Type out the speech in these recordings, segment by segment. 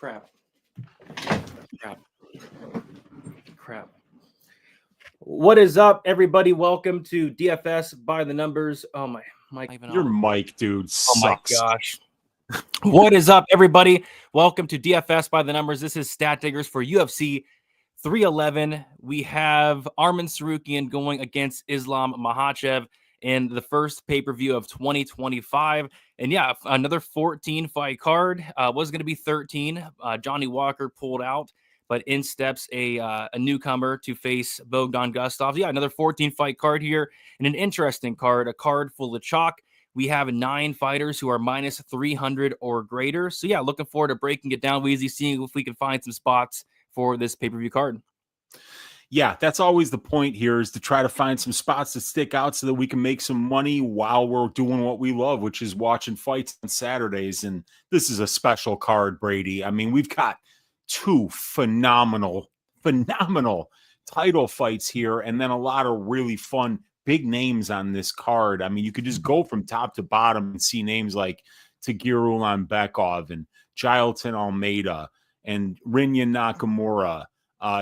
Crap. What is up, everybody? Welcome to DFS by the numbers. Oh my mic. Your mic, dude, Oh sucks. my gosh. What is up, everybody? Welcome to DFS by the numbers. This is Stat Diggers for UFC 311. We have Arman Tsarukyan going against Islam Makhachev in the first pay-per-view of 2025. And yeah, another 14-fight card. Was going to be 13. Johnny Walker pulled out, but in steps a newcomer to face Bogdan Guskov. Yeah, another 14-fight card here, and an interesting card, a card full of chalk. We have 9 fighters who are minus 300 or greater. So yeah, looking forward to breaking it down, Weezy, seeing if we can find some spots for this pay-per-view card. Yeah, that's always the point here, is to try to find some spots to stick out so that we can make some money while we're doing what we love, which is watching fights on Saturdays. And this is a special card, Brady. I mean, we've got 2 phenomenal title fights here, and then a lot of really fun big names on this card. I mean, you could just go from top to bottom and see names like Tagir Ulanbekov and Jailton Almeida and Rinya Nakamura.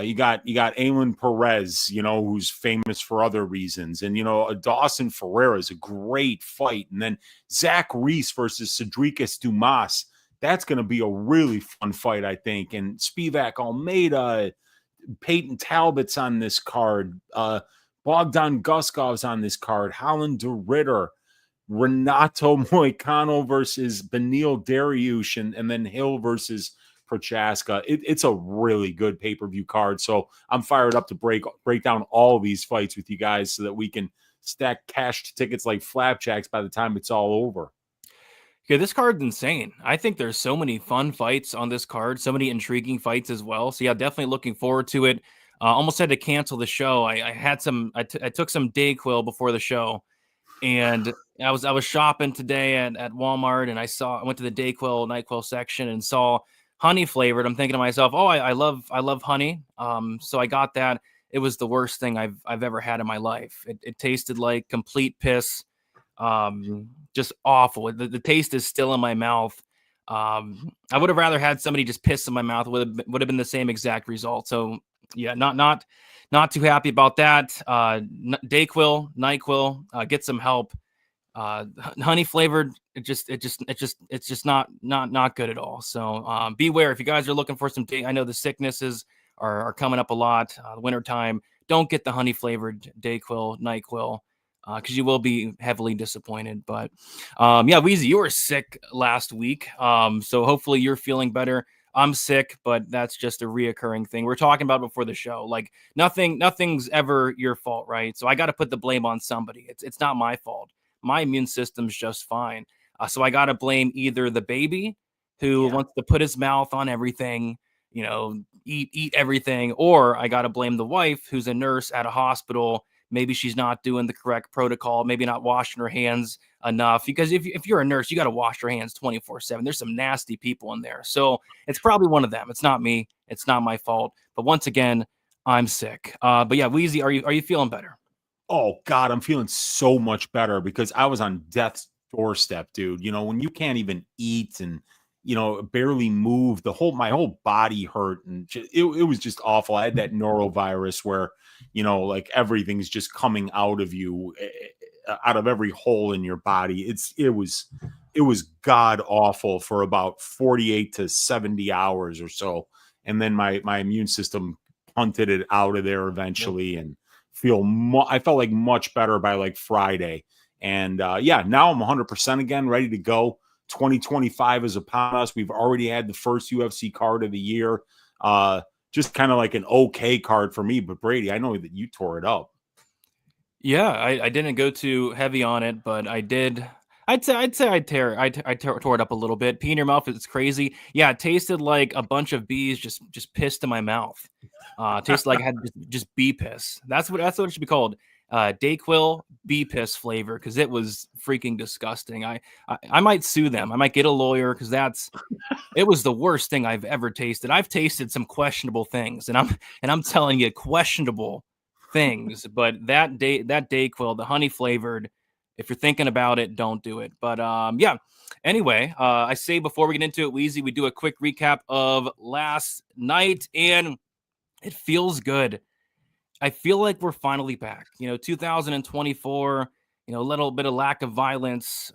You got Alan Perez, who's famous for other reasons. And, Dawson Ferreira is a great fight. And then Zach Reese versus Cedricus Dumas. That's going to be a really fun fight, I think. And Spivak Almeida, Peyton Talbot's on this card. Bogdan Guskov's on this card. Holland Ritter, Renato Moicano versus Beneil Daruish, and then Hill versus Prochazka. It's a really good pay-per-view card. So I'm fired up to break down all these fights with you guys so that we can stack cash tickets like flapjacks by the time it's all over. Yeah, this card's insane. I think there's so many fun fights on this card, so many intriguing fights as well. So yeah, definitely looking forward to it. Almost had to cancel the show. I took some Dayquil before the show, and I was shopping today at Walmart, and I went to the Dayquil NyQuil section and saw honey flavored. I'm thinking to myself, oh, I love honey. So I got that. It was the worst thing I've ever had in my life. It tasted like complete piss. Just awful. The taste is still in my mouth. I would have rather had somebody just piss in my mouth. Would have been the same exact result. So yeah, not too happy about that. Dayquil, NyQuil, get some help. Honey flavored, it's just not good at all. So beware if you guys are looking for some I know the sicknesses are coming up a lot, the winter time. Don't get the honey flavored Dayquil, NyQuil, because you will be heavily disappointed. But yeah, Weezy, you were sick last week, so hopefully you're feeling better. I'm sick, but that's just a reoccurring thing. We're talking about before the show. Like nothing's ever your fault, right? So I got to put the blame on somebody. It's not my fault. My immune system's just fine. So I got to blame either the baby who wants to put his mouth on everything, eat everything, or I got to blame the wife who's a nurse at a hospital. Maybe she's not doing the correct protocol, maybe not washing her hands enough, because if you're a nurse, you got to wash your hands 24/7. There's some nasty people in there. So it's probably one of them. It's not me. It's not my fault. But once again, I'm sick. But yeah, Weezy, are you feeling better? Oh God, I'm feeling so much better because I was on death's doorstep, dude. When you can't even eat and barely move, my whole body hurt, and it was just awful. I had that norovirus where like everything's just coming out of you, out of every hole in your body. It was god awful for about 48 to 70 hours or so, and then my immune system punted it out of there eventually, and I felt like much better by like Friday. And yeah, now I'm 100% again, ready to go. 2025 is upon us. We've already had the first UFC card of the year. Just kind of like an okay card for me. But Brady, I know that you tore it up. Yeah, I didn't go too heavy on it, but I did. I'd say I tore it up a little bit. Pee in your mouth is crazy. Yeah, it tasted like a bunch of bees just pissed in my mouth. Tasted like I had just bee piss. That's what it should be called. Dayquil bee piss flavor, because it was freaking disgusting. I might sue them. I might get a lawyer, because it was the worst thing I've ever tasted. I've tasted some questionable things, and I'm telling you, questionable things. But that Dayquil, the honey flavored, if you're thinking about it, don't do it. But yeah. Anyway, I say before we get into it, Weezy, we do a quick recap of last night, and it feels good. I feel like we're finally back. 2024, a little bit of lack of violence,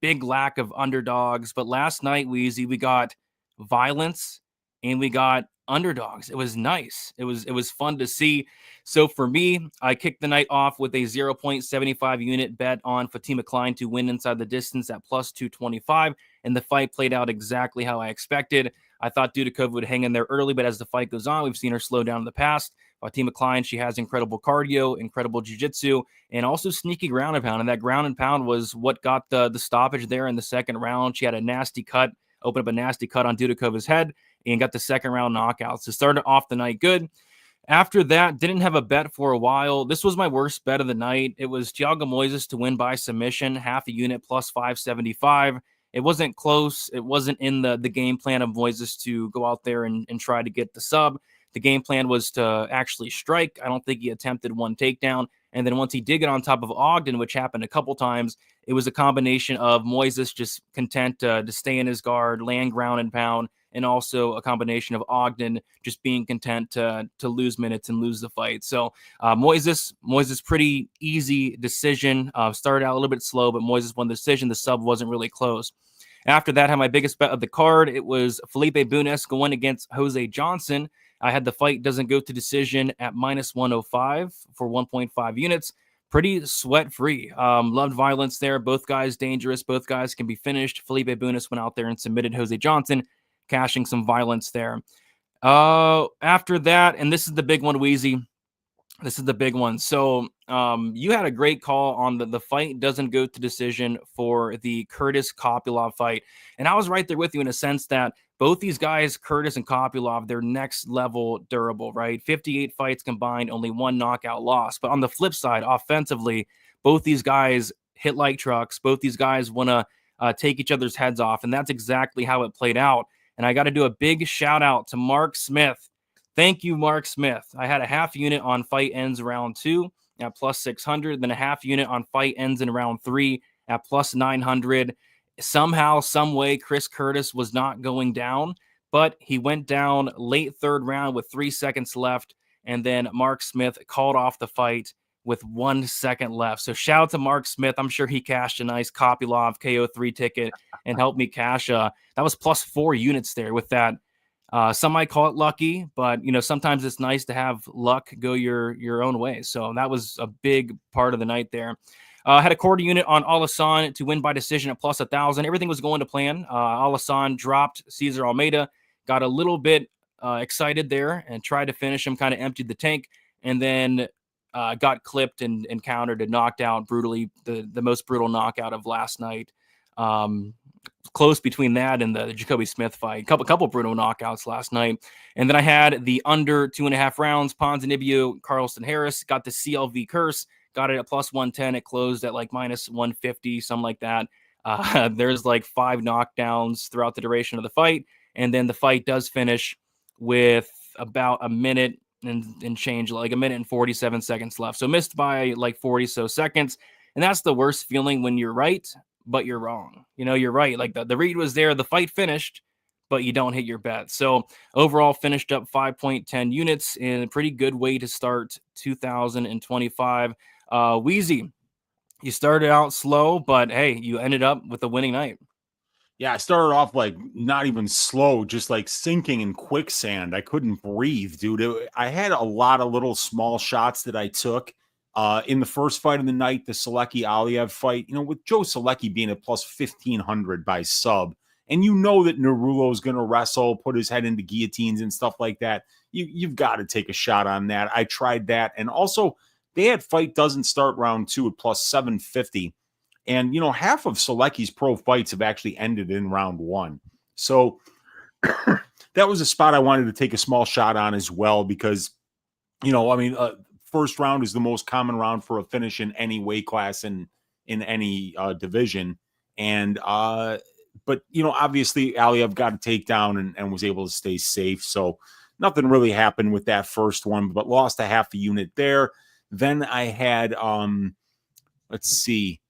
big lack of underdogs. But last night, Weezy, we got violence and we got underdogs. It was nice. It was fun to see. So for me, I kicked the night off with a 0.75 unit bet on Fatima Klein to win inside the distance at plus 225. And the fight played out exactly how I expected. I thought Dudikova would hang in there early, but as the fight goes on, we've seen her slow down in the past. Fatima Klein, she has incredible cardio, incredible jiu-jitsu, and also sneaky ground and pound. And that ground and pound was what got the stoppage there in the second round. She had a nasty cut, opened up a nasty cut on Dudikova's head, and got the second round knockout. So started off the night good. After that, didn't have a bet for a while. This was my worst bet of the night. It was Thiago Moises to win by submission, half a unit plus 575. It wasn't close. It wasn't in the game plan of Moises to go out there and try to get the sub. The game plan was to actually strike. I don't think he attempted one takedown. And then once he did get on top of Ogden, which happened a couple times, it was a combination of Moises just content to stay in his guard, land ground and pound, and also a combination of Ogden just being content to lose minutes and lose the fight. So Moises, pretty easy decision. Started out a little bit slow, but Moises won the decision. The sub wasn't really close. After that, I had my biggest bet of the card. It was Felipe Bunes going against Jose Johnson. I had the fight doesn't go to decision at minus 105 for 1.5 units. Pretty sweat-free. Loved violence there. Both guys dangerous. Both guys can be finished. Felipe Bunes went out there and submitted Jose Johnson, cashing some violence there. After that, and this is the big one, Wheezy. This is the big one. So you had a great call on the fight doesn't go to decision for the Curtis Kopylov fight. And I was right there with you in a sense that both these guys, Curtis and Kopylov, they're next level durable, right? 58 fights combined, only one knockout loss. But on the flip side, offensively, both these guys hit like trucks. Both these guys want to take each other's heads off. And that's exactly how it played out. And I got to do a big shout out to Mark Smith. Thank you, Mark Smith. I had a half unit on fight ends round 2 at plus 600, then a half unit on fight ends in round 3 at plus 900. Somehow, some way, Chris Curtis was not going down, but he went down late third round with 3 seconds left, and then Mark Smith called off the fight with 1 second left. So shout out to Mark Smith. I'm sure he cashed a nice Kopylov KO3 ticket and helped me cash. That was plus 4 units there with that. Some might call it lucky, but sometimes it's nice to have luck go your own way. So that was a big part of the night there. Had a quarter unit on Alassane to win by decision at plus 1,000. Everything was going to plan. Alassane dropped Cesar Almeida, got a little bit excited there and tried to finish him, kind of emptied the tank, and then got clipped and countered and knocked out brutally, the most brutal knockout of last night. Close between that and the Jacoby Smith fight. Couple brutal knockouts last night. And then I had the under 2.5 rounds. Ponzinibbio, Carlston Harris, got the CLV curse, got it at plus 110. It closed at like minus 150, something like that. There's like 5 knockdowns throughout the duration of the fight. And then the fight does finish with about a minute and change, like a minute and 47 seconds left. So missed by like 40 so seconds. And that's the worst feeling when you're right, but you're wrong. You're right. Like the read was there, the fight finished, but you don't hit your bet. So overall finished up 5.10 units in a pretty good way to start 2025. Wheezy, you started out slow, but hey, you ended up with a winning night. Yeah, I started off like not even slow, just like sinking in quicksand. I couldn't breathe, dude. I had a lot of little small shots that I took. In the first fight of the night, the Selecki Aliev fight, with Joe Selecki being at plus 1,500 by sub, and that Narulo is going to wrestle, put his head into guillotines and stuff like that, you've got to take a shot on that. I tried that. And also, they had fight doesn't start round 2 at plus 750. And, half of Selecki's pro fights have actually ended in round 1. So that was a spot I wanted to take a small shot on as well because, first round is the most common round for a finish in any weight class in any division. And, but, obviously Aliev got a takedown and was able to stay safe. So nothing really happened with that first one, but lost a half a unit there. Then I had, let's see,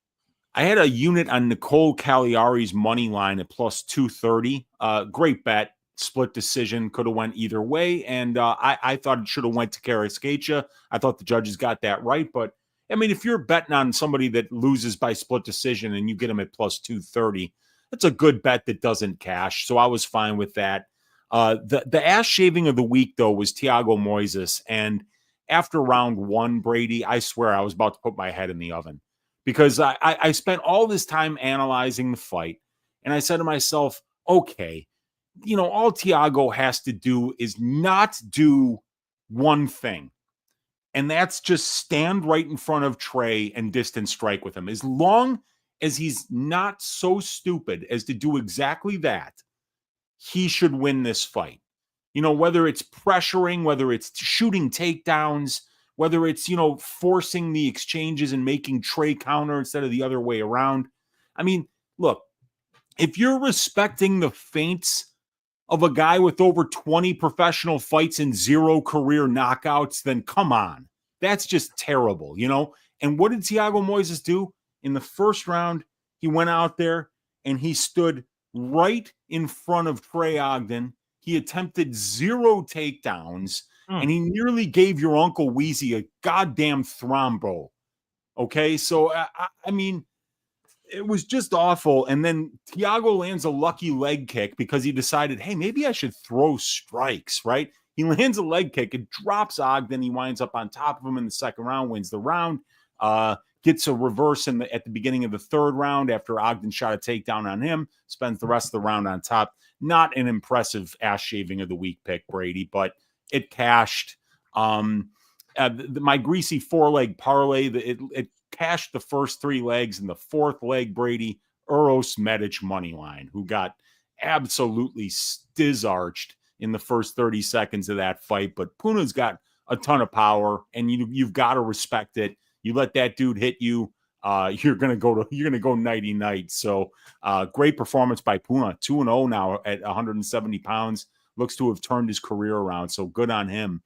I had a unit on Nicole Cagliari's money line at plus 230. Great bet. Split decision, could have went either way. And I thought it should have went to Karaskacha. I thought the judges got that right. But, I mean, if you're betting on somebody that loses by split decision and you get them at plus 230, that's a good bet that doesn't cash. So I was fine with that. The ass shaving of the week, though, was Thiago Moises. And after round one, Brady, I swear I was about to put my head in the oven. Because I spent all this time analyzing the fight, and I said to myself, okay, all Thiago has to do is not do one thing, and that's just stand right in front of Trey and distance strike with him. As long as he's not so stupid as to do exactly that, he should win this fight. Whether it's pressuring, whether it's shooting takedowns, whether it's, forcing the exchanges and making Trey counter instead of the other way around. I mean, look, if you're respecting the feints of a guy with over 20 professional fights and 0 career knockouts, then come on. That's just terrible, And what did Thiago Moises do? In the first round, he went out there and he stood right in front of Trey Ogden. He attempted 0 takedowns. And he nearly gave your Uncle Wheezy a goddamn thrombo. Okay, so, I mean, it was just awful. And then Thiago lands a lucky leg kick because he decided, hey, maybe I should throw strikes, right? He lands a leg kick. It drops Ogden. He winds up on top of him in the second round, wins the round, gets a reverse at the beginning of the third round after Ogden shot a takedown on him, spends the rest of the round on top. Not an impressive ass shaving of the week pick, Brady, but it cashed. My greasy 4-leg parlay, it cashed the first 3 legs, and the fourth leg, Brady, Uros Medic money line, who got absolutely stiz-arched in the first 30 seconds of that fight. But Puna's got a ton of power, and you've got to respect it. You let that dude hit you, you're gonna go nighty night. So great performance by Puna, 2-0 now at 170 pounds. Looks to have turned his career around, so good on him.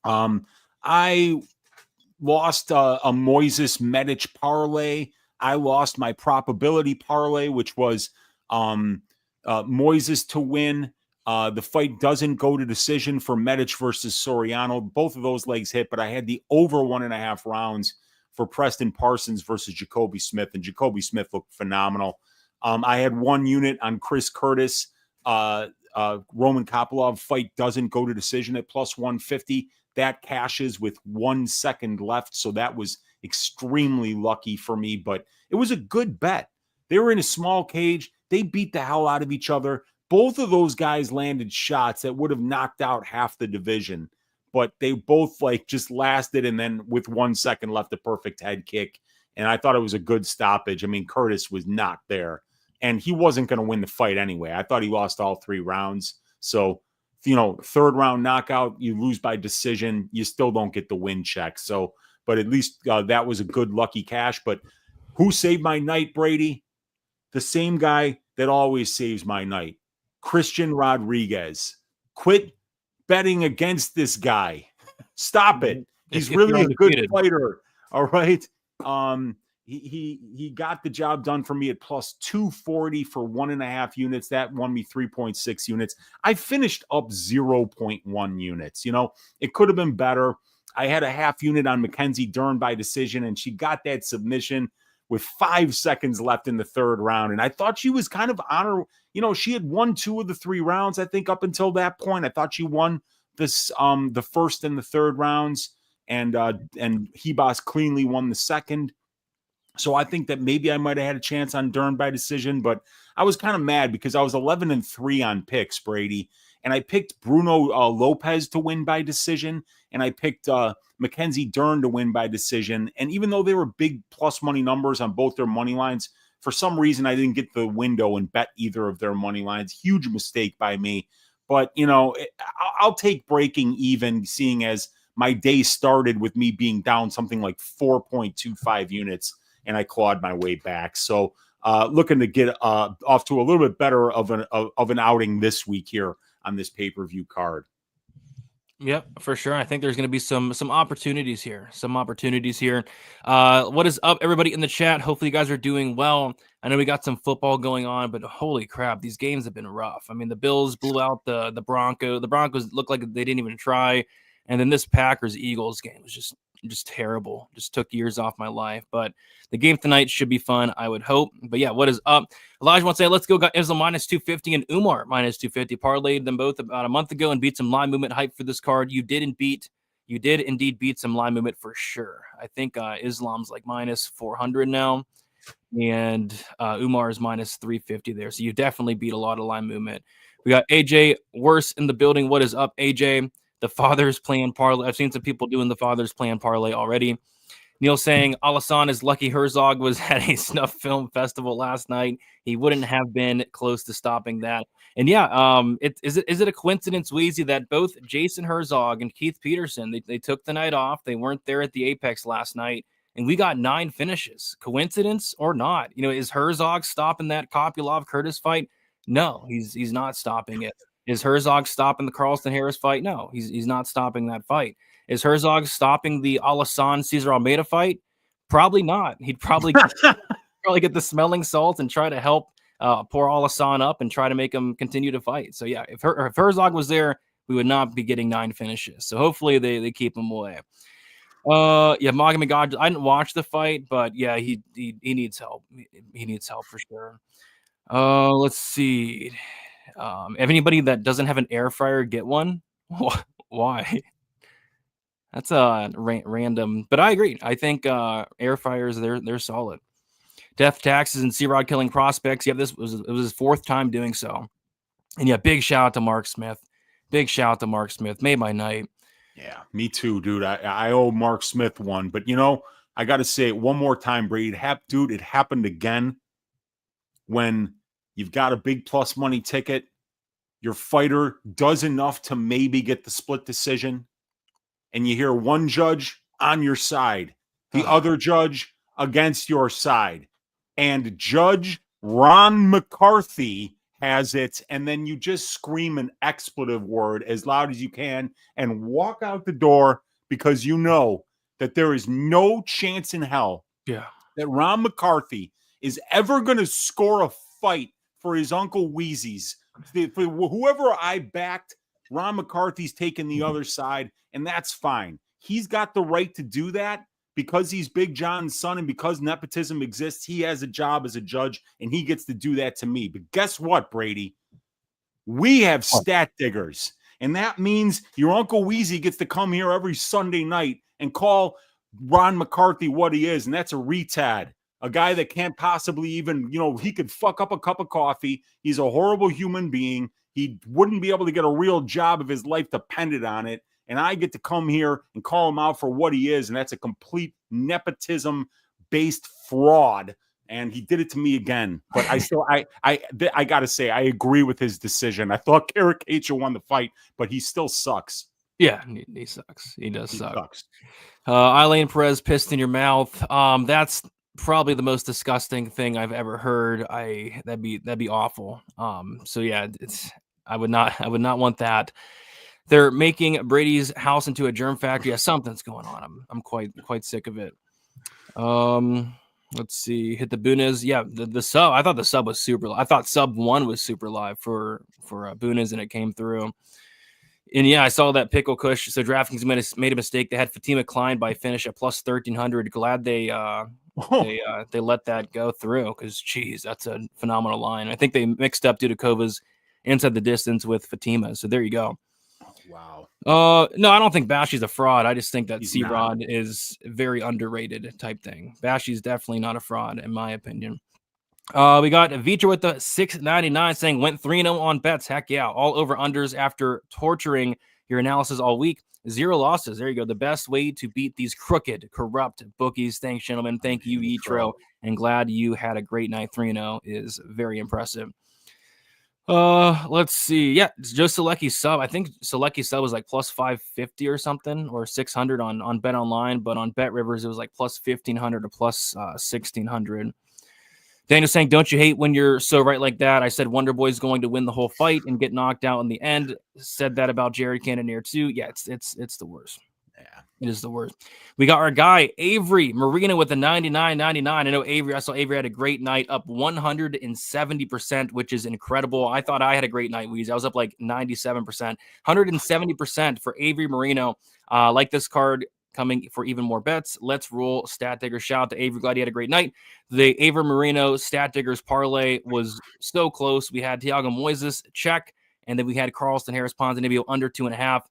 I lost a Moises Medic parlay. I lost my probability parlay, which was Moises to win. The fight doesn't go to decision for Medic versus Soriano. Both of those legs hit, but I had the over 1.5 rounds for Preston Parsons versus Jacoby Smith, and Jacoby Smith looked phenomenal. I had one unit on Chris Curtis. Roman Kopylov fight doesn't go to decision at plus 150. That cashes with 1 second left, so that was extremely lucky for me, but it was a good bet. They were in a small cage. They beat the hell out of each other. Both of those guys landed shots that would have knocked out half the division, but they both just lasted, and then with 1 second left, a perfect head kick, and I thought it was a good stoppage. I mean, Curtis was not there, and he wasn't going to win the fight anyway. I thought he lost all 3 rounds, so third round knockout, you lose by decision, you still don't get the win check. So, but at least that was a good lucky cash. But who saved my night, Brady? The same guy that always saves my night, Christian Rodriguez. Quit betting against this guy. Stop it. He's really a good fighter. All right. He got the job done for me at plus 240 for 1.5 units. That won me 3.6 units. I finished up 0.1 units. It could have been better. I had a half unit on Mackenzie Dern by decision, and she got that submission with 5 seconds left in the third round. And I thought she was kind of on her, she had won 2 of the 3 rounds, I think, up until that point. I thought she won this the first and the third rounds, and Hebas cleanly won the second. So I think that maybe I might have had a chance on Dern by decision, but I was kind of mad because I was 11-3 on picks, Brady, and I picked Bruno Lopez to win by decision, and I picked Mackenzie Dern to win by decision. And even though they were big plus money numbers on both their money lines, for some reason I didn't get the window and bet either of their money lines. Huge mistake by me. But, I'll take breaking even, seeing as my day started with me being down something like 4.25 units. And I clawed my way back. So looking to get off to a little bit better of an outing this week here on this pay-per-view card. Yep, for sure. I think there's going to be some opportunities here. Some opportunities here. What is up, everybody in the chat? Hopefully, you guys are doing well. I know we got some football going on, but holy crap, these games have been rough. I mean, the Bills blew out the Broncos. The Broncos looked like they didn't even try, and then this Packers Eagles game was just terrible. Just took years off my life. But the game tonight should be fun, I would hope. But yeah, what is up? Elijah wants to say, let's go. Got Islam minus 250 and Umar minus 250. Parlayed them both about a month ago and beat some line movement hype for this card. You did indeed beat some line movement for sure. I think Islam's like minus 400 now, and Umar is minus 350 there. So you definitely beat a lot of line movement. We got AJ Worse in the building. What is up, AJ? The Father's Plan parlay. I've seen some people doing the Father's Plan parlay already. Neil saying Alassane is lucky Herzog was at a snuff film festival last night. He wouldn't have been close to stopping that. And yeah, is it a coincidence, Weezy, that both Jason Herzog and Keith Peterson, they took the night off. They weren't there at the Apex last night, and we got 9 finishes. Coincidence or not? You know, is Herzog stopping that Kopylov-Curtis fight? No, he's not stopping it. Is Herzog stopping the Carlston Harris fight? No, he's not stopping that fight. Is Herzog stopping the Alassane Cesar Almeida fight? Probably not. He'd probably get the smelling salt and try to help pour Alassane up and try to make him continue to fight. So yeah, if Herzog was there, we would not be getting 9 finishes. So hopefully they keep him away. Yeah, Nurmagomedov. I didn't watch the fight, but yeah, he needs help. He needs help for sure. Let's see. If anybody that doesn't have an air fryer, get one. Why? That's a random, but I agree. I think air fryers they're solid. Death taxes and C-Rod killing prospects. Yeah, it was his 4th time doing so. And yeah, big shout out to Mark Smith. Big shout out to Mark Smith. Made my night. Yeah, me too, dude. I owe Mark Smith one, but you know, I got to say it one more time, Brady. It happened again when you've got a big plus money ticket. Your fighter does enough to maybe get the split decision, and you hear one judge on your side, the other judge against your side, and Judge Ron McCarthy has it, and then you just scream an expletive word as loud as you can and walk out the door because you know that there is no chance in hell that Ron McCarthy is ever going to score a fight for his Uncle Wheezy's. For whoever I backed, Ron McCarthy's taking the other side, and that's fine. He's got the right to do that because he's Big John's son and because nepotism exists. He has a job as a judge, and he gets to do that to me. But guess what, Brady? We have stat diggers, and that means your Uncle Wheezy gets to come here every Sunday night and call Ron McCarthy what he is, and that's a retard. A guy that can't possibly even, he could fuck up a cup of coffee. He's a horrible human being. He wouldn't be able to get a real job if his life depended on it. And I get to come here and call him out for what he is. And that's a complete nepotism-based fraud. And he did it to me again. But I got to say, I agree with his decision. I thought Caricature won the fight, but he still sucks. Yeah, he sucks. He does suck. Sucks. Eileen Perez pissed in your mouth. That's probably the most disgusting thing I've ever heard. That'd be awful. So yeah, I would not want that. They're making Brady's house into a germ factory. Yeah, something's going on. I'm quite sick of it. Let's see. Hit the Bunas. Yeah, the sub. I thought the sub was super. I thought sub 1 was super live for Bunas, and it came through. And yeah, I saw that Pickle Kush. So DraftKings made a mistake. They had Fatima Klein by finish at plus 1,300. Glad they let that go through because, geez, that's a phenomenal line. I think they mixed up Dudakova's inside the distance with Fatima. So there you go. Wow. No, I don't think Bashi's a fraud. I just think that C-Rod is very underrated type thing. Bashi's definitely not a fraud, in my opinion. We got Vitra with the 699 saying went 3-0 on bets. Heck yeah. All over unders after torturing your analysis all week. 0 losses. There you go. The best way to beat these crooked, corrupt bookies. Thanks, gentlemen. Thank you, Etro. And glad you had a great night. 3-0 is very impressive. Let's see. Yeah, Joe Selecki sub. I think Selecki sub was like plus 550 or something, or 600 on Bet Online, but on Bet Rivers it was like plus 1,500 to plus 1,600. Daniel saying, don't you hate when you're so right like that? I said Wonder Boy's going to win the whole fight and get knocked out in the end. Said that about Jared Cannonier too. Yeah, it's the worst. Yeah. It is the worst. We got our guy, Avery Marino, with a 99.99. I know I saw Avery had a great night, up 170%, which is incredible. I thought I had a great night, Weezy. I was up like 97%, 170% for Avery Marino. Like this card coming for even more bets. Let's roll Stat Digger. Shout out to Avery. Glad he had a great night. The Avery Marino Stat Diggers parlay was so close. We had Thiago Moises, check. And then we had Carlston Harris Ponzinibbio under 2.5.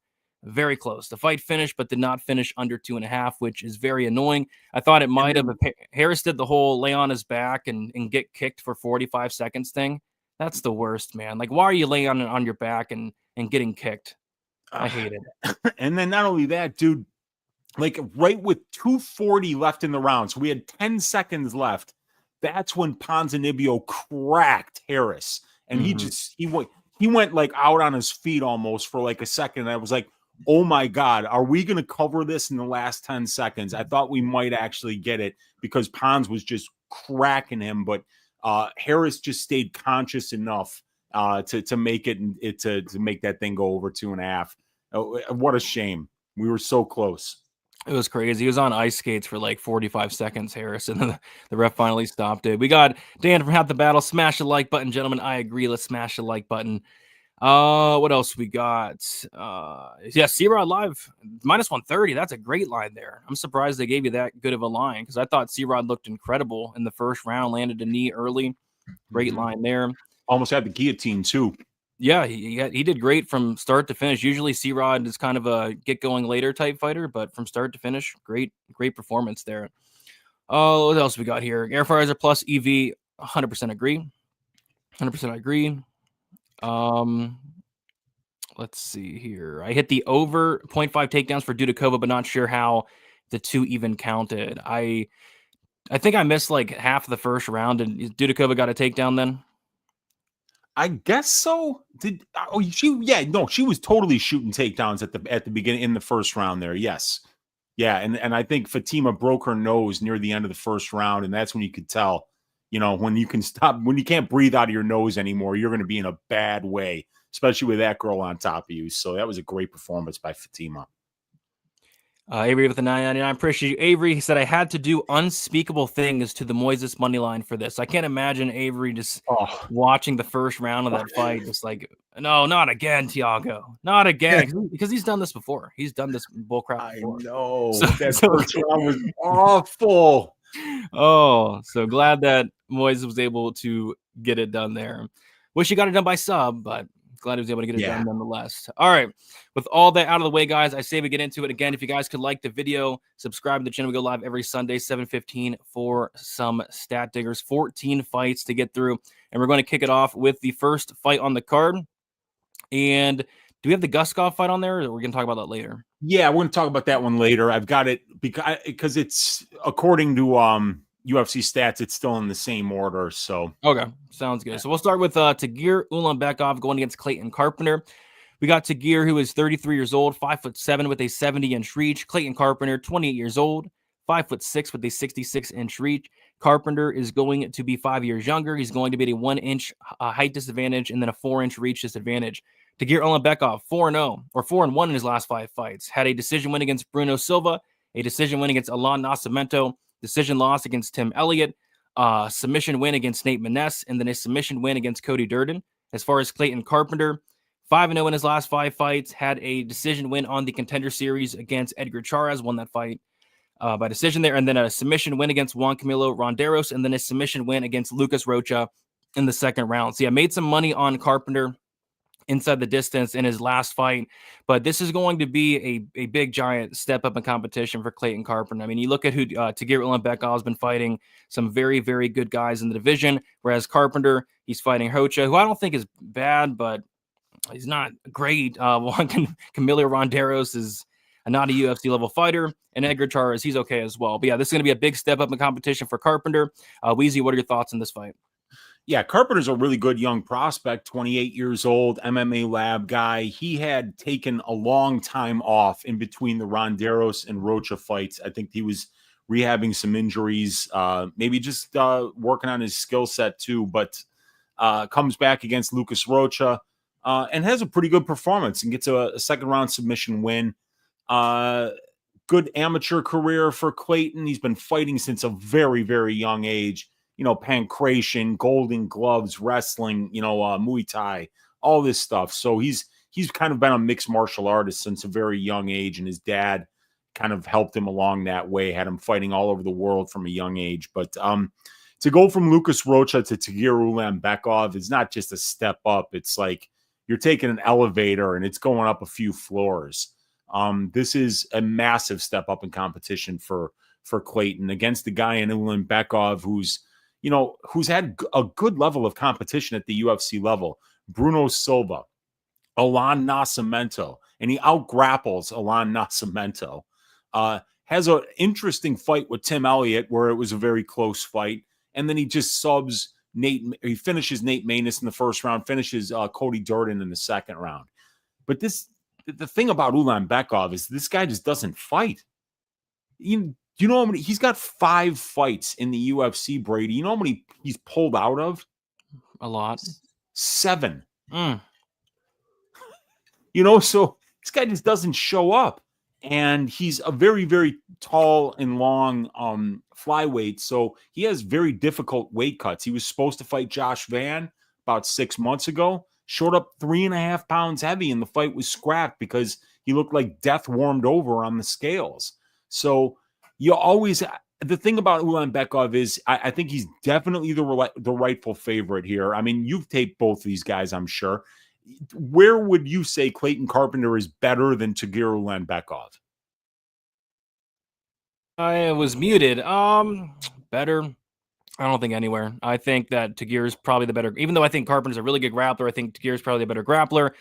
Very close. The fight finished, but did not finish under 2.5, which is very annoying. I thought it might have. If Harris did the whole lay on his back and get kicked for 45 seconds thing, that's the worst, man. Like, why are you laying on your back and getting kicked? I hate it. And then not only that, dude, like right with 2:40 left in the round, so we had 10 seconds left. That's when Ponzinibbio cracked Harris, and he went like out on his feet almost for like a second. And I was like, oh my God, are we going to cover this in the last 10 seconds? I thought we might actually get it because Pons was just cracking him, but Harris just stayed conscious enough to make it to make that thing go over 2.5. Oh, what a shame. We were so close. It was crazy. He was on ice skates for like 45 seconds, Harris, and then the ref finally stopped it. We got Dan from Half the Battle. Smash the like button, gentlemen. I agree. Let's smash the like button. What else we got? Yeah, C-Rod live minus 130. That's a great line there. I'm surprised they gave you that good of a line because I thought C-Rod looked incredible in the first round, landed a knee early. Great line there. Almost had the guillotine too. Yeah, he did great from start to finish. Usually C-Rod is kind of a get going later type fighter, but from start to finish, great performance there. What else we got here? Air Fryer plus EV, 100% agree. 100% agree. Let's see here. I hit the over 0.5 takedowns for Dudakova, but not sure how the two even counted. I think I missed like half of the first round, and Dudakova got a takedown then. I guess so. She was totally shooting takedowns at the beginning in the first round there. Yes. Yeah, and I think Fatima broke her nose near the end of the first round, and that's when you could tell, when you can't breathe out of your nose anymore, you're going to be in a bad way, especially with that girl on top of you. So that was a great performance by Fatima. Avery with the 999. Appreciate you, Avery. He said, I had to do unspeakable things to the Moises money line for this. I can't imagine Avery just watching the first round of that fight, just like, no, not again, Thiago. Not again. Because he's done this before. He's done this bullcrap before. I know. That first round was awful. Oh, so glad that Moises was able to get it done there. Wish he got it done by sub, but glad he was able to get it done nonetheless. All right. With all that out of the way, guys, I say we get into it again. If you guys could like the video, subscribe to the channel. We go live every Sunday, 7:15 for some Stat Diggers. 14 fights to get through. And we're going to kick it off with the first fight on the card. And do we have the Guskov fight on there, or are we going to talk about that later? Yeah, we're going to talk about that one later. I've got it because it's according to UFC stats, it's still in the same order. So okay, sounds good. So we'll start with Tagir Ulanbekov going against Clayton Carpenter. We got Tagir, who is 33 years old, 5'7" with a 70-inch reach. Clayton Carpenter, 28 years old, 5'6" with a 66-inch reach. Carpenter is going to be 5 years younger. He's going to be at a 1-inch height disadvantage and then a 4-inch reach disadvantage. Tagir Ulanbekov, 4-0 or 4-1 in his last 5 fights. Had a decision win against Bruno Silva, a decision win against Alan Nascimento, decision loss against Tim Elliott, submission win against Nate Maness, and then a submission win against Cody Durden. As far as Clayton Carpenter, 5-0 in his last 5 fights, had a decision win on the Contender Series against Edgar Charaz, won that fight by decision there, and then a submission win against Juan Camilo Ronderos, and then a submission win against Lucas Rocha in the second round. So yeah, made some money on Carpenter inside the distance in his last fight, but this is going to be a big giant step up in competition for Clayton Carpenter. I mean, you look at who Tagir Ulanbekov has been fighting some very, very good guys in the division, whereas Carpenter, he's fighting Rocha, who I don't think is bad, but he's not great. Juan Camilo Ronderos is not a UFC level fighter, and Edgar Charaz, he's okay as well. But yeah, this is going to be a big step up in competition for Carpenter. Weezy, what are your thoughts on this fight? Yeah, Carpenter's a really good young prospect, 28 years old, MMA lab guy. He had taken a long time off in between the Ronderos and Rocha fights. I think he was rehabbing some injuries, maybe just working on his skill set too. But comes back against Lucas Rocha and has a pretty good performance and gets a second-round submission win. Good amateur career for Clayton. He's been fighting since a very, very young age. Pancration, Golden Gloves, wrestling, Muay Thai, all this stuff. So he's kind of been a mixed martial artist since a very young age, and his dad kind of helped him along that way, had him fighting all over the world from a young age. But to go from Lucas Rocha to Tagir Ulanbekov is not just a step up. It's like you're taking an elevator and it's going up a few floors. This is a massive step up in competition for Clayton against the guy in Ulanbekov who's had a good level of competition at the UFC level. Bruno Silva, Alan Nascimento, and he out-grapples Alan Nascimento. Has an interesting fight with Tim Elliott where it was a very close fight. And then he just subs he finishes Nate Maness in the first round, finishes Cody Durden in the second round. But the thing about Ulanbekov is this guy just doesn't fight. You know how many? He's got 5 fights in the UFC, Brady. You know how many he's pulled out of? A lot. 7. So this guy just doesn't show up. And he's a very, very tall and long flyweight. So he has very difficult weight cuts. He was supposed to fight Josh Van about 6 months ago. Showed up 3.5 pounds heavy, and the fight was scrapped because he looked like death warmed over on the scales. So the thing about Ulanbekov is I think he's definitely the rightful favorite here. I mean, you've taped both these guys, I'm sure. Where would you say Clayton Carpenter is better than Tagir Ulanbekov? I was muted. Better. I don't think anywhere. I think that Tagir is probably the better, even though I think Carpenter's a really good grappler. I think Tagir is probably the better grappler,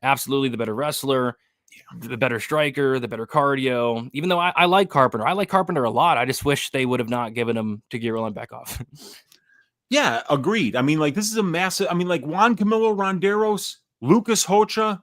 absolutely the better wrestler, the better striker, the better cardio. Even though I like Carpenter. I like Carpenter a lot. I just wish they would have not given him Tagir Ulanbekov. Yeah, agreed. I mean, this is a massive, Juan Camilo Ronderos, Lucas Rocha,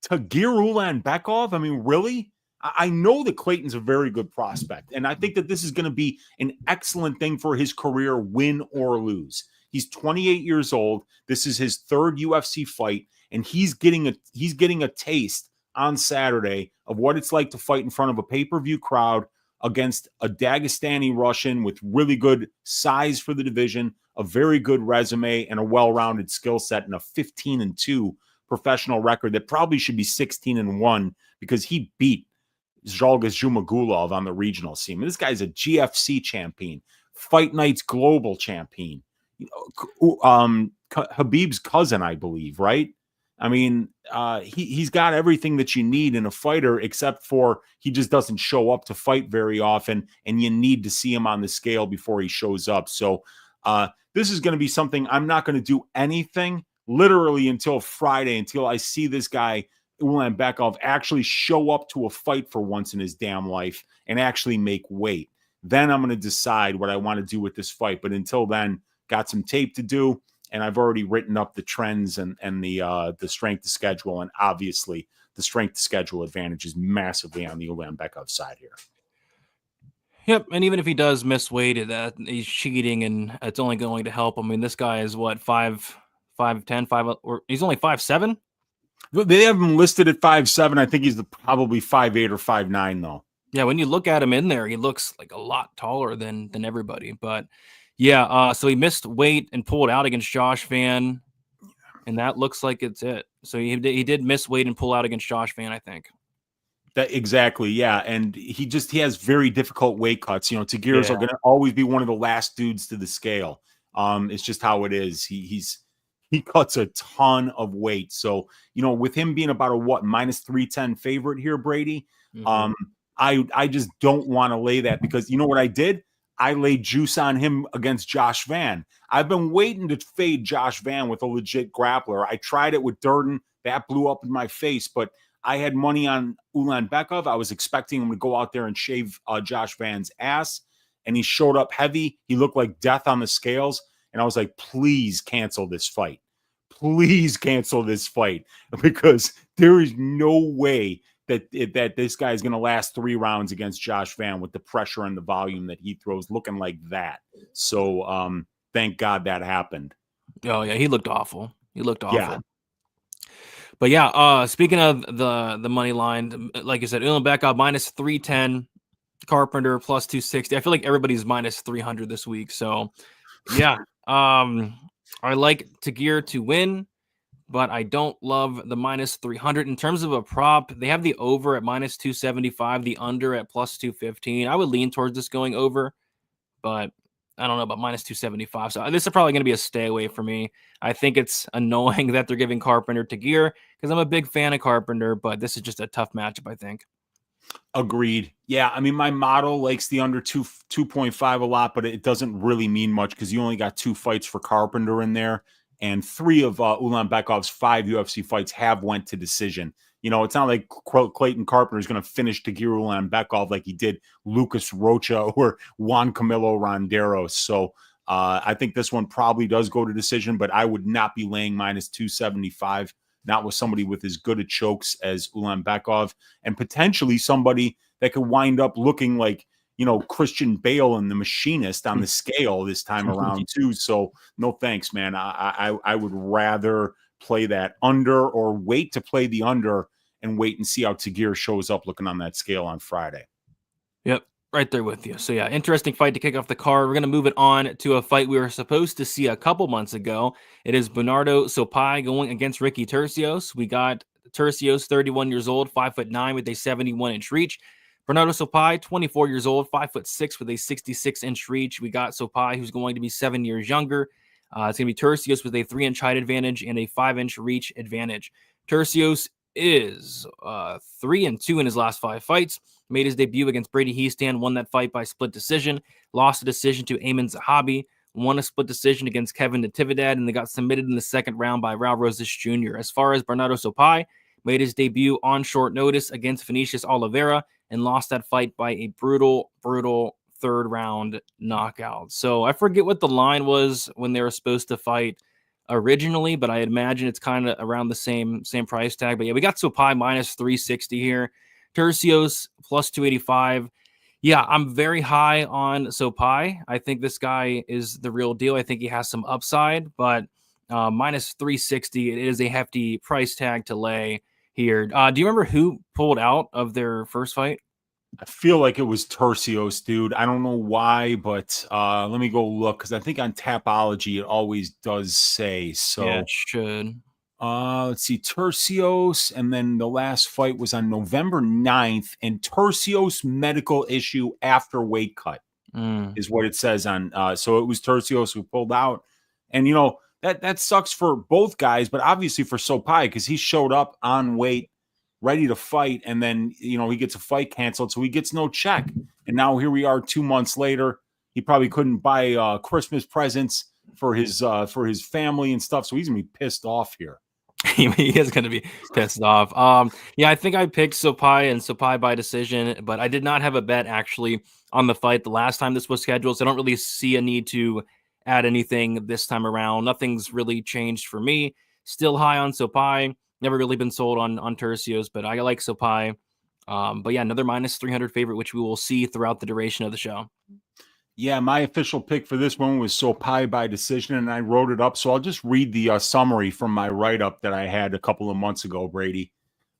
Tagir Ulanbekov. I mean, really? I know that Clayton's a very good prospect, and I think that this is going to be an excellent thing for his career, win or lose. He's 28 years old. This is his 3rd UFC fight, and he's getting a taste on Saturday of what it's like to fight in front of a pay-per-view crowd against a Dagestani Russian with really good size for the division, a very good resume, and a well-rounded skill set, and a 15-2 professional record that probably should be 16-1 because he beat Zhalgas Zhumagulov on the regional scene. This guy's a GFC champion, Fight Night's global champion, Habib's cousin, I believe, right? I mean, he's got everything that you need in a fighter, except for he just doesn't show up to fight very often, and you need to see him on the scale before he shows up. So this is going to be something I'm not going to do anything literally until Friday, until I see this guy Ulanbekov actually show up to a fight for once in his damn life and actually make weight. Then I'm going to decide what I want to do with this fight. But until then, got some tape to do, and I've already written up the trends and the strength to schedule. And obviously, the strength to schedule advantage is massively on the Ulanbekov side here. Yep, and even if he does miss weight, he's cheating, and it's only going to help. I mean, this guy is what, 5'10", or he's only 5'7"? They have him listed at 5'7". I think he's probably 5'8" or 5'9", though. Yeah, when you look at him in there, he looks like a lot taller than everybody. But yeah, so he missed weight and pulled out against Josh Van, and that looks like it's it. So he did miss weight and pull out against Josh Van, I think. Exactly, yeah, and he has very difficult weight cuts. Tagir's are going to always be one of the last dudes to the scale. It's just how it is. He cuts a ton of weight. So, with him being about a minus 310 favorite here, Brady, I just don't want to lay that because you know what I did? I laid juice on him against Josh Van. I've been waiting to fade Josh Van with a legit grappler. I tried it with Durden. That blew up in my face, but I had money on Ulanbekov. I was expecting him to go out there and shave Josh Van's ass, and he showed up heavy. He looked like death on the scales. And I was like, please cancel this fight. Please cancel this fight because there is no way that this guy is going to last 3 rounds against Josh Van with the pressure and the volume that he throws, looking like that. So thank God that happened. Oh yeah, he looked awful. He looked awful. Yeah. But yeah, speaking of the money line, like I said, Ulanbekov minus 310, Carpenter plus 260. I feel like everybody's minus 300 this week. So yeah, I like Tagir to win, but I don't love the minus 300. In terms of a prop, they have the over at minus 275, the under at plus 215. I would lean towards this going over, but I don't know about minus 275. So this is probably going to be a stay away for me. I think it's annoying that they're giving Carpenter Tagir because I'm a big fan of Carpenter, but this is just a tough matchup, I think. Agreed. Yeah, I mean, my model likes the under 2.5 a lot, but it doesn't really mean much because you only got 2 fights for Carpenter in there, and 3 of Ulanbekov's 5 UFC fights have went to decision. You know, it's not like Clayton Carpenter is going to finish Tagir Ulanbekov like he did Lucas Rocha or Juan Camilo Ronderos. So I think this one probably does go to decision, but I would not be laying minus 275. Not with somebody with as good a chokes as Ulanbekov, and potentially somebody that could wind up looking like, you know, Christian Bale and the Machinist on the scale this time around too. So no thanks, man. I would rather play that under, or wait to play the under and wait and see how Tagir shows up looking on that scale on Friday. Yep. Right there with you. So yeah, interesting fight to kick off the card. We're going to move it on to a fight we were supposed to see a couple months ago. It is Bernardo Sopaj going against Ricky Turcios. We got Turcios, 31 years old, 5'9" with a 71-inch reach. Bernardo Sopaj, 24 years old, 5'6" with a 66-inch reach. We got Sopaj, who's going to be 7 years younger. It's going to be Turcios with a 3-inch height advantage and a 5-inch reach advantage. Turcios is 3-2 in his last 5 fights. Made his debut against Brady Heastan, won that fight by split decision, lost a decision to Ayman Zahabi, won a split decision against Kevin Natividad, and they got submitted in the second round by Raul Rosas Jr. As far as Bernardo Sopaj, made his debut on short notice against Vinicius Oliveira and lost that fight by a brutal third round knockout. So I forget what the line was when they were supposed to fight originally, but I imagine it's kind of around the same price tag. But yeah, we got Sopaj minus 360 here. Turcios plus 285. Yeah, I'm very high on Sopaj. I think this guy is the real deal. I think he has some upside, but minus 360, it is a hefty price tag to lay here. Do you remember who pulled out of their first fight? I feel like it was Turcios, dude. I don't know why, but let me go look, because I think on Tapology it always does say. So yeah, it should. Let's see, Turcios, and then the last fight was on November 9th, and Turcios medical issue after weight cut is what it says on. So it was Turcios who pulled out, and you know that sucks for both guys, but obviously for Sopaj, because he showed up on weight, ready to fight, and then you know he gets a fight canceled, so he gets no check, and now here we are 2 months later. He probably couldn't buy Christmas presents for his family and stuff, so he's gonna be pissed off here. He is going to be pissed off. Yeah, I think I picked Sopaj and Sopaj by decision, but I did not have a bet actually on the fight the last time this was scheduled, so I don't really see a need to add anything this time around. Nothing's really changed for me. Still high on Sopaj. Never really been sold on Turcios, but I like Sopaj. But yeah, another minus 300 favorite, which we will see throughout the duration of the show. Yeah, my official pick for this one was Sopaj by decision, and I wrote it up. So I'll just read the summary from my write-up that I had a couple of months ago, Brady.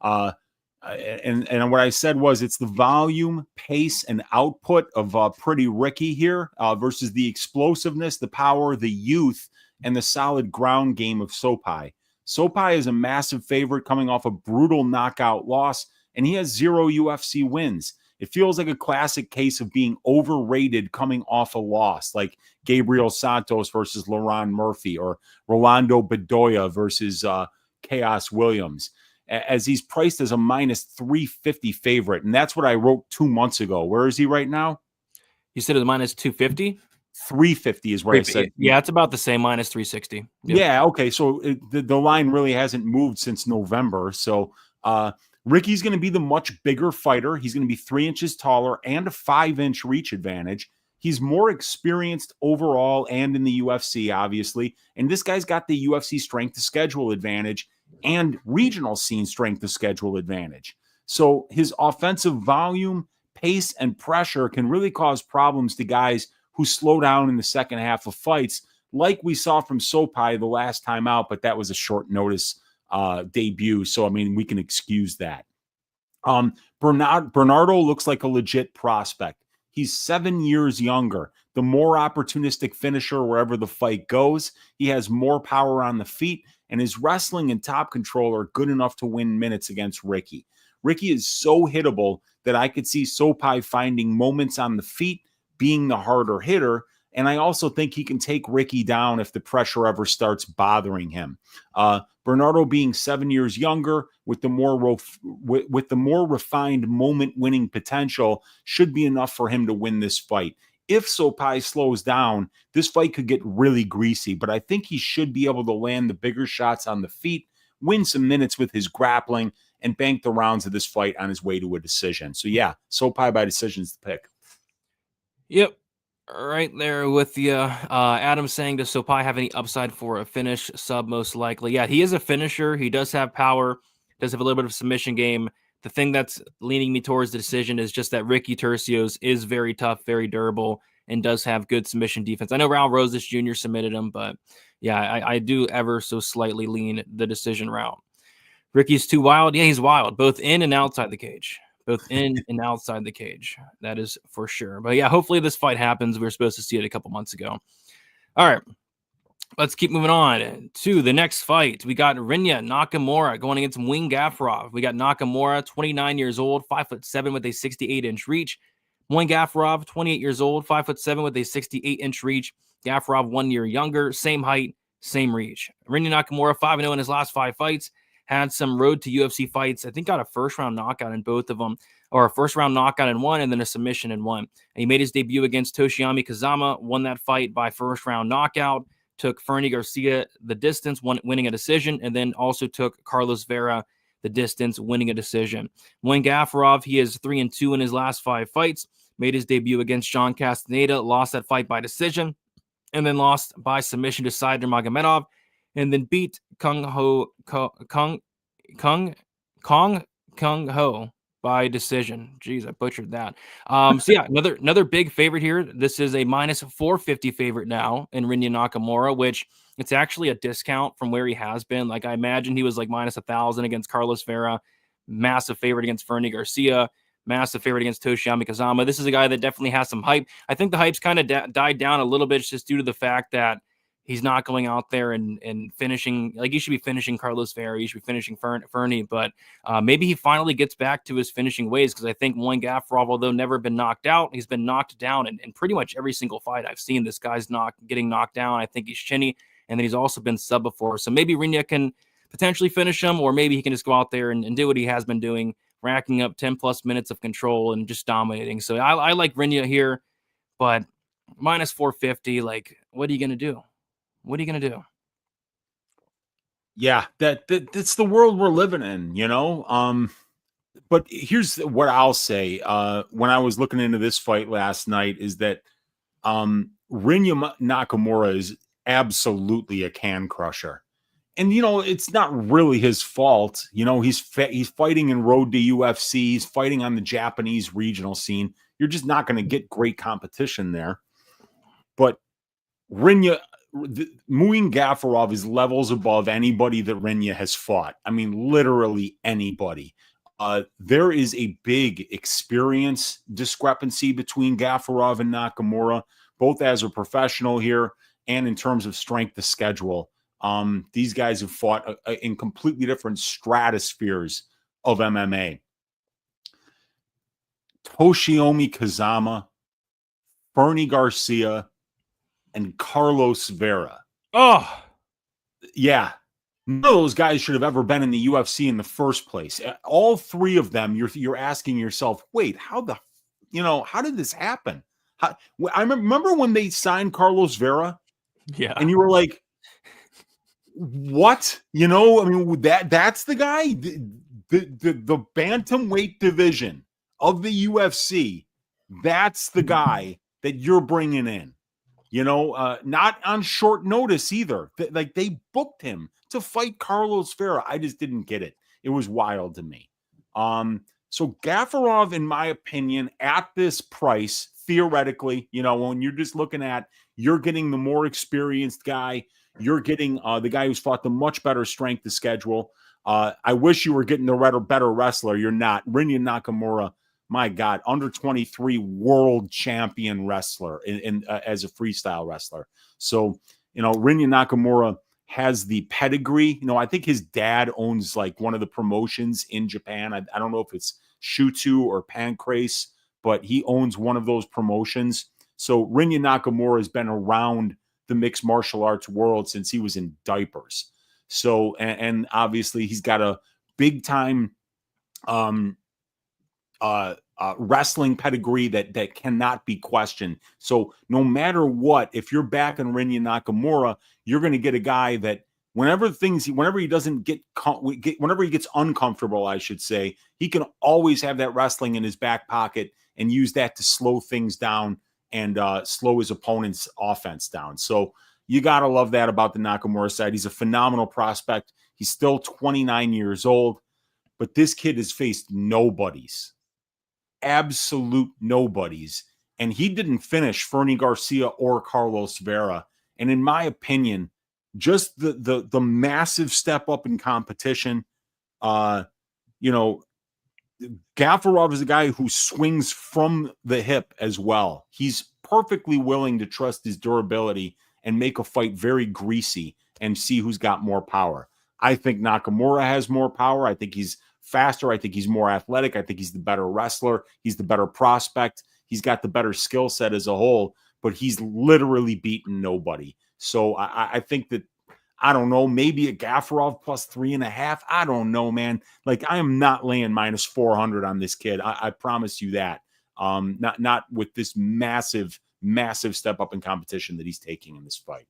And what I said was it's the volume, pace, and output of Pretty Ricky here versus the explosiveness, the power, the youth, and the solid ground game of Sopaj. Sopaj is a massive favorite coming off a brutal knockout loss, and he has 0 UFC wins. It feels like a classic case of being overrated coming off a loss, like Gabriel Santos versus Laron Murphy or Rolando Bedoya versus Chaos Williams, as he's priced as a minus 350 favorite. And that's what I wrote 2 months ago. Where is he right now? You said it was minus 250? 350 is where I said. Yeah, it's about the same, minus 360. Yep. Yeah, okay. So the line really hasn't moved since November. So Ricky's going to be the much bigger fighter. He's going to be 3 inches taller and a 5-inch reach advantage. He's more experienced overall and in the UFC, obviously. And this guy's got the UFC strength to schedule advantage and regional scene strength to schedule advantage. So his offensive volume, pace, and pressure can really cause problems to guys who slow down in the second half of fights, like we saw from Sopaj the last time out, but that was a short notice debut. So, I mean, we can excuse that. Bernardo looks like a legit prospect. He's 7 years younger. The more opportunistic finisher wherever the fight goes. He has more power on the feet, and his wrestling and top control are good enough to win minutes against Ricky. Ricky is so hittable that I could see Sopaj finding moments on the feet, being the harder hitter. And I also think he can take Ricky down if the pressure ever starts bothering him. Bernardo being 7 years younger with the more refined moment-winning potential should be enough for him to win this fight. If Sopaj slows down, this fight could get really greasy, but I think he should be able to land the bigger shots on the feet, win some minutes with his grappling, and bank the rounds of this fight on his way to a decision. So yeah, Sopaj by decision is the pick. Yep. Right there with the Adam saying, does Sopaj have any upside for a finish? Sub most likely. Yeah, he is a finisher. He does have power, does have a little bit of a submission game. The thing that's leaning me towards the decision is just that Ricky Turcios is very tough, very durable, and does have good submission defense. I know Raul Rosas Jr. submitted him, but yeah, I do ever so slightly lean the decision route. Ricky's too wild. Yeah, he's wild, both in and outside the cage. Both in and outside the cage. That is for sure. But yeah, hopefully this fight happens. We were supposed to see it a couple months ago. All right. Let's keep moving on to the next fight. We got Rinya Nakamura going against Wing Gafurov. We got Nakamura, 29 years old, 5'7" with a 68-inch reach. Wing Gafurov, 28 years old, 5'7" with a 68-inch reach. Gafurov 1 year younger, same height, same reach. Rinya Nakamura, 5-0 in his last 5 fights. Had some road to UFC fights. I think got a first-round knockout in both of them, or a first-round knockout in one, and then a submission in one. And he made his debut against Toshiami Kazama, won that fight by first-round knockout, took Fernie Garcia the distance, winning a decision, and then also took Carlos Vera the distance, winning a decision. Wayne Gafurov, he is 3-2 in his last 5 fights, made his debut against John Castaneda, lost that fight by decision, and then lost by submission to Said Nurmagomedov, and then beat Kung Ho by decision. Jeez, I butchered that. So yeah, another big favorite here. This is a minus 450 favorite now in Rinya Nakamura, which it's actually a discount from where he has been. Like I imagine he was like minus 1,000 against Carlos Vera, massive favorite against Fernie Garcia, massive favorite against Toshiami Kazama. This is a guy that definitely has some hype. I think the hype's kind of died down a little bit just due to the fact that he's not going out there and finishing, like you should be finishing Carlos Vera, you should be finishing Fernie, but maybe he finally gets back to his finishing ways, because I think Wayne Gafurov, although never been knocked out, he's been knocked down in pretty much every single fight I've seen. This guy's getting knocked down. I think he's chinny, and then he's also been sub before. So maybe Rinya can potentially finish him, or maybe he can just go out there and do what he has been doing, racking up 10+ minutes of control and just dominating. So I like Rinya here, but minus 450, like, what are you going to do? What are you going to do? Yeah, that's the world we're living in, you know? But here's what I'll say. When I was looking into this fight last night is that Rinya Nakamura is absolutely a can crusher. And, you know, it's not really his fault. You know, he's fighting in road to UFC. He's fighting on the Japanese regional scene. You're just not going to get great competition there. But Muin Gafurov is levels above anybody that Rinya has fought. I mean, literally anybody. There is a big experience discrepancy between Gafurov and Nakamura, both as a professional here and in terms of strength of schedule. These guys have fought in completely different stratospheres of MMA. Toshiami Kazama, Fernie Garcia, and Carlos Vera. Oh, yeah. None of those guys should have ever been in the UFC in the first place. All 3 of them, you're asking yourself, wait, how did this happen? I remember when they signed Carlos Vera. Yeah. And you were like, what? You know, I mean, that's the guy, the bantamweight division of the UFC. That's the guy that you're bringing in. You know, not on short notice either. Like, they booked him to fight Carlos Vera. I just didn't get it. It was wild to me. So Gafurov, in my opinion, at this price, theoretically, when you're just looking at, you're getting the more experienced guy, you're getting the guy who's fought the much better strength of schedule. I wish you were getting the better wrestler. You're not. Rinya Nakamura, my God, under 23 world champion wrestler as a freestyle wrestler. So, Rinya Nakamura has the pedigree. I think his dad owns like one of the promotions in Japan. I don't know if it's Shooto or Pancrase, but he owns one of those promotions. So Rinya Nakamura has been around the mixed martial arts world since he was in diapers. So, and obviously he's got a big time wrestling pedigree that cannot be questioned. So no matter what, if you're back on Rinya Nakamura, you're going to get a guy that whenever he gets uncomfortable, I should say, he can always have that wrestling in his back pocket and use that to slow things down and slow his opponent's offense down. So you got to love that about the Nakamura side. He's a phenomenal prospect. He's still 29 years old, but this kid has faced nobodies, absolute nobodies. And he didn't finish Fernie Garcia or Carlos Vera. And in my opinion, just the massive step up in competition, Gafurov is a guy who swings from the hip as well. He's perfectly willing to trust his durability and make a fight very greasy and see who's got more power. I think Nakamura has more power. I think he's faster. I think he's more athletic. I think he's the better wrestler. He's the better prospect. He's got the better skill set as a whole, but he's literally beaten nobody. So I think that, I don't know, maybe a Gafurov plus 3.5. I don't know, man. Like, I am not laying minus 400 on this kid. I promise you that. Not with this massive step up in competition that he's taking in this fight.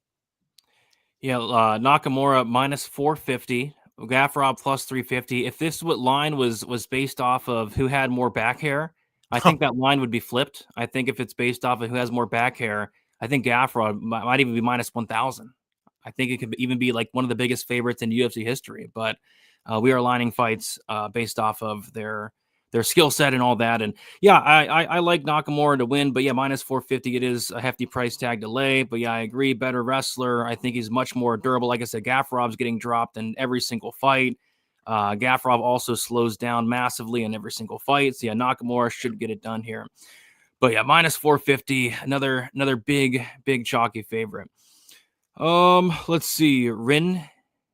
Yeah, Nakamura minus 450, Gafurov plus 350. If this line was based off of who had more back hair, I think that line would be flipped. I think if it's based off of who has more back hair, I think Gafurov might even be minus 1,000. I think it could even be like one of the biggest favorites in UFC history. But we are lining fights based off of their skill set and all that. And yeah, I like Nakamura to win, but yeah, minus 450, it is a hefty price tag to lay. But yeah, I agree. Better wrestler. I think he's much more durable. Like I said, Gafurov's getting dropped in every single fight. Gafurov also slows down massively in every single fight. So yeah, Nakamura should get it done here. But yeah, minus 450, another big chalky favorite. Let's see. Rin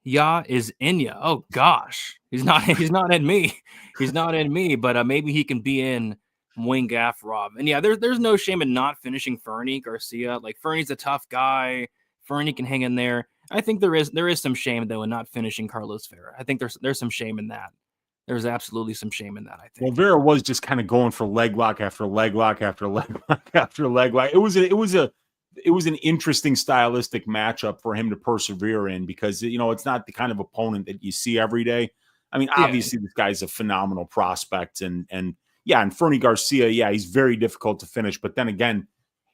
Ya is Inya. Oh gosh, he's not in me. He's not in me, but maybe he can be in Moin Gafurov. And yeah, there's no shame in not finishing Fernie Garcia. Like, Fernie's a tough guy. Fernie can hang in there. I think there is some shame though in not finishing Carlos Vera. I think there's some shame in that. There's absolutely some shame in that, I think. Well, Vera was just kind of going for leg lock after leg lock after leg lock after leg lock. It was an interesting stylistic matchup for him to persevere in, because, it's not the kind of opponent that you see every day. I mean, obviously this guy's a phenomenal prospect, and Fernie Garcia, yeah, he's very difficult to finish. But then again,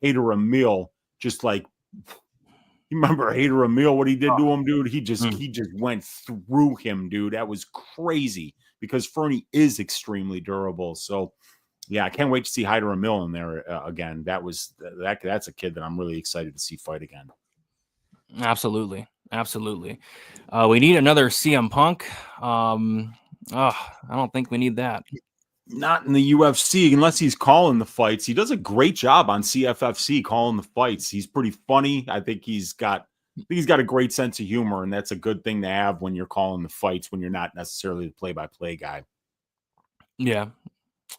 Hader Emil, just like, you remember Hader Emil, what he did to him, dude? He just went through him, dude. That was crazy, because Fernie is extremely durable. So yeah, I can't wait to see Hader Emil in there again. That's a kid that I'm really excited to see fight again. Absolutely. We need another CM Punk. I don't think we need that. Not in the UFC, unless he's calling the fights. He does a great job on CFFC calling the fights. He's pretty funny. I think he's got a great sense of humor, and that's a good thing to have when you're calling the fights, when you're not necessarily the play-by-play guy. Yeah,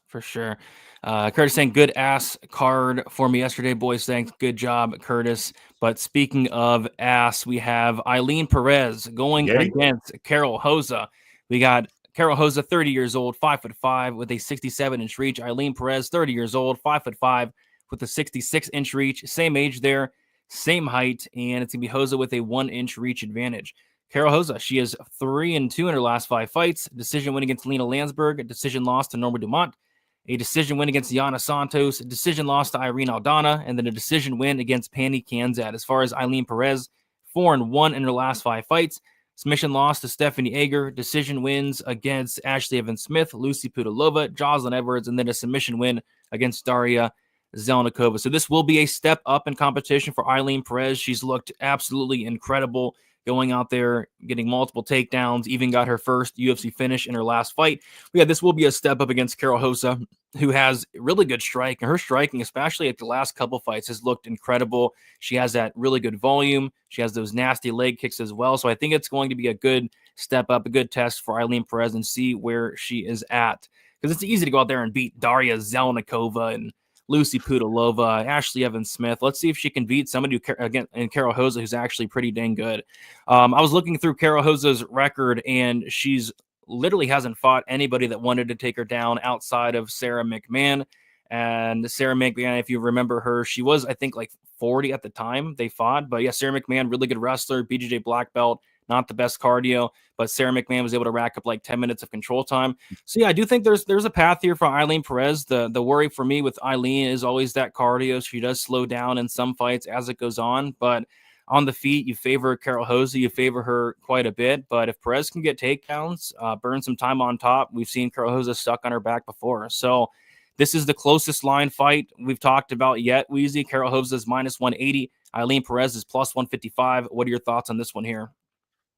for sure. Curtis saying, good ass card for me yesterday, boys. Thanks. Good job, Curtis. But speaking of ass, we have Eileen Perez going against Carol Hosa. We got Carol Hosa, 30 years old, 5'5", with a 67-inch reach. Eileen Perez, 30 years old, 5'5", with a 66-inch reach. Same age there, same height, and it's going to be Hosa with a 1-inch reach advantage. Carol Hosa, she is 3-2 in her last 5 fights. Decision win against Lena Landsberg, a decision loss to Norma Dumont, a decision win against Yana Santos, a decision loss to Irene Aldana, and then a decision win against Pani Kanzat. As far as Eileen Perez, 4-1 in her last 5 fights. Submission loss to Stephanie Egger. Decision wins against Ashley Evans-Smith, Lucy Pudilova, Jocelyn Edwards, and then a submission win against Daria Zelnikova. So this will be a step up in competition for Eileen Perez. She's looked absolutely incredible going out there, getting multiple takedowns, even got her first UFC finish in her last fight. But yeah, this will be a step up against Carol Hosa, who has really good strike. And her striking, especially at the last couple fights, has looked incredible. She has that really good volume. She has those nasty leg kicks as well. So I think it's going to be a good step up, a good test for Eileen Perez and see where she is at. Because it's easy to go out there and beat Daria Zelnikova and Lucy Pudilova, Ashley Evans-Smith. Let's see if she can beat somebody again in Carol Hosa, who's actually pretty dang good. I was looking through Carol Hosa's record, and she's literally hasn't fought anybody that wanted to take her down outside of Sarah McMahon. And Sarah McMahon, if you remember her, she was, I think, like 40 at the time they fought. But yeah, Sarah McMahon, really good wrestler, BJJ black belt, not the best cardio, but Sarah McMahon was able to rack up like 10 minutes of control time. So yeah, I do think there's a path here for Eileen Perez. The worry for me with Eileen is always that cardio. She does slow down in some fights as it goes on, but on the feet, you favor Carol Hosa, you favor her quite a bit. But if Perez can get takedowns, burn some time on top, we've seen Carol Hosa stuck on her back before. So this is the closest line fight we've talked about yet, Weezy. Carol Hosa is minus 180. Eileen Perez is plus 155. What are your thoughts on this one here?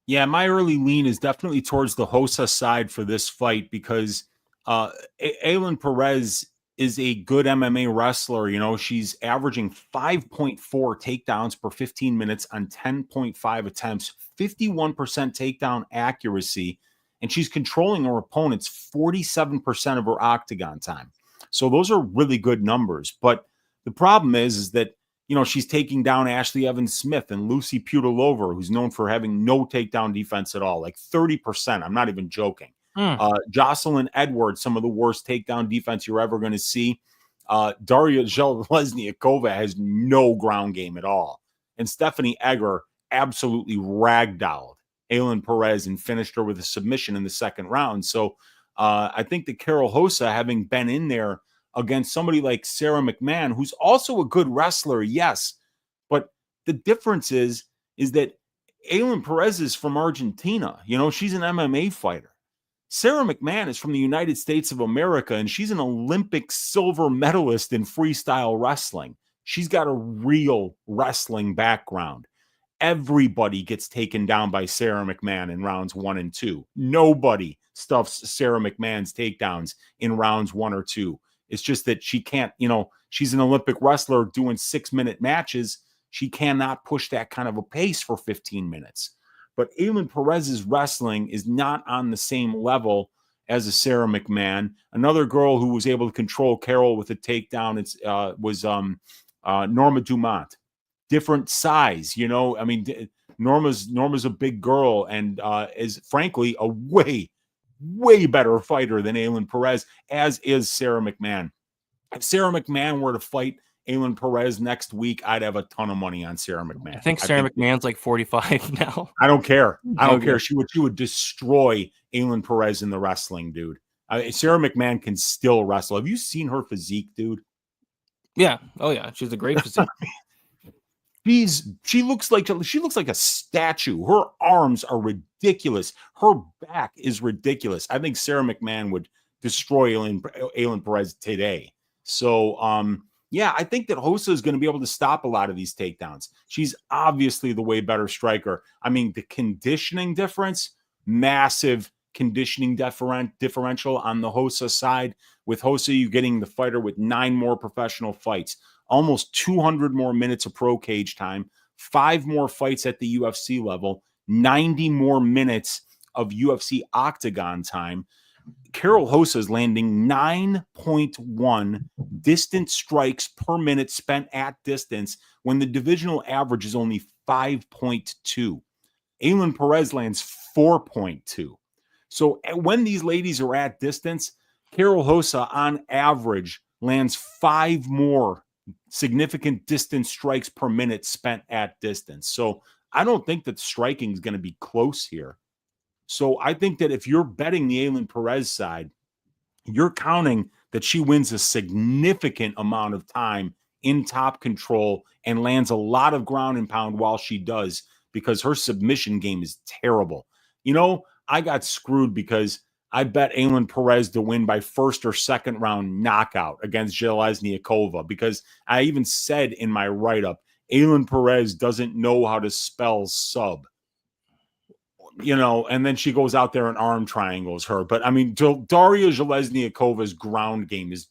Yeah, my early lean is definitely towards the Hosa side for this fight because Eileen Perez is a good MMA wrestler. You know, she's averaging 5.4 takedowns per 15 minutes on 10.5 attempts, 51% takedown accuracy, and she's controlling her opponents 47% of her octagon time. So those are really good numbers. But the problem is that, you know, she's taking down Ashley Evans-Smith and Lucy Pudilova, who's known for having no takedown defense at all, like 30%. I'm not even joking. Jocelyn Edwards, some of the worst takedown defense you're ever going to see. Daria Zelnikova has no ground game at all. And Stephanie Egger absolutely ragdolled Eileen Perez and finished her with a submission in the second round. So I think that Carol Hosa, having been in there against somebody like Sarah McMahon, who's also a good wrestler, yes. But the difference is that Eileen Perez is from Argentina. You know, she's an MMA fighter. Sarah McMahon is from the United States of America, and she's an Olympic silver medalist in freestyle wrestling. She's got a real wrestling background. Everybody gets taken down by Sarah McMahon in rounds 1 and 2. Nobody stuffs Sarah McMahon's takedowns in rounds 1 or 2. It's just that she can't, you know, she's an Olympic wrestler doing 6-minute matches. She cannot push that kind of a pace for 15 minutes. But Eileen Perez's wrestling is not on the same level as a Sarah McMahon. Another girl who was able to control Carol with a takedown was Norma Dumont. Different size, you know. I mean, Norma's a big girl and is frankly a way better fighter than Eileen Perez, as is Sarah McMahon. If Sarah McMahon were to fight Eileen Perez next week, I'd have a ton of money on Sarah McMahon. I think Sarah McMahon's like 45 now. I don't care. I don't care. She would destroy Eileen Perez in the wrestling, dude. Sarah McMahon can still wrestle. Have you seen her physique, dude? Yeah. Oh yeah. She's a great physique. She looks like a statue. Her arms are ridiculous. Her back is ridiculous. I think Sarah McMahon would destroy Eileen Perez today. So yeah, I think that Hosa is going to be able to stop a lot of these takedowns. She's obviously the way better striker. I mean, the conditioning difference, massive conditioning differential on the Hosa side. With Hosa, you're getting the fighter with 9 more professional fights, almost 200 more minutes of pro cage time, 5 more fights at the UFC level, 90 more minutes of UFC octagon time. Carol Hosa is landing 9.1 distance strikes per minute spent at distance when the divisional average is only 5.2. Eileen Perez lands 4.2. So when these ladies are at distance, Carol Hosa on average lands 5 more significant distance strikes per minute spent at distance. So I don't think that striking is going to be close here. So I think that if you're betting the Eileen Perez side, you're counting that she wins a significant amount of time in top control and lands a lot of ground and pound while she does, because her submission game is terrible. You know, I got screwed because I bet Aylin Perez to win by first or second round knockout against Jelezniakova, because I even said in my write-up, Aylin Perez doesn't know how to spell sub. You know, and then she goes out there and arm triangles her. But I mean, Daria Jelezniakova's ground game is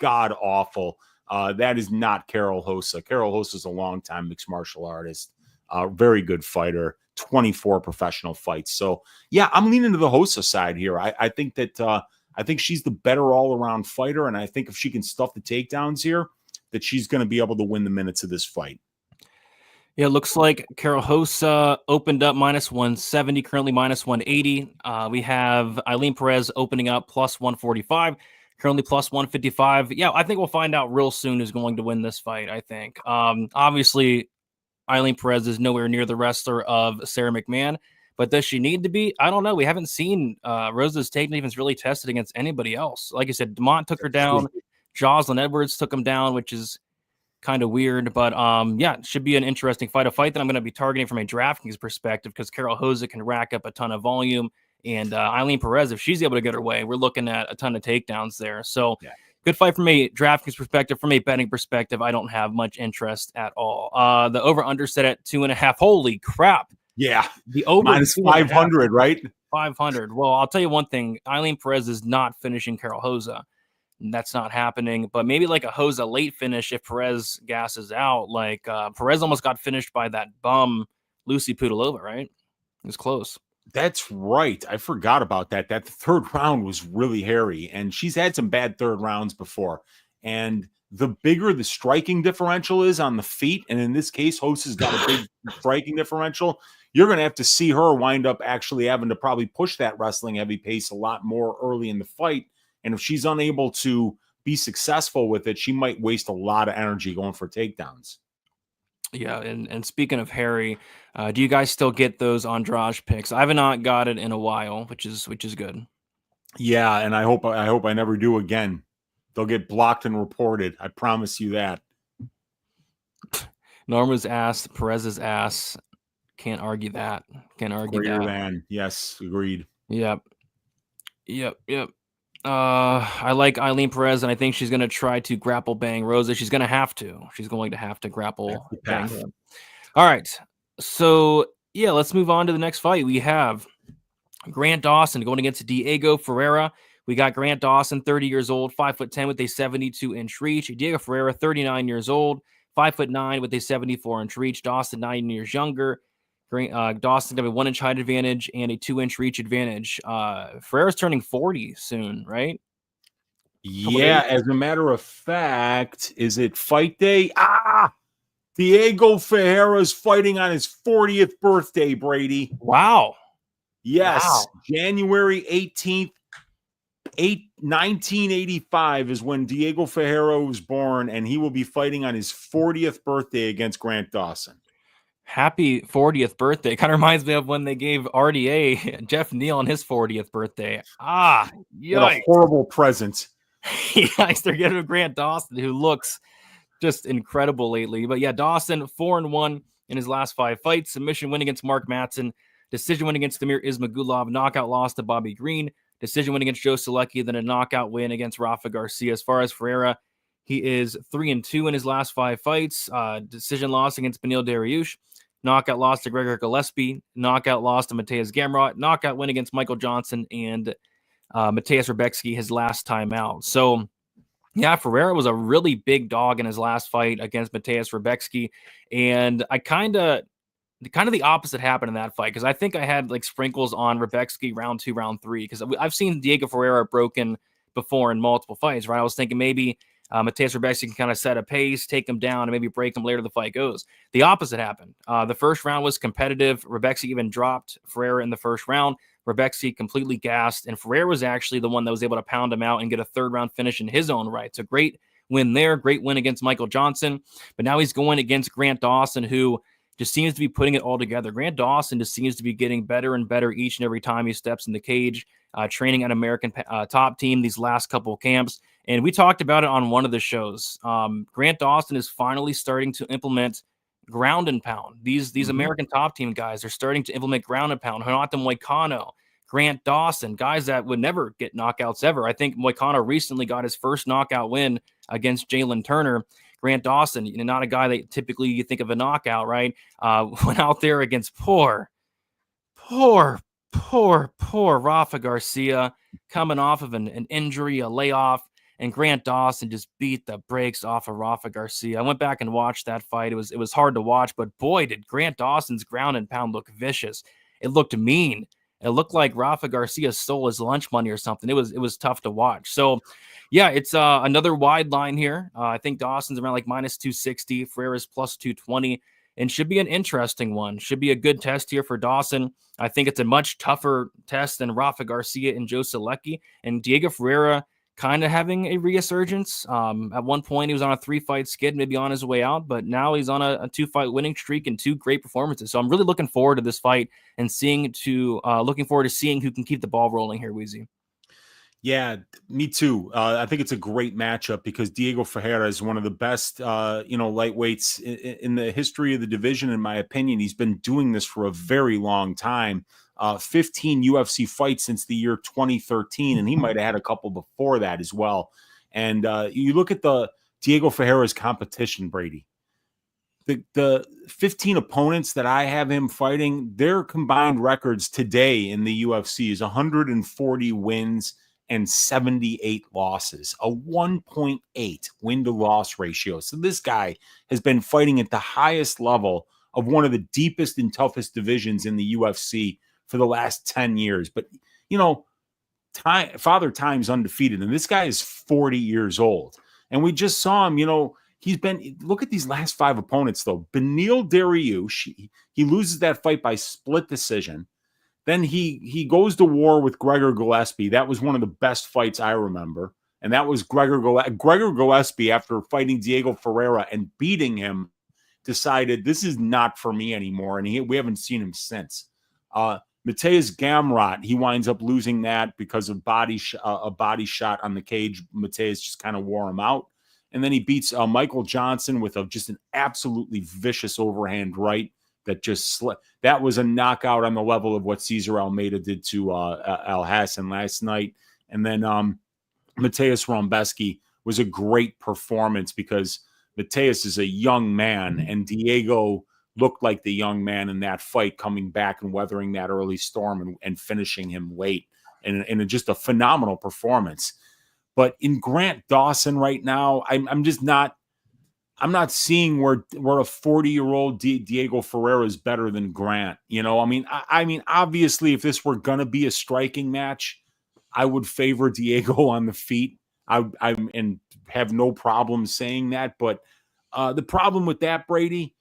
god awful. That is not Carol Hosa. Carol Hosa is a longtime mixed martial artist, very good fighter, 24 professional fights. So yeah, I'm leaning to the Hosa side here. I think that I think she's the better all around fighter, and I think if she can stuff the takedowns here, that she's going to be able to win the minutes of this fight. Yeah, it looks like Carol Hosa opened up -170, currently -180. We have Aylin Perez opening up +145, currently +155. Yeah, I think we'll find out real soon who's going to win this fight, I think. Obviously, Aylin Perez is nowhere near the wrestler of Sarah McMahon, but does she need to be? I don't know. We haven't seen Rosa's takedown defense really tested against anybody else. Like I said, Dumont took her down. Jocelyn Edwards took him down, which is kind of weird, but yeah, it should be an interesting fight. A fight that I'm going to be targeting from a DraftKings perspective, because Carol Hosa can rack up a ton of volume, and Aylin Perez, if she's able to get her way, we're looking at a ton of takedowns there. So yeah, good fight from a DraftKings perspective. From a betting perspective, I don't have much interest at all. The over/under set at 2.5. Holy crap! Yeah, the over -500, right? 500. Well, I'll tell you one thing: Aylin Perez is not finishing Carol Hosa. That's not happening, but maybe like a Hosa late finish if Perez gasses out. Like Perez almost got finished by that bum Lucy Pudilova, right? It was close. That's right. I forgot about that. That third round was really hairy, and she's had some bad third rounds before. And the bigger the striking differential is on the feet, and in this case, Hosa's got a big striking differential, you're going to have to see her wind up actually having to probably push that wrestling heavy pace a lot more early in the fight. And if she's unable to be successful with it, she might waste a lot of energy going for takedowns. Yeah, and speaking of Harry, do you guys still get those Andrade picks? I have not got it in a while, which is good. Yeah, and I hope I never do again. They'll get blocked and reported. I promise you that. Norma's ass, Perez's ass. Can't argue that. Can't argue Greater that. than. Yes, agreed. Yep. I like Aylin Perez, and I think she's going to try to grapple bang Rosa. She's going to have to. She's going to have to grapple bang her. All right. So, yeah, let's move on to the next fight. We have Grant Dawson going against Diego Ferreira. We got Grant Dawson, 30 years old, 5'10" with a 72-inch reach. Diego Ferreira, 39 years old, 5'9" with a 74-inch reach. Dawson, 9 years younger. Dawson have a 1-inch height advantage and a 2-inch reach advantage. Ferreira's turning 40 soon, right? Yeah, as a matter of fact, is it fight day? Diego Ferreira's fighting on his 40th birthday, Brady. Wow. Yes, wow. January 18th, 1985 is when Diego Ferreira was born, and he will be fighting on his 40th birthday against Grant Dawson. Happy 40th birthday. Kind of reminds me of when they gave RDA Jeff Neal on his 40th birthday. Yikes. What a horrible present. Yikes, they're getting Grant Dawson, who looks just incredible lately. But yeah, Dawson, 4-1 in his last 5 fights. Submission win against Mark Madsen. Decision win against Damir Ismagulov. Knockout loss to Bobby Green. Decision win against Joe Solecki. Then a knockout win against Rafa Garcia. As far as Ferreira, he is 3-2 in his last 5 fights. Decision loss against Beneil Dariush. Knockout loss to Gregor Gillespie. Knockout loss to Mateusz Gamrot. Knockout win against Michael Johnson and Mateusz Rebecki his last time out. So, yeah, Ferreira was a really big dog in his last fight against Mateusz Rebecki. And I kind of the opposite happened in that fight, because I think I had like sprinkles on Rebecki round 2, round 3, because I've seen Diego Ferreira broken before in multiple fights, right? I was thinking maybe Mateusz Rebecki can kind of set a pace, take him down, and maybe break him later the fight goes. The opposite happened. The first round was competitive. Rebecki even dropped Ferreira in the first round. Rebecki completely gassed, and Ferreira was actually the one that was able to pound him out and get a 3rd round finish in his own right. So great win there. Great win against Michael Johnson. But now he's going against Grant Dawson, who just seems to be putting it all together. Grant Dawson just seems to be getting better and better each and every time he steps in the cage, training at American Top Team these last couple of camps. And we talked about it on one of the shows. Grant Dawson is finally starting to implement ground and pound. These American top team guys are starting to implement ground and pound. Renato Moicano, Grant Dawson, guys that would never get knockouts ever. I think Moicano recently got his first knockout win against Jalen Turner. Grant Dawson, not a guy that typically you think of a knockout, right? Went out there against poor Rafa Garcia, coming off of an injury, a layoff, and Grant Dawson just beat the brakes off of Rafa Garcia. I went back and watched that fight. It was hard to watch, but boy, did Grant Dawson's ground and pound look vicious. It looked mean. It looked like Rafa Garcia stole his lunch money or something. It was tough to watch. So, yeah, it's another wide line here. I think Dawson's around like -260, Ferreira's +220, and should be an interesting one. Should be a good test here for Dawson. I think it's a much tougher test than Rafa Garcia and Joe Selecki. And Diego Ferreira kind of having a resurgence. At one point, he was on a 3-fight skid, maybe on his way out, but now he's on a 2-fight winning streak and 2 great performances. So I'm really looking forward to this fight and looking forward to seeing who can keep the ball rolling here, Weezy. Yeah, me too. I think it's a great matchup because Diego Ferreira is one of the best, lightweights in the history of the division. In my opinion, he's been doing this for a very long time. 15 UFC fights since the year 2013, and he might have had a couple before that as well. And you look at the Diego Ferreira's competition, Brady. The 15 opponents that I have him fighting, their combined records today in the UFC is 140 wins and 78 losses, a 1.8 win-to-loss ratio. So this guy has been fighting at the highest level of one of the deepest and toughest divisions in the UFC for the last 10 years. But, Father Time's undefeated, and this guy is 40 years old. And we just saw him, look at these last 5 opponents, though. Beneil Dariush, he loses that fight by split decision. Then he goes to war with Gregor Gillespie. That was one of the best fights I remember. And that was Gregor Gillespie, after fighting Diego Ferreira and beating him, decided this is not for me anymore. And we haven't seen him since. Mateus Gamrot, he winds up losing that because of a body shot on the cage. Mateus just kind of wore him out. And then he beats Michael Johnson with just an absolutely vicious overhand right that just slipped. That was a knockout on the level of what Cesar Almeida did to Al Hassan last night. And then Mateus Rombeski was a great performance because Mateus is a young man, and Diego looked like the young man in that fight, coming back and weathering that early storm and finishing him late. And just a phenomenal performance. But in Grant Dawson right now, I'm not seeing where a 40-year-old Diego Ferreira is better than Grant. I mean, obviously, if this were going to be a striking match, I would favor Diego on the feet. I have no problem saying that. But the problem with that, Brady,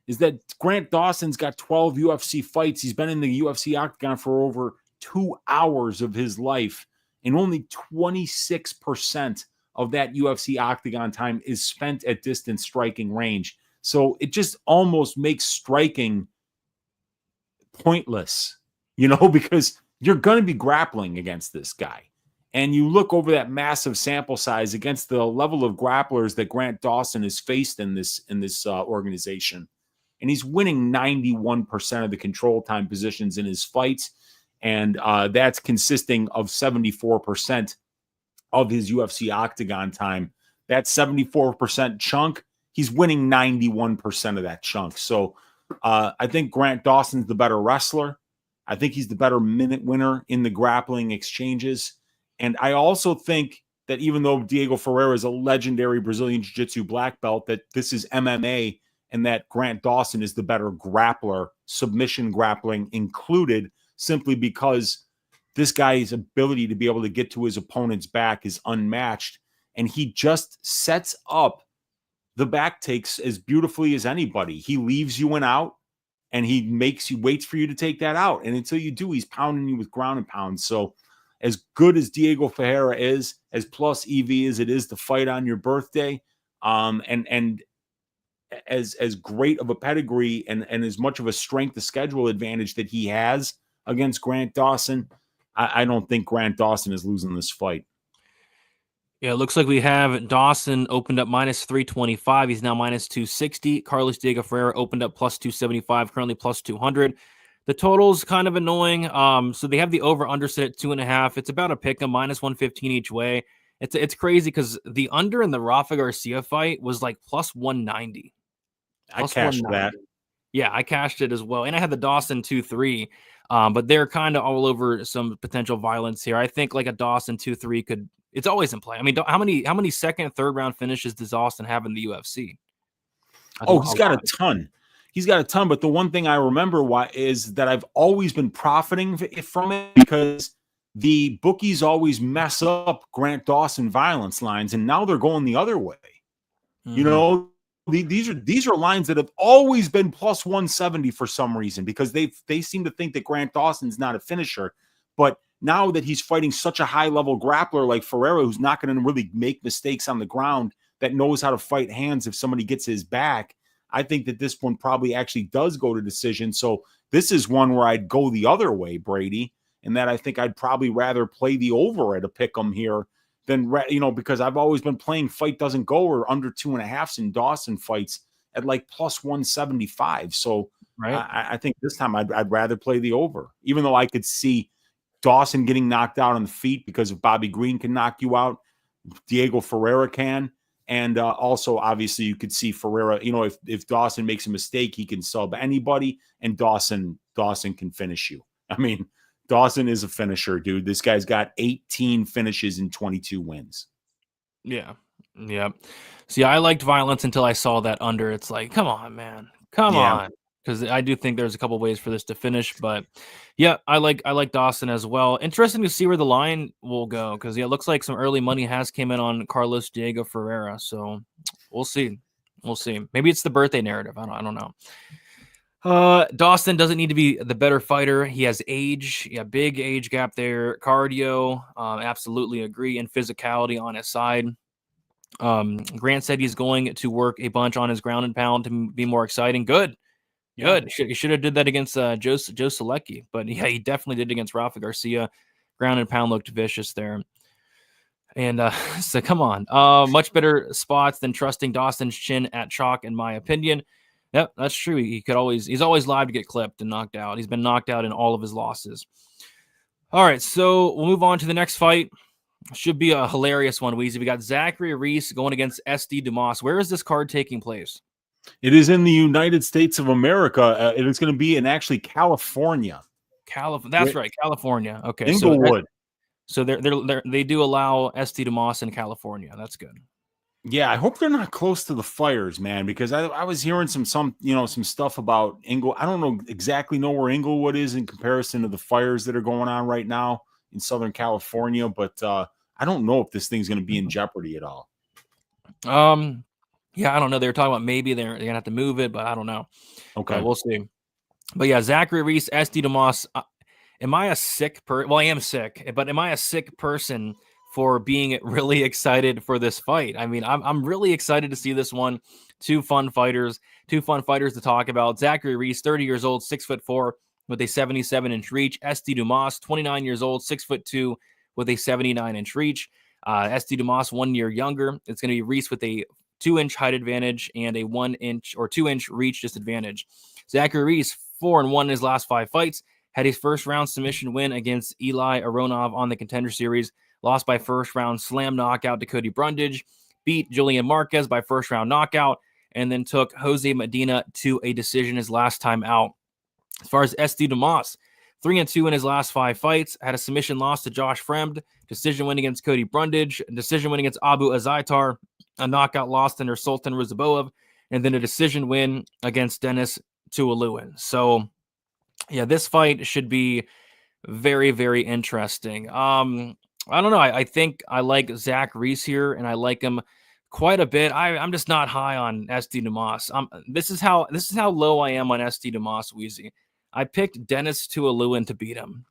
is that Grant Dawson's got 12 UFC fights. He's been in the UFC octagon for over 2 hours of his life, and only 26% of that UFC octagon time is spent at distance striking range. So it just almost makes striking pointless, because you're going to be grappling against this guy. And you look over that massive sample size against the level of grapplers that Grant Dawson has faced in this organization. And he's winning 91% of the control time positions in his fights. And that's consisting of 74% of his UFC octagon time. That 74% chunk, he's winning 91% of that chunk. So I think Grant Dawson's the better wrestler. I think he's the better minute winner in the grappling exchanges. And I also think that even though Diego Ferreira is a legendary Brazilian Jiu-Jitsu black belt, that this is MMA and that Grant Dawson is the better grappler, submission grappling included, simply because this guy's ability to be able to get to his opponent's back is unmatched. And he just sets up the back takes as beautifully as anybody. He leaves you an out, and he waits for you to take that out. And until you do, he's pounding you with ground and pound. So as good as Diego Ferreira is, as plus EV as it is to fight on your birthday, and as great of a pedigree and as much of a strength of schedule advantage that he has against Grant Dawson, I don't think Grant Dawson is losing this fight. Yeah, it looks like we have Dawson opened up minus 325. He's now minus 260. Carlos Diego Ferreira opened up plus 275, currently plus 200. The total's kind of annoying. So they have the over-under set at 2.5. It's about a pick 'em, minus 115 each way. It's crazy because the under in the Rafa Garcia fight was like plus 190. I Plus cashed that. 190. Yeah, I cashed it as well. And I had the Dawson 2-3. But they're kind of all over some potential violence here. I think like a Dawson 2-3 could, it's always in play. I mean, how many second and third round finishes does Dawson have in the UFC? Oh, he's got a ton. He's got a ton. But the one thing I remember is that I've always been profiting from it because the bookies always mess up Grant Dawson violence lines, and now they're going the other way. Mm-hmm. You know, these are lines that have always been plus 170 for some reason because they seem to think that Grant Dawson's not a finisher. But now that he's fighting such a high level grappler like Ferreira, who's not going to really make mistakes on the ground, that knows how to fight hands if somebody gets his back, I think that this one probably actually does go to decision. So this is one where I'd go the other way, Brady, and that I think I'd probably rather play the over at a pick 'em here than, because I've always been playing fight doesn't go or under 2.5s in Dawson fights at like plus 175. So right. I think this time I'd rather play the over, even though I could see Dawson getting knocked out on the feet because if Bobby Green can knock you out, Diego Ferreira can. And also, obviously, you could see Ferreira, if Dawson makes a mistake, he can sub anybody, and Dawson can finish you. I mean, Dawson is a finisher, dude. This guy's got 18 finishes and 22 wins. Yeah. See, I liked violence until I saw that under. It's like, come on, man. Come on. Because I do think there's a couple ways for this to finish. But, yeah, I like Dawson as well. Interesting to see where the line will go. Because, it looks like some early money has came in on Carlos Diego Ferreira. So, we'll see. Maybe it's the birthday narrative. I don't know. Dawson doesn't need to be the better fighter. He has age. Yeah, big age gap there. Cardio, absolutely agree. And physicality on his side. Grant said he's going to work a bunch on his ground and pound to be more exciting. Good. He should have did that against Joe Selecki. But, yeah, he definitely did against Rafa Garcia. Ground and pound looked vicious there. And so, come on. Much better spots than trusting Dawson's chin at chalk, in my opinion. Yep, that's true. He's always live to get clipped and knocked out. He's been knocked out in all of his losses. All right, so we'll move on to the next fight. Should be a hilarious one, Weezy. We got Zachary Reese going against SD Dumas. Where is this card taking place? It is in the United States of America. It is going to be in actually California. That's right, California. Okay, Inglewood. So they do allow SD Dumas in California. That's good. Yeah, I hope they're not close to the fires, man, because I was hearing some stuff about Inglewood. I don't exactly know where Inglewood is in comparison to the fires that are going on right now in Southern California, but I don't know if this thing's going to be in jeopardy at all. Yeah, I don't know. They were talking about maybe they're going to have to move it, but I don't know. Okay. We'll see. But yeah, Zachary Reese, SD Dumas. Am I a sick person? Well, I am sick, but am I a sick person for being really excited for this fight? I mean, I'm really excited to see this one. Two fun fighters to talk about. Zachary Reese, 30 years old, 6'4", with a 77-inch reach. SD Dumas, 29 years old, 6'2", with a 79-inch reach. SD Dumas, 1 year younger. It's going to be Reese with a 2-inch height advantage and a 1-inch or 2-inch reach disadvantage. Zachary Reese, 4-1 in his last 5 fights. Had his first round submission win against Eli Aronov on the Contender Series. Lost by first round slam knockout to Cody Brundage, beat Julian Marquez by first round knockout, and then took Jose Medina to a decision his last time out. As far as SD Dumas, 3-2 in his last 5 fights, had a submission loss to Josh Fremd, decision win against Cody Brundage, a decision win against Abu Azaitar, a knockout loss under Sultan Ruzaboev, and then a decision win against Dennis Tuoluen. So, yeah, this fight should be very, very interesting. I don't know. I think I like Zach Reese here, and I like him quite a bit. I'm just not high on SD Dumas. This is how low I am on SD Dumas, Weezy. I picked Dennis Tuoluen to beat him,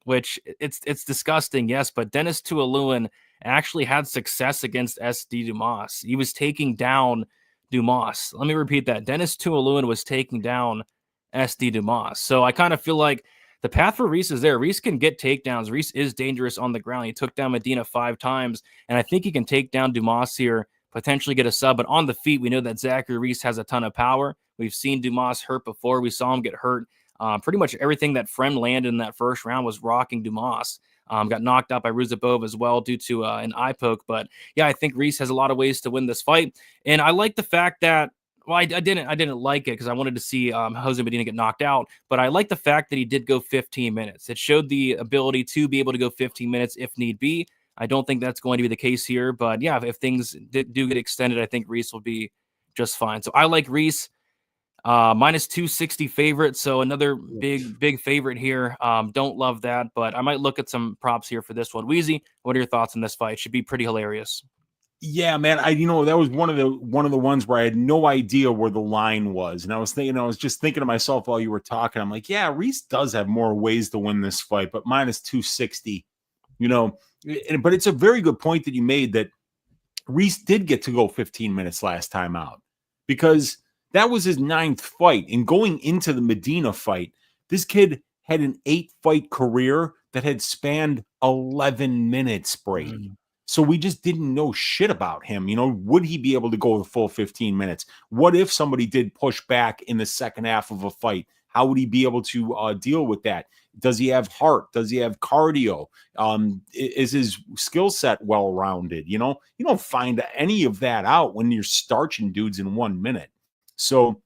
which it's disgusting, yes, but Dennis Tuoluen actually had success against SD Dumas. He was taking down Dumas. Let me repeat that. Dennis Tuoluen was taking down SD Dumas. So I kind of feel like the path for Reese is there. Reese can get takedowns. Reese is dangerous on the ground. He took down Medina 5 times, and I think he can take down Dumas here, potentially get a sub. But on the feet, we know that Zachary Reese has a ton of power. We've seen Dumas hurt before. We saw him get hurt. Pretty much everything that Frem landed in that first round was rocking Dumas. Got knocked out by Ruzabov as well due to an eye poke. But yeah, I think Reese has a lot of ways to win this fight. And I like the fact that, well, I didn't like it because I wanted to see Jose Medina get knocked out. But I like the fact that he did go 15 minutes. It showed the ability to be able to go 15 minutes if need be. I don't think that's going to be the case here. But yeah, if things do get extended, I think Reese will be just fine. So I like Reese. Minus 260 favorite, so another big favorite here. Don't love that, but I might look at some props here for this one. Wheezy, what are your thoughts on this fight? Should be pretty hilarious. Yeah, man. That was one of the ones where I had no idea where the line was, and I was just thinking to myself while you were talking. I'm like, yeah, Reese does have more ways to win this fight, but minus 260. But it's a very good point that you made that Reese did get to go 15 minutes last time out, because that was his 9th fight. And going into the Medina fight, this kid had an 8-fight career that had spanned 11 minutes, Brady. So we just didn't know shit about him. Would he be able to go the full 15 minutes? What if somebody did push back in the second half of a fight? How would he be able to deal with that? Does he have heart? Does he have cardio? Is his skill set well-rounded? You don't find any of that out when you're starching dudes in 1 minute. So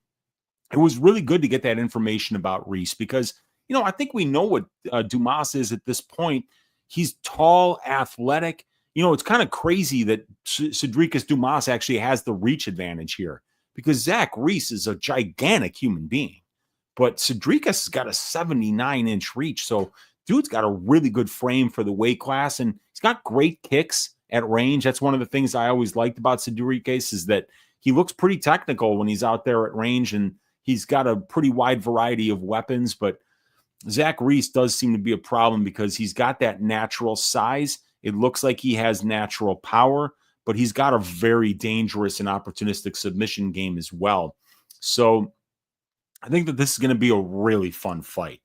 it was really good to get that information about Reese because, I think we know what Dumas is at this point. He's tall, athletic. It's kind of crazy that Cedricus Dumas actually has the reach advantage here because Zach Reese is a gigantic human being, but Cedricus has got a 79-inch reach. So dude's got a really good frame for the weight class, and he's got great kicks at range. That's one of the things I always liked about Cedricus is that he looks pretty technical when he's out there at range, and he's got a pretty wide variety of weapons. But Zach Reese does seem to be a problem because he's got that natural size. It looks like he has natural power, but he's got a very dangerous and opportunistic submission game as well. So I think that this is going to be a really fun fight.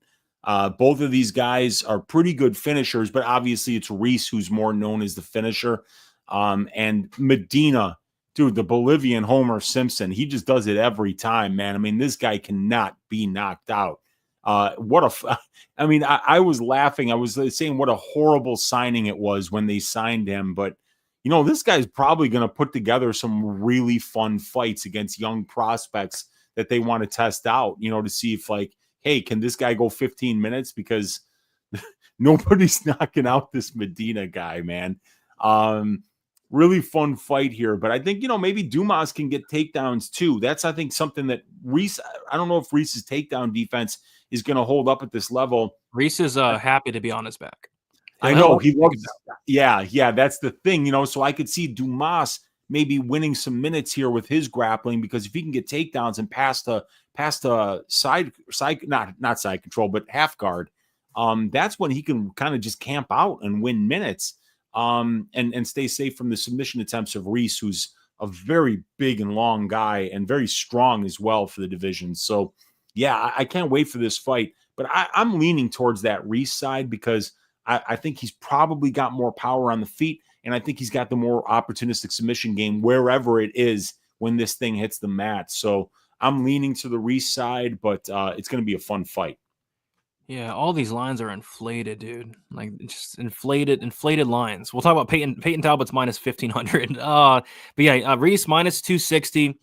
Both of these guys are pretty good finishers, but obviously it's Reese who's more known as the finisher. And Medina, dude, the Bolivian Homer Simpson, he just does it every time, man. I mean, this guy cannot be knocked out. I was laughing. I was saying what a horrible signing it was when they signed him. But, this guy's probably going to put together some really fun fights against young prospects that they want to test out, to see if hey, can this guy go 15 minutes? Because nobody's knocking out this Medina guy, man. Really fun fight here, but I think, maybe Dumas can get takedowns too. That's, I think, something that Reese, I don't know if Reese's takedown defense is going to hold up at this level. Reese is happy to be on his back. I know he loves, yeah, that's the thing, so I could see Dumas maybe winning some minutes here with his grappling, because if he can get takedowns and pass the side, not side control, but half guard, that's when he can kind of just camp out and win minutes. And stay safe from the submission attempts of Reese, who's a very big and long guy and very strong as well for the division. So, yeah, I can't wait for this fight. But I'm leaning towards that Reese side because I think he's probably got more power on the feet, and I think he's got the more opportunistic submission game wherever it is when this thing hits the mat. So I'm leaning to the Reese side, but it's going to be a fun fight. Yeah, all these lines are inflated, dude. Like just inflated lines. We'll talk about Peyton Talbot's minus 1,500. But yeah, Reese minus 260.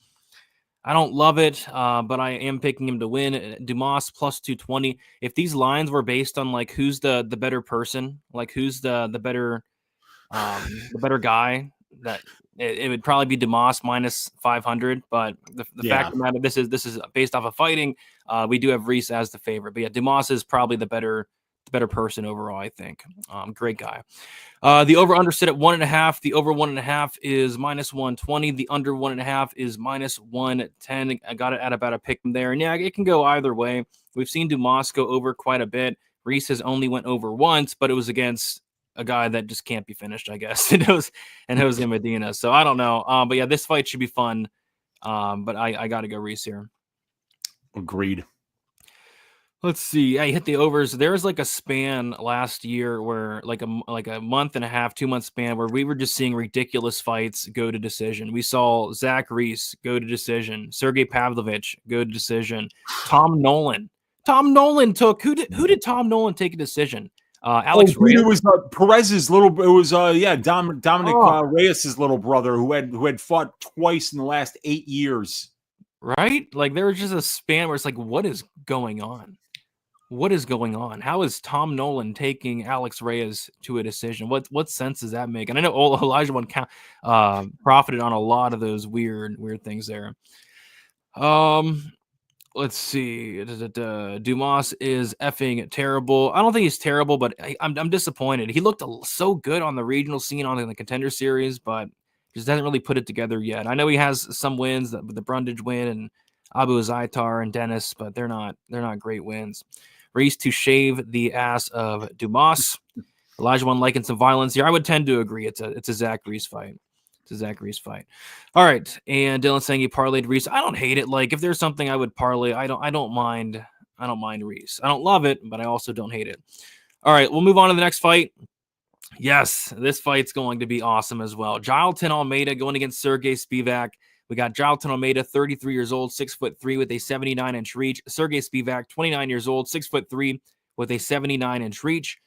I don't love it, but I am picking him to win. Dumas plus 220. If these lines were based on who's the better person, who's the better guy, that it would probably be Dumas minus 500. But the fact of the matter, this is based off of fighting. We do have Reese as the favorite, but yeah, Dumas is probably the better person overall, I think. Great guy. The over-under sit at 1.5. The over 1.5 is minus 120. The under 1.5 is minus 110. I got it at about a pick there. And yeah, it can go either way. We've seen Dumas go over quite a bit. Reese has only went over once, but it was against a guy that just can't be finished, I guess. and Jose Medina. So I don't know. But yeah, this fight should be fun. But I got to go Reese here. Agreed. Let's see. I hit the overs. There was like a span last year where like a month and a half, 2 month span where we were just seeing ridiculous fights go to decision. We saw Zach Reese go to decision, Sergey Pavlovich go to decision, Tom Nolan. Tom Nolan took who did Tom Nolan take a decision? Oh, Alex dude, Reyes. it was Perez's little. It was Dominic Oh, Reyes's little brother who had fought twice in the last 8 years. right? Like there was just a span where it's like, what is going on? What is going on? How is Tom Nolan taking Alex Reyes to a decision? What sense does that make? And I know Elijah one profited on a lot of those weird things there. Let's see. Dumas is effing terrible. I don't think he's terrible, but I'm disappointed. He looked so good on the regional scene on the Contender Series, but just hasn't really put it together yet. I know he has some wins, the Brundage win and Abu Zaitar and Dennis, but they're not great wins. Reese to shave the ass of Dumas. Elijah one liking some violence here. I would tend to agree. It's a Zach Reese fight. It's a Zach Reese fight. All right. And Dylan saying he parlayed Reese. I don't hate it. Like if there's something I would parlay, I don't mind Reese. I don't love it, but I also don't hate it. All right, we'll move on to the next fight. Yes, this fight's going to be awesome as well. Jailton Almeida going against Sergey Spivak. We got Jailton Almeida, 33 years old, 6'3" with a 79-inch reach. Sergey Spivak, 29 years old, 6'3" with a 79-inch reach.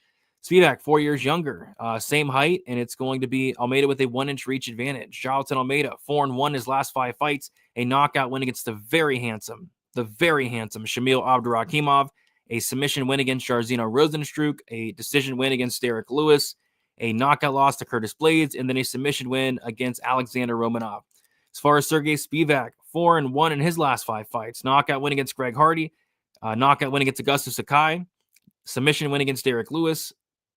Spivak, 4 years younger, same height, and it's going to be Almeida with a 1-inch reach advantage. Jailton Almeida, 4-1 his last 5 fights, a knockout win against the very handsome Shamil Abdurakhimov, a submission win against Jairzinho Rosenstruck, a decision win against Derek Lewis, a knockout loss to Curtis Blades, and then a submission win against Alexander Romanov. As far as Sergey Spivak, 4-1 in his last 5 fights. Knockout win against Greg Hardy, knockout win against Augustus Sakai, submission win against Derek Lewis,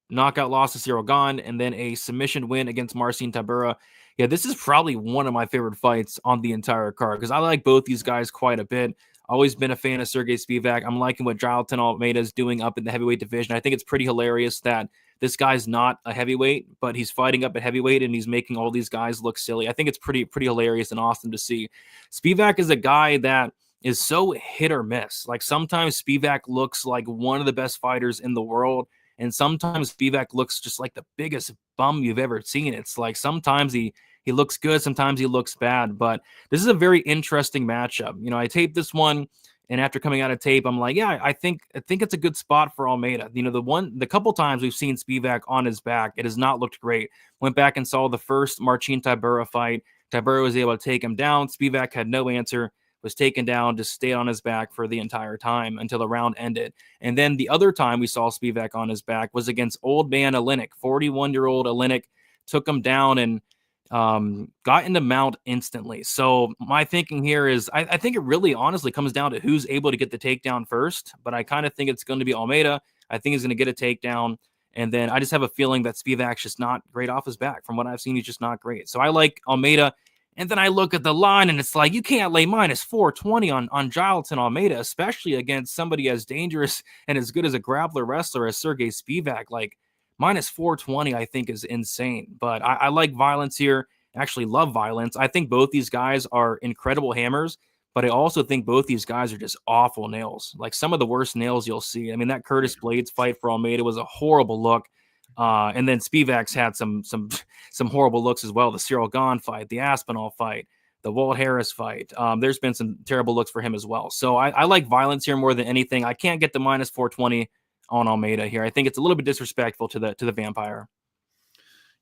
knockout loss to Cyril Gahn, and then a submission win against Marcin Tybura. Yeah, this is probably one of my favorite fights on the entire card because I like both these guys quite a bit. Always been a fan of Sergey Spivak. I'm liking what Jailton Almeida is doing up in the heavyweight division. I think it's pretty hilarious that this guy's not a heavyweight, but he's fighting up at heavyweight and he's making all these guys look silly. I think it's pretty hilarious and awesome to see. Spivak is a guy that is so hit or miss. Like sometimes Spivak looks like one of the best fighters in the world, and sometimes Spivak looks just like the biggest bum you've ever seen. It's like sometimes he looks good, sometimes he looks bad. But this is a very interesting matchup. You know, I taped this one, and after coming out of tape, I'm like, yeah, I think it's a good spot for Almeida. You know, the couple times we've seen Spivak on his back, it has not looked great. Went back and saw the first Marcin Tybura fight. Tybura was able to take him down. Spivak had no answer, was taken down, just stayed on his back for the entire time until the round ended. And then the other time we saw Spivak on his back was against old man Oleinik, 41-year-old Oleinik, took him down and got into mount instantly. So my thinking here is I think it really honestly comes down to who's able to get the takedown first, but I kind of think it's going to be Almeida. I think he's going to get a takedown. And then I just have a feeling that Spivak's just not great off his back. From what I've seen, he's just not great. So I like Almeida. And then I look at the line and it's like, you can't lay minus 420 on Jailton Almeida, especially against somebody as dangerous and as good as a grappler wrestler as Sergey Spivak. Like minus 420, I think is insane. But I like violence here. Actually love violence. I think both these guys are incredible hammers, but I also think both these guys are just awful nails. Like some of the worst nails you'll see. I mean, that Curtis Blades fight for Almeida was a horrible look. And then Spivak's had some horrible looks as well. The Cyril Gahn fight, the Aspinall fight, the Walt Harris fight. There's been some terrible looks for him as well. So I like violence here more than anything. I can't get the minus 420 on Almeida here. I think it's a little bit disrespectful to the Vampire.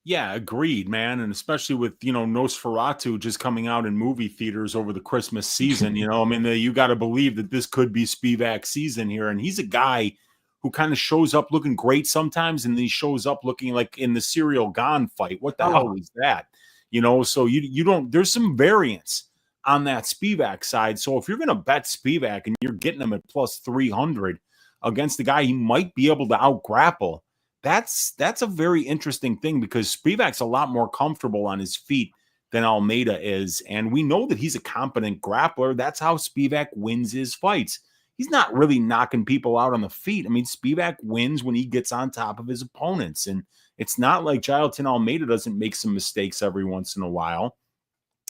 Yeah, agreed, man. And especially with, you know, Nosferatu just coming out in movie theaters over the Christmas season, you know, I mean, you got to believe that this could be Spivak's season here. And he's a guy who kind of shows up looking great sometimes, and then he shows up looking like in the Cyril Gahn fight. What the hell is that? You know, so you don't, there's some variance on that Spivak side. So if you're going to bet Spivak and you're getting him at plus 300 against the guy he might be able to out grapple, that's a very interesting thing because Spivak's a lot more comfortable on his feet than Almeida is. And we know that he's a competent grappler. That's how Spivak wins his fights. He's not really knocking people out on the feet. I mean, Spivak wins when he gets on top of his opponents. And it's not like Jailton Almeida doesn't make some mistakes every once in a while.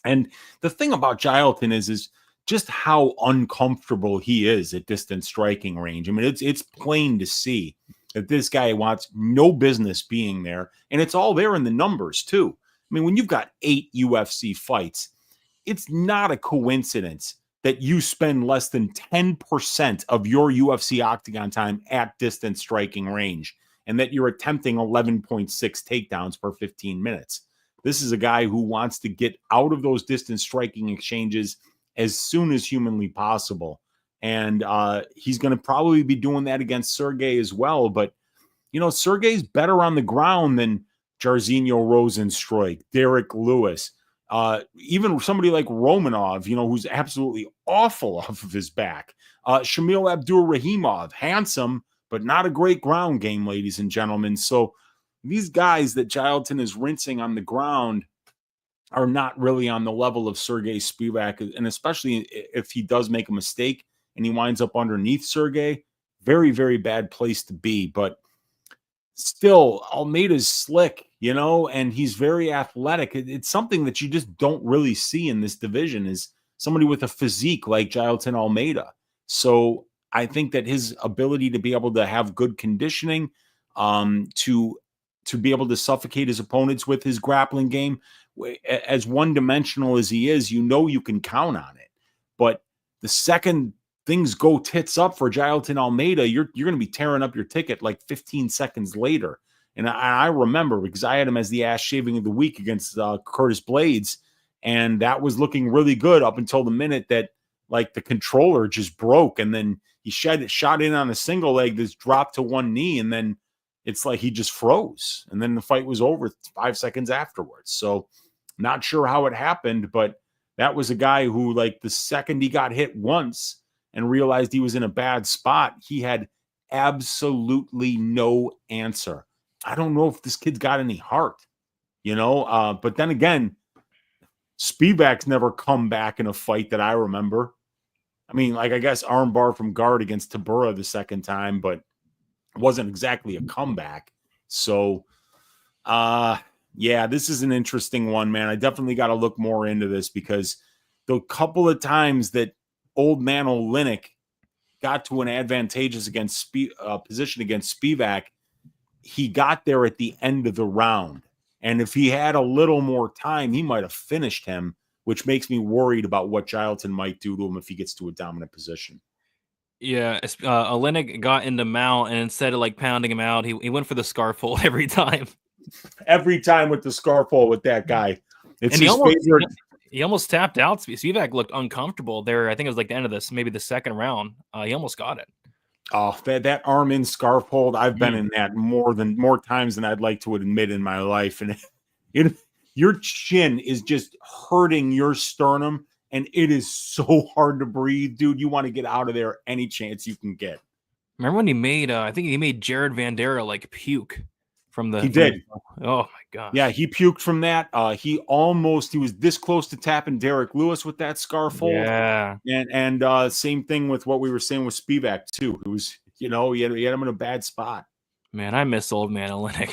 And the thing about Jailton is just how uncomfortable he is at distance striking range. I mean, it's plain to see that this guy wants no business being there, and it's all there in the numbers too. I mean, when you've got 8 UFC fights, it's not a coincidence that you spend less than 10% of your UFC octagon time at distance striking range, and that you're attempting 11.6 takedowns per 15 minutes. This is a guy who wants to get out of those distance striking exchanges as soon as humanly possible. And he's going to probably be doing that against Sergey as well. But, you know, Sergey's better on the ground than Jairzinho Rozenstruik, Derek Lewis, even somebody like Romanov, you know, who's absolutely awful off of his back. Shamil Abdur-Rahimov, handsome, but not a great ground game, ladies and gentlemen. So these guys that Jailton is rinsing on the ground are not really on the level of Sergey Spivak, and especially if he does make a mistake and he winds up underneath Sergey, very, very bad place to be. But still, Almeida's slick, you know, and he's very athletic. It's something that you just don't really see in this division, is somebody with a physique like Jailton Almeida. So I think that his ability to be able to have good conditioning, to be able to suffocate his opponents with his grappling game, as one-dimensional as he is, you know you can count on it. But the second things go tits up for Jailton Almeida, you're going to be tearing up your ticket like 15 seconds later. And I remember, because I had him as the ass shaving of the week against Curtis Blades, and that was looking really good up until the minute that, like, the controller just broke, and then he shot in on a single leg that's dropped to one knee, and then it's like he just froze, and then the fight was over 5 seconds afterwards. So not sure how it happened, but that was a guy who, like, the second he got hit once and realized he was in a bad spot, he had absolutely no answer. I don't know if this kid's got any heart, you know, but then again, Spivak's never come back in a fight that I remember. I mean, like, I guess armbar from guard against Tabura the second time, but it wasn't exactly a comeback. So, yeah, this is an interesting one, man. I definitely got to look more into this, because the couple of times that old man Olynyk got to an advantageous position against Spivak, he got there at the end of the round. And if he had a little more time, he might have finished him, which makes me worried about what Jailton might do to him if he gets to a dominant position. Yeah, Olynyk got into mount, and instead of like pounding him out, he went for the scarf hold every time. Every time with the scarf hold with that guy. It's and his favorite. He almost tapped out. Spivak looked uncomfortable there. I think it was like the end of this, maybe the second round. He almost got it. Oh, that arm in scarf hold, I've been in that more times than I'd like to admit in my life. And your chin is just hurting your sternum, and it is so hard to breathe, dude. You want to get out of there any chance you can get. Remember when he made, I think he made Jared Vandera like puke from the. He did. Oh my gosh. Yeah, he puked from that. He was this close to tapping Derek Lewis with that scarf hold. Yeah. And same thing with what we were saying with Spivak too. It was, you know, he had him in a bad spot. Man, I miss old man Olynyk.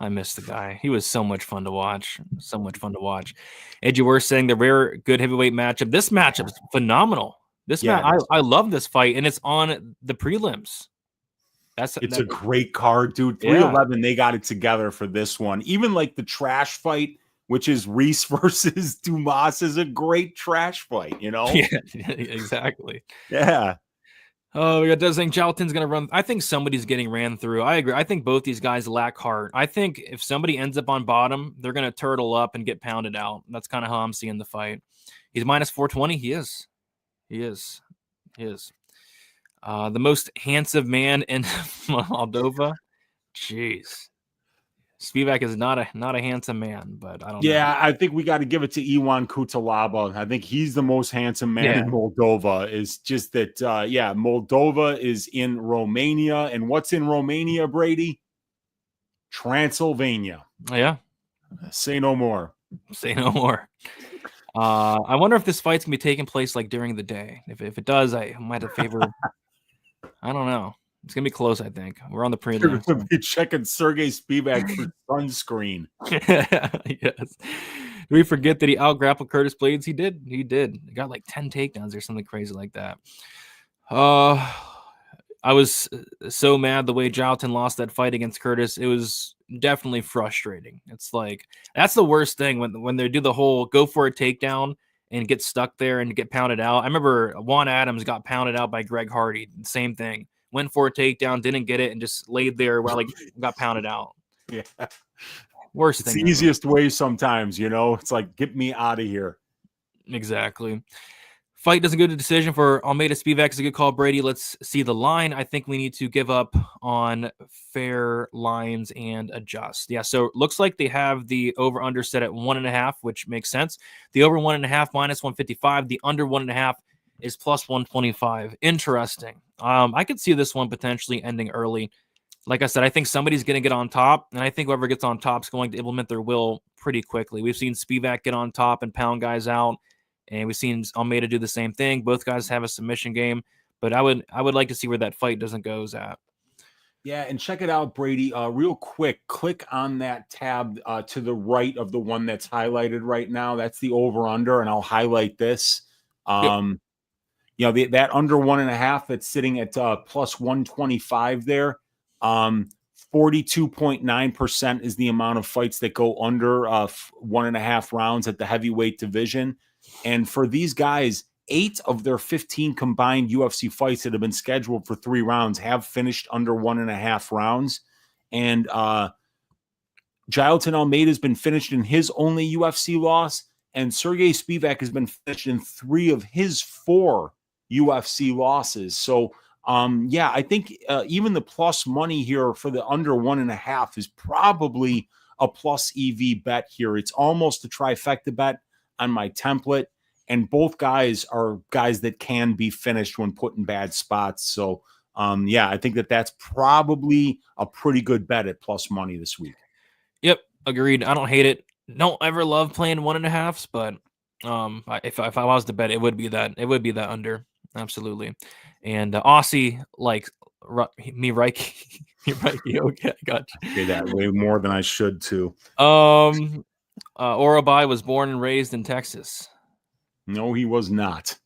I miss the guy. He was so much fun to watch. So much fun to watch. Edgy, we're saying the rare good heavyweight matchup. This matchup is phenomenal. I love this fight, and it's on the prelims. It's a great card, dude. 311, they got it together for this one. Even like the trash fight, which is Reese versus Dumas, is a great trash fight, you know? Yeah, exactly. Yeah. Oh, yeah, does think Jailton's going to run? I think somebody's getting ran through. I agree. I think both these guys lack heart. I think if somebody ends up on bottom, they're going to turtle up and get pounded out. That's kind of how I'm seeing the fight. He's minus 420. He is. The most handsome man in Moldova. Jeez. Spivak is not a handsome man, but I don't know. Yeah, I think we got to give it to Iwan Kutalaba. I think he's the most handsome man in Moldova. Is just that, Moldova is in Romania. And what's in Romania, Brady? Transylvania. Yeah. Say no more. Say no more. I wonder if this fight's going to be taking place like during the day. If it does, I might have favored. I don't know. It's going to be close, I think. We're on the prelims. You're going to be checking Sergey Spivak for sunscreen. Yes. we forget that he out-grappled Curtis Blades? He did. He got like 10 takedowns or something crazy like that. I was so mad the way Jalton lost that fight against Curtis. It was definitely frustrating. It's like, that's the worst thing when they do the whole go for a takedown and get stuck there and get pounded out. I remember Juan Adams got pounded out by Greg Hardy. Same thing. Went for a takedown, didn't get it, and just laid there while got pounded out. Yeah. Worst it's thing. The easiest way sometimes, It's like, get me out of here. Exactly. Fight doesn't go to decision for Almeida. Spivak is a good call. Brady, let's see the line. I think we need to give up on fair lines and adjust. Yeah, so looks like they have the over-under set at 1.5, which makes sense. The over 1.5 minus 155. The under 1.5 is plus 125. Interesting. I could see this one potentially ending early. Like I said, I think somebody's going to get on top, and I think whoever gets on top is going to implement their will pretty quickly. We've seen Spivak get on top and pound guys out. And we've seen Almeida do the same thing. Both guys have a submission game, but I would like to see where that fight doesn't goes at. Yeah, and check it out, Brady. Real quick, click on that tab to the right of the one that's highlighted right now. That's the over/under, and I'll highlight this. That under 1.5 that's sitting at plus 125 there. 42.9% is the amount of fights that go under 1.5 rounds at the heavyweight division. And for these guys, 8 of their 15 combined UFC fights that have been scheduled for 3 rounds have finished under 1.5 rounds. And Jailton Almeida has been finished in his only UFC loss, and Sergey Spivak has been finished in 3 of his 4 UFC losses. So, I think even the plus money here for the under 1.5 is probably a plus EV bet here. It's almost a trifecta bet on my template, and both guys are guys that can be finished when put in bad spots. So, I think that's probably a pretty good bet at plus money this week. Yep, agreed. I don't hate it. Don't ever love playing 1.5s, but if I was to bet, it would be that under. Absolutely. And Aussie, like me, right? Okay, I got you. Say that way more than I should too. Orobai was born and raised in Texas. No, he was not.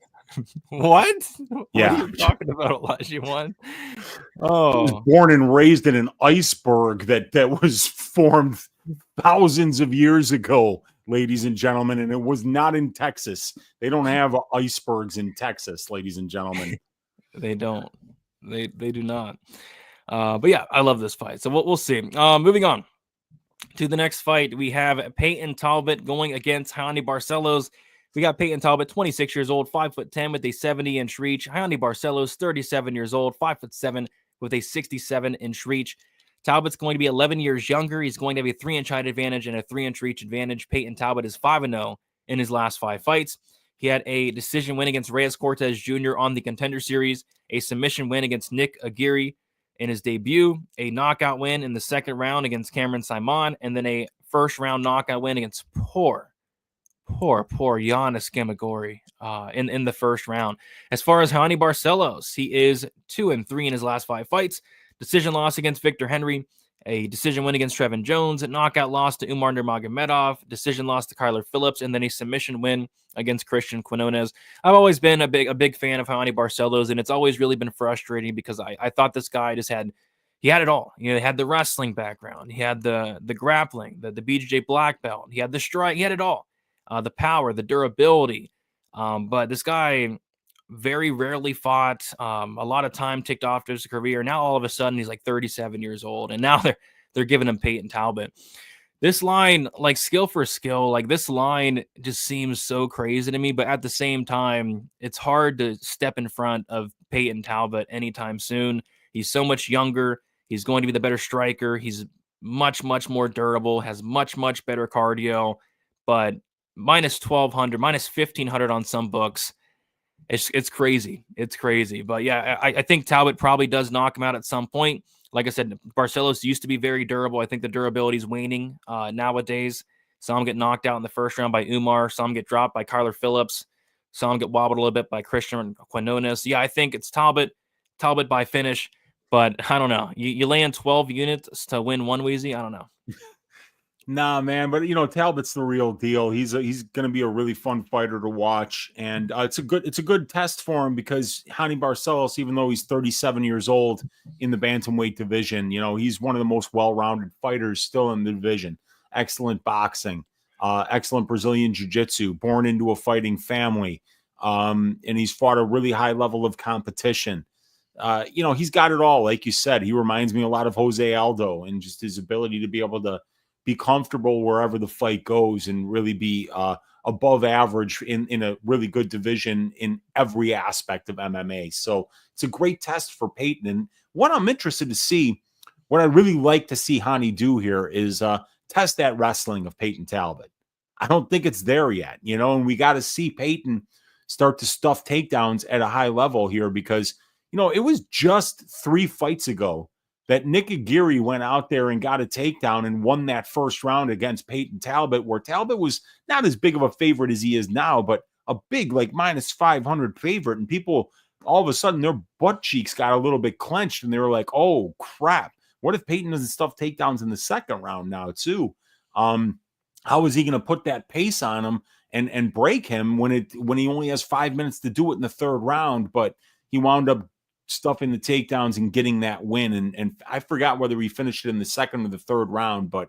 What? Yeah. What are you talking about, Olajuwon? He was born and raised in an iceberg that was formed thousands of years ago, ladies and gentlemen, and it was not in Texas. They don't have icebergs in Texas, ladies and gentlemen. They don't. They do not. But yeah, I love this fight. So we'll see. Moving on to the next fight, we have Peyton Talbot going against Hayani Barcelos. We got Peyton Talbot, 26 years old, 5'10" with a 70-inch reach. Hayani Barcelos, 37 years old, 5'7" with a 67-inch reach. Talbot's going to be 11 years younger. He's going to have a 3-inch height advantage and a 3-inch reach advantage. Peyton Talbot is 5-0 in his last 5 fights. He had a decision win against Reyes Cortez Jr. on the Contender Series, a submission win against Nick Aguirre in his debut, a knockout win in the second round against Cameron Simon, and then a first-round knockout win against poor Giannis Gamagori in the first round. As far as Hayani Barcelos, he is 2-3 in his last 5 fights. Decision loss against Victor Henry, a decision win against Trevin Jones, a knockout loss to Umar Nurmagomedov, decision loss to Kyler Phillips, and then a submission win against Christian Quinones. I've always been a big fan of Hayani Barcelos, and it's always really been frustrating because I thought this guy just had it all. He had the wrestling background, he had the grappling, the BJJ black belt, he had the strike, he had it all. The power, the durability. But this guy very rarely fought. A lot of time ticked off to his career. Now all of a sudden he's like 37 years old, and now they're giving him Peyton Talbot. This line, like skill for skill, like this line just seems so crazy to me. But at the same time, it's hard to step in front of Peyton Talbot anytime soon. He's so much younger. He's going to be the better striker. He's much more durable. Has much better cardio. But minus 1,200, minus 1,500 on some books. It's crazy. It's crazy. But yeah, I think Talbot probably does knock him out at some point. Like I said, Barcelos used to be very durable. I think the durability is waning nowadays. Some get knocked out in the first round by Umar. Some get dropped by Kyler Phillips. Some get wobbled a little bit by Christian Quinones. Yeah, I think it's Talbot by finish. But I don't know. You land 12 units to win one Wheezy? I don't know. Nah, man, but Talbot's the real deal. He's going to be a really fun fighter to watch, and it's a good test for him because Hani Barcelos, even though he's 37 years old in the bantamweight division, he's one of the most well-rounded fighters still in the division. Excellent boxing, excellent Brazilian jiu-jitsu, born into a fighting family, and he's fought a really high level of competition. He's got it all, like you said. He reminds me a lot of Jose Aldo and just his ability to be able to be comfortable wherever the fight goes and really be above average in a really good division in every aspect of MMA. So it's a great test for Peyton. And what I'm interested to see, what I'd really like to see Hani do here is test that wrestling of Peyton Talbot. I don't think it's there yet, and we got to see Peyton start to stuff takedowns at a high level here because, it was just 3 fights ago that Nick Aguirre went out there and got a takedown and won that first round against Peyton Talbot, where Talbot was not as big of a favorite as he is now, but a big, like, minus 500 favorite. And people, all of a sudden, their butt cheeks got a little bit clenched, and they were like, oh, crap. What if Peyton doesn't stuff takedowns in the second round now, too? How is he going to put that pace on him and break him when he only has 5 minutes to do it in the third round? But he wound up stuffing the takedowns and getting that win. And I forgot whether he finished it in the second or the third round, but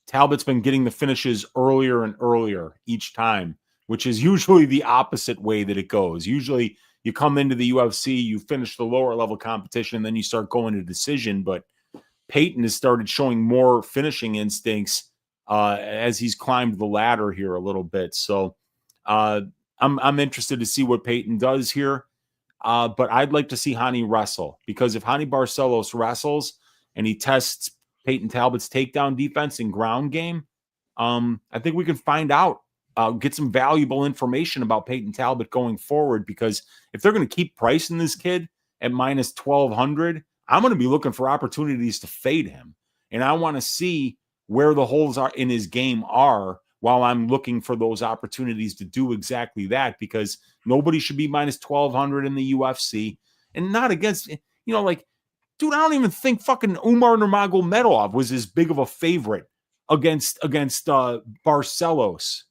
Talbot's been getting the finishes earlier and earlier each time, which is usually the opposite way that it goes. Usually you come into the UFC, you finish the lower level competition, and then you start going to decision. But Peyton has started showing more finishing instincts as he's climbed the ladder here a little bit. So I'm interested to see what Peyton does here. But I'd like to see Hani wrestle, because if Hani Barcelos wrestles and he tests Peyton Talbot's takedown defense and ground game, I think we can find out, get some valuable information about Peyton Talbot going forward, because if they're going to keep pricing this kid at minus 1,200, I'm going to be looking for opportunities to fade him. And I want to see where the holes are in his game are while I'm looking for those opportunities to do exactly that, because nobody should be minus 1,200 in the UFC, and not against, like, dude, I don't even think fucking Umar Nurmagomedov was as big of a favorite against Barcelos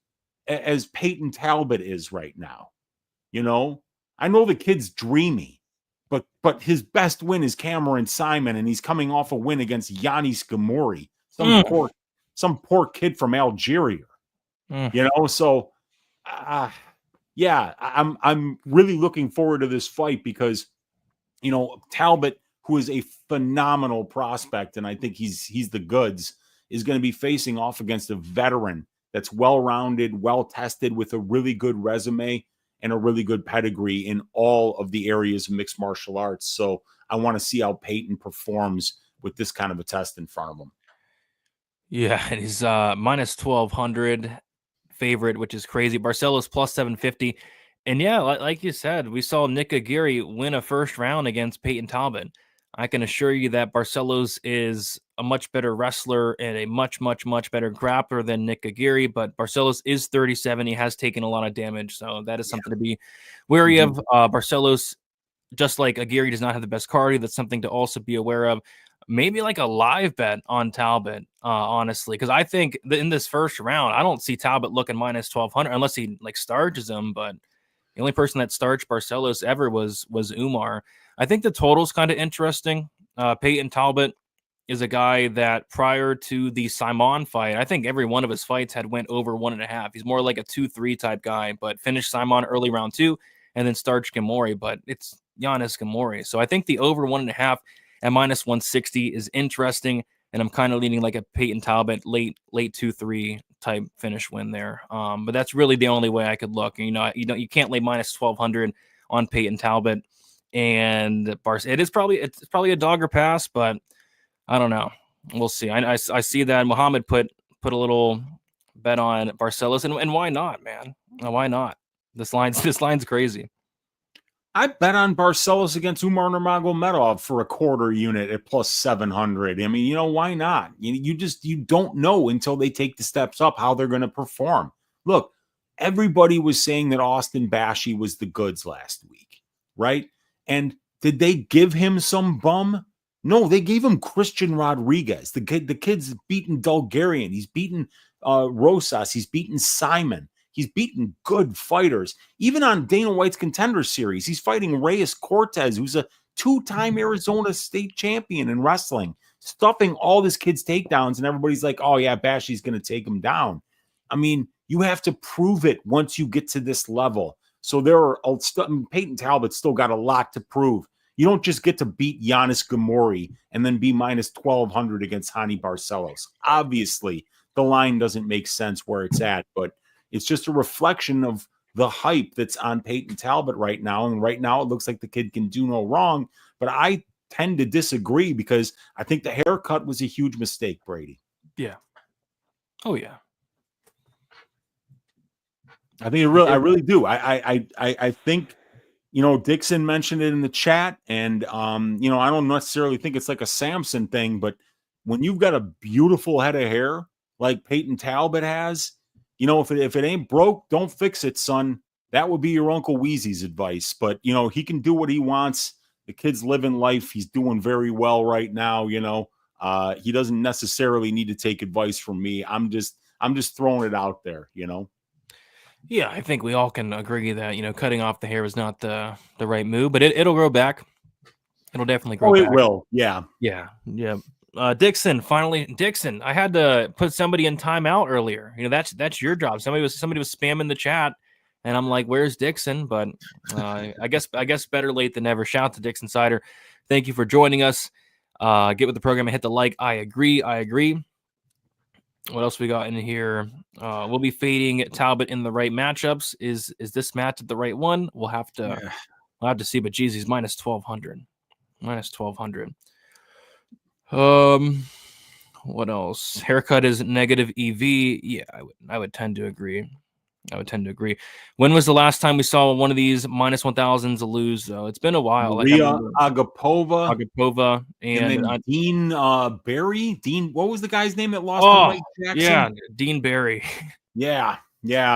as Peyton Talbot is right now. I know the kid's dreamy, but his best win is Cameron Simon, and he's coming off a win against Yanis Gamori, some poor kid from Algeria. So yeah, I'm really looking forward to this fight because, Talbot, who is a phenomenal prospect, and I think he's the goods, is going to be facing off against a veteran that's well-rounded, well-tested, with a really good resume and a really good pedigree in all of the areas of mixed martial arts. So I want to see how Peyton performs with this kind of a test in front of him. Yeah, and he's minus 1,200 favorite, which is crazy. Barcelos plus 750. And yeah, like you said, we saw Nick Aguirre win a first round against Peyton Talbot. I can assure you that Barcelos is a much better wrestler and a much, much, much better grappler than Nick Aguirre, but Barcelos is 37. He has taken a lot of damage, so that is something to be wary of. Barcelos, just like Aguirre, does not have the best cardio. That's something to also be aware of. Maybe like a live bet on Talbot, honestly, because I think in this first round, I don't see Talbot looking minus 1,200 unless he like starches him. But the only person that starched Barcelos ever was Umar. I think the total's kind of interesting. Peyton Talbot is a guy that prior to the Simon fight, I think every one of his fights had went over 1.5. He's more like a 2-3 type guy, but finished Simon early round 2 and then starched Gamori. But it's Giannis Gamori, so I think the over 1.5 at minus 160 is interesting, and I'm kind of leaning like a Peyton Talbot late 2-3 type finish win there. But that's really the only way I could look. You can't lay minus 1,200 on Peyton Talbot, and it's probably a dogger pass, but I don't know. We'll see. I see that Muhammad put a little bet on Barcelos, and why not, man? Why not? This line's crazy. I bet on Barcelos against Umar Nurmagomedov for a quarter unit at plus 700. I mean, why not? You don't know until they take the steps up how they're going to perform. Look, everybody was saying that Austin Bashi was the goods last week, right? And did they give him some bum? No, they gave him Christian Rodriguez. The kid's beaten Bulgarian. He's beaten Rosas. He's beaten Simon. He's beaten good fighters. Even on Dana White's Contender Series, he's fighting Reyes Cortez, who's a two-time Arizona state champion in wrestling, stuffing all this kid's takedowns, and everybody's like, oh, yeah, Bashy's going to take him down. I mean, you have to prove it once you get to this level. So Peyton Talbot's still got a lot to prove. You don't just get to beat Giannis Gamori and then be minus 1,200 against Hani Barcelos. Obviously, the line doesn't make sense where it's at, but it's just a reflection of the hype that's on Peyton Talbot right now. And right now, it looks like the kid can do no wrong. But I tend to disagree because I think the haircut was a huge mistake, Brady. Yeah. Oh, yeah. I think I really do. I think, Dixon mentioned it in the chat, and I don't necessarily think it's like a Samson thing, but when you've got a beautiful head of hair like Peyton Talbot has, if it ain't broke, don't fix it, son. That would be your Uncle Weezy's advice. But he can do what he wants. The kid's living life. He's doing very well right now. He doesn't necessarily need to take advice from me. I'm just throwing it out there. Yeah, I think we all can agree that, cutting off the hair was not the right move, but it'll grow back. It'll definitely grow back. It will. Yeah. Yeah. Yeah. Dixon, I had to put somebody in timeout earlier. That's your job. Somebody was spamming the chat, and I'm like, where's Dixon? But I guess better late than never. Shout out to Dixon Sider. Thank you for joining us. Get with the program and hit the like. I agree. What else we got in here? We'll be fading Talbot in the right matchups. Is this match the right one? We'll have to see. But geez, he's minus 1,200. What else? Haircut is negative EV. Yeah, I would tend to agree. When was the last time we saw one of these minus 1,000s lose, though? It's been a while. Maria Agapova, and then Dean Barry. Dean, what was the guy's name that lost to Mike Jackson? Yeah, Dean Barry. Yeah.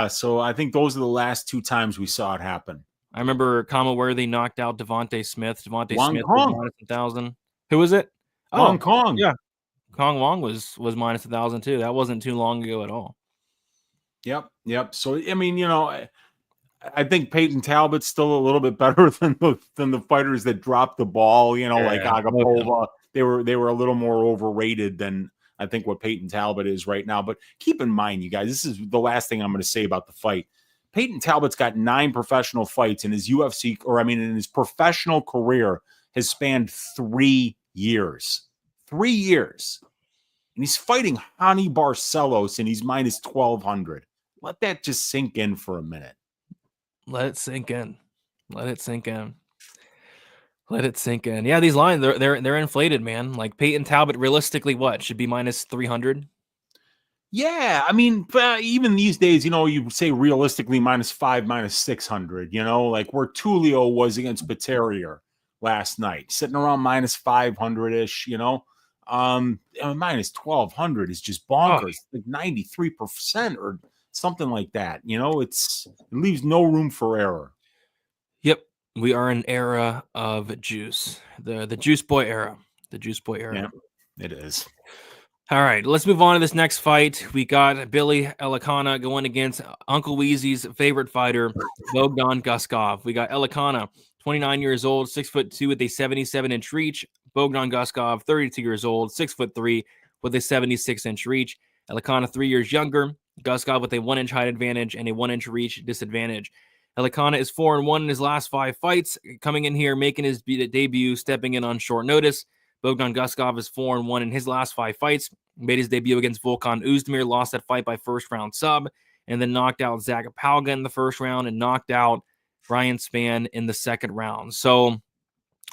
So I think those are the last two times we saw it happen. I remember Worthy knocked out Devontae Smith. Smith was minus 1,000. Who was it? Hong Kong. Yeah. Kong Wong was minus 1,000 too. That wasn't too long ago at all. Yep. So I mean, I think Peyton Talbot's still a little bit better than the fighters that dropped the ball. Like Agapova. They were a little more overrated than I think what Peyton Talbot is right now. But keep in mind, you guys, this is the last thing I'm going to say about the fight. Peyton Talbot's got 9 professional fights in his in his professional career has spanned 3 years. 3 years. And he's fighting Hani Barcelos, and he's minus 1,200. Let that just sink in for a minute. Let it sink in. Yeah, these lines, they're inflated, man. Like Peyton Talbot, realistically, what? Should be minus 300? Yeah, I mean, even these days, you say realistically -5, -600, like where Tulio was against Peterier last night, sitting around -500-ish, minus 1,200 is just bonkers, like 93% or something like that. It leaves no room for error. Yep. We are in an era of juice, the juice boy era, Yeah, it is. All right, let's move on to this next fight. We got Billy Elakana going against Uncle Weezy's favorite fighter, Bogdan Guskov. We got Elakana, 29 years old, 6'2" with a 77-inch reach. Bogdan Guskov, 32 years old, 6'3" with a 76-inch reach. Elakana, 3 years younger. Guskov with a 1-inch height advantage and a 1-inch reach disadvantage. Elakana is 4-1 in his last 5 fights, coming in here, making his debut, stepping in on short notice. Bogdan Guskov is 4-1 in his last 5 fights. Made his debut against Volkan Oezdemir, lost that fight by first-round sub, and then knocked out Zach Palga in the first round and knocked out Ryan Spann in the second round. So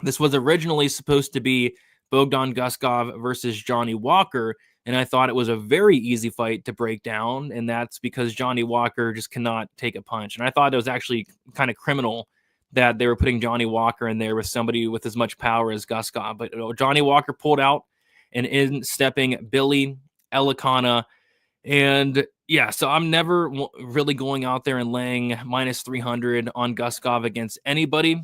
this was originally supposed to be Bogdan Guskov versus Johnny Walker, and I thought it was a very easy fight to break down, and that's because Johnny Walker just cannot take a punch. And I thought it was actually kind of criminal that they were putting Johnny Walker in there with somebody with as much power as Guskov. But Johnny Walker pulled out and in stepping Billy Elakana. And yeah, so I'm never really going out there and laying minus 300 on Guskov against anybody.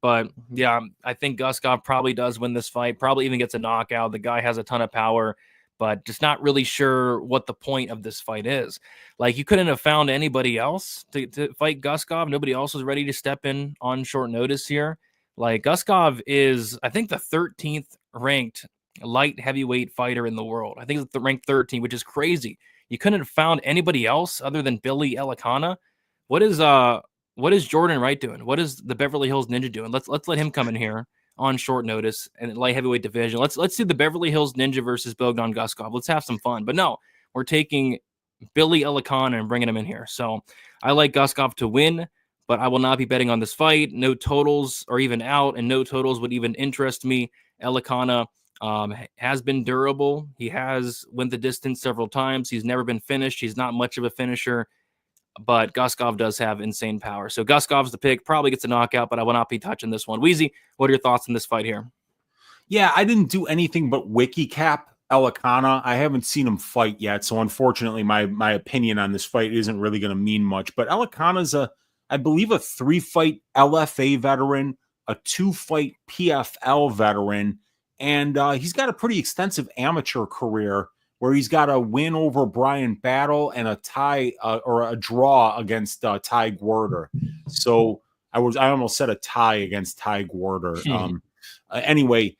But yeah, I think Guskov probably does win this fight, probably even gets a knockout. The guy has a ton of power, but just not really sure what the point of this fight is. Like, you couldn't have found anybody else to fight Guskov. Nobody else was ready to step in on short notice here. Like, Guskov is, I think, the 13th ranked light heavyweight fighter in the world. I think it's the ranked 13, which is crazy. You couldn't have found anybody else other than Billy Elakana. What is Jordan Wright doing? What is the Beverly Hills Ninja doing? Let's let him come in here on short notice and light heavyweight division. Let's do the Beverly Hills Ninja versus Bogdan Guskov. Let's have some fun. But no, we're taking Billy Elakana and bringing him in here. So I like Guskov to win, but I will not be betting on this fight. No totals are even out, and no totals would even interest me. Elakana has been durable. He has went the distance several times. He's never been finished. He's not much of a finisher, but Guskov does have insane power. So Guskov's the pick, probably gets a knockout, but I will not be touching this one. Wheezy, what are your thoughts on this fight here? Yeah, I didn't do anything but wiki cap Elakana. I haven't seen him fight yet, so unfortunately my opinion on this fight isn't really going to mean much. But Elakana's I believe, a 3-fight LFA veteran, a 2-fight PFL veteran, and he's got a pretty extensive amateur career where he's got a win over Brian Battle and a tie or a draw against Ty Gwerder. So I almost said a tie against Ty Gwerder. Anyway,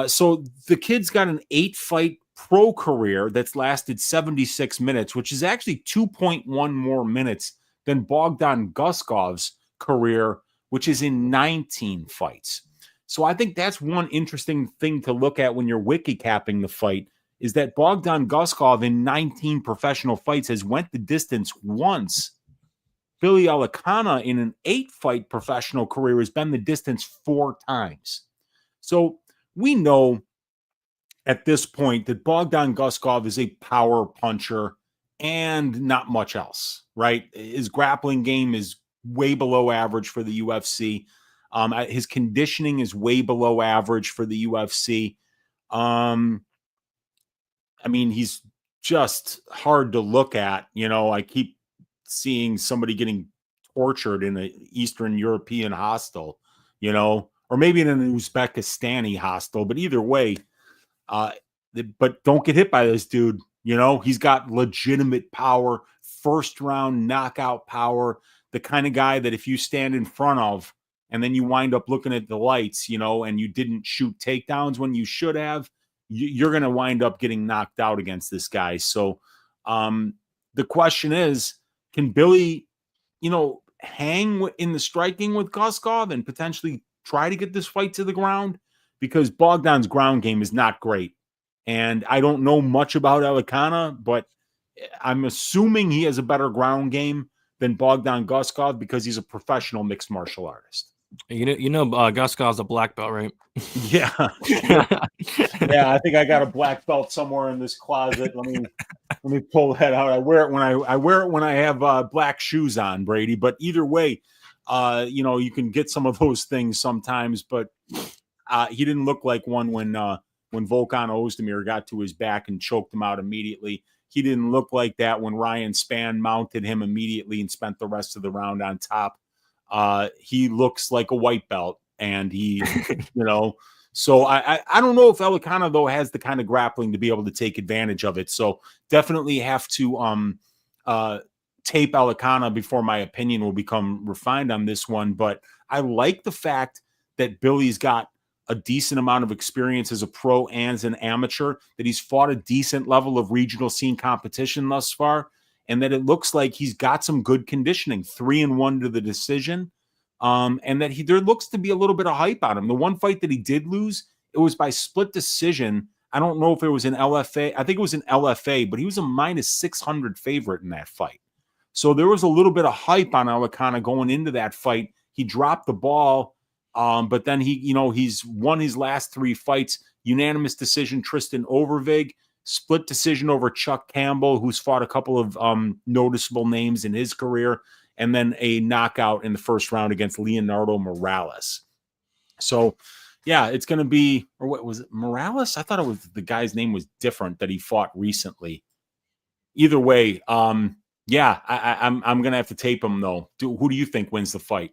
so the kid's got an 8-fight pro career that's lasted 76 minutes, which is actually 2.1 more minutes than Bogdan Guskov's career, which is in 19 fights. So I think that's one interesting thing to look at when you're wiki capping the fight, is that Bogdan Guskov in 19 professional fights has went the distance once. Billy Elakana in an 8-fight professional career has been the distance 4 times. So we know at this point that Bogdan Guskov is a power puncher and not much else, right? His grappling game is way below average for the UFC. His conditioning is way below average for the UFC. I mean, he's just hard to look at. You know, I keep seeing somebody getting tortured in an Eastern European hostel, you know, or maybe in an Uzbekistani hostel. But either way, but don't get hit by this dude. You know, he's got legitimate power, first round knockout power, the kind of guy that if you stand in front of and then you wind up looking at the lights, you know, and you didn't shoot takedowns when you should have, you're going to wind up getting knocked out against this guy. So the question is, can Billy, you know, hang in the striking with Guskov and potentially try to get this fight to the ground? Because Bogdan's ground game is not great. And I don't know much about Elakana, but I'm assuming he has a better ground game than Bogdan Guskov because he's a professional mixed martial artist. Guskov's a black belt, right? Yeah. Yeah, I think I got a black belt somewhere in this closet. Let me pull that out. I wear it when I have black shoes on, Brady. But either way, you know, you can get some of those things sometimes, but he didn't look like one when Volkan Ozdemir got to his back and choked him out immediately. He didn't look like that when Ryan Spann mounted him immediately and spent the rest of the round on top. He looks like a white belt, and he, you know, so I don't know if Elakana, though, has the kind of grappling to be able to take advantage of it. So definitely have to tape Elakana before my opinion will become refined on this one. But I like the fact that Billy's got a decent amount of experience as a pro and as an amateur, that he's fought a decent level of regional scene competition thus far, and that it looks like he's got some good conditioning, 3-1 to the decision, and that there looks to be a little bit of hype on him. The one fight that he did lose, it was by split decision. I don't know if it was an LFA. I think it was an LFA, but he was a -600 favorite in that fight. So there was a little bit of hype on Elakana going into that fight. He dropped the ball. But then he's won his last 3 fights, unanimous decision, Tristan Overvig, split decision over Chuck Campbell, who's fought a couple of noticeable names in his career, and then a knockout in the first round against Leonardo Morales. So, yeah, it's going to be, or what was it, Morales? I thought it was the guy's name was different that he fought recently. Either way, yeah, I'm going to have to tape him, though. Who do you think wins the fight?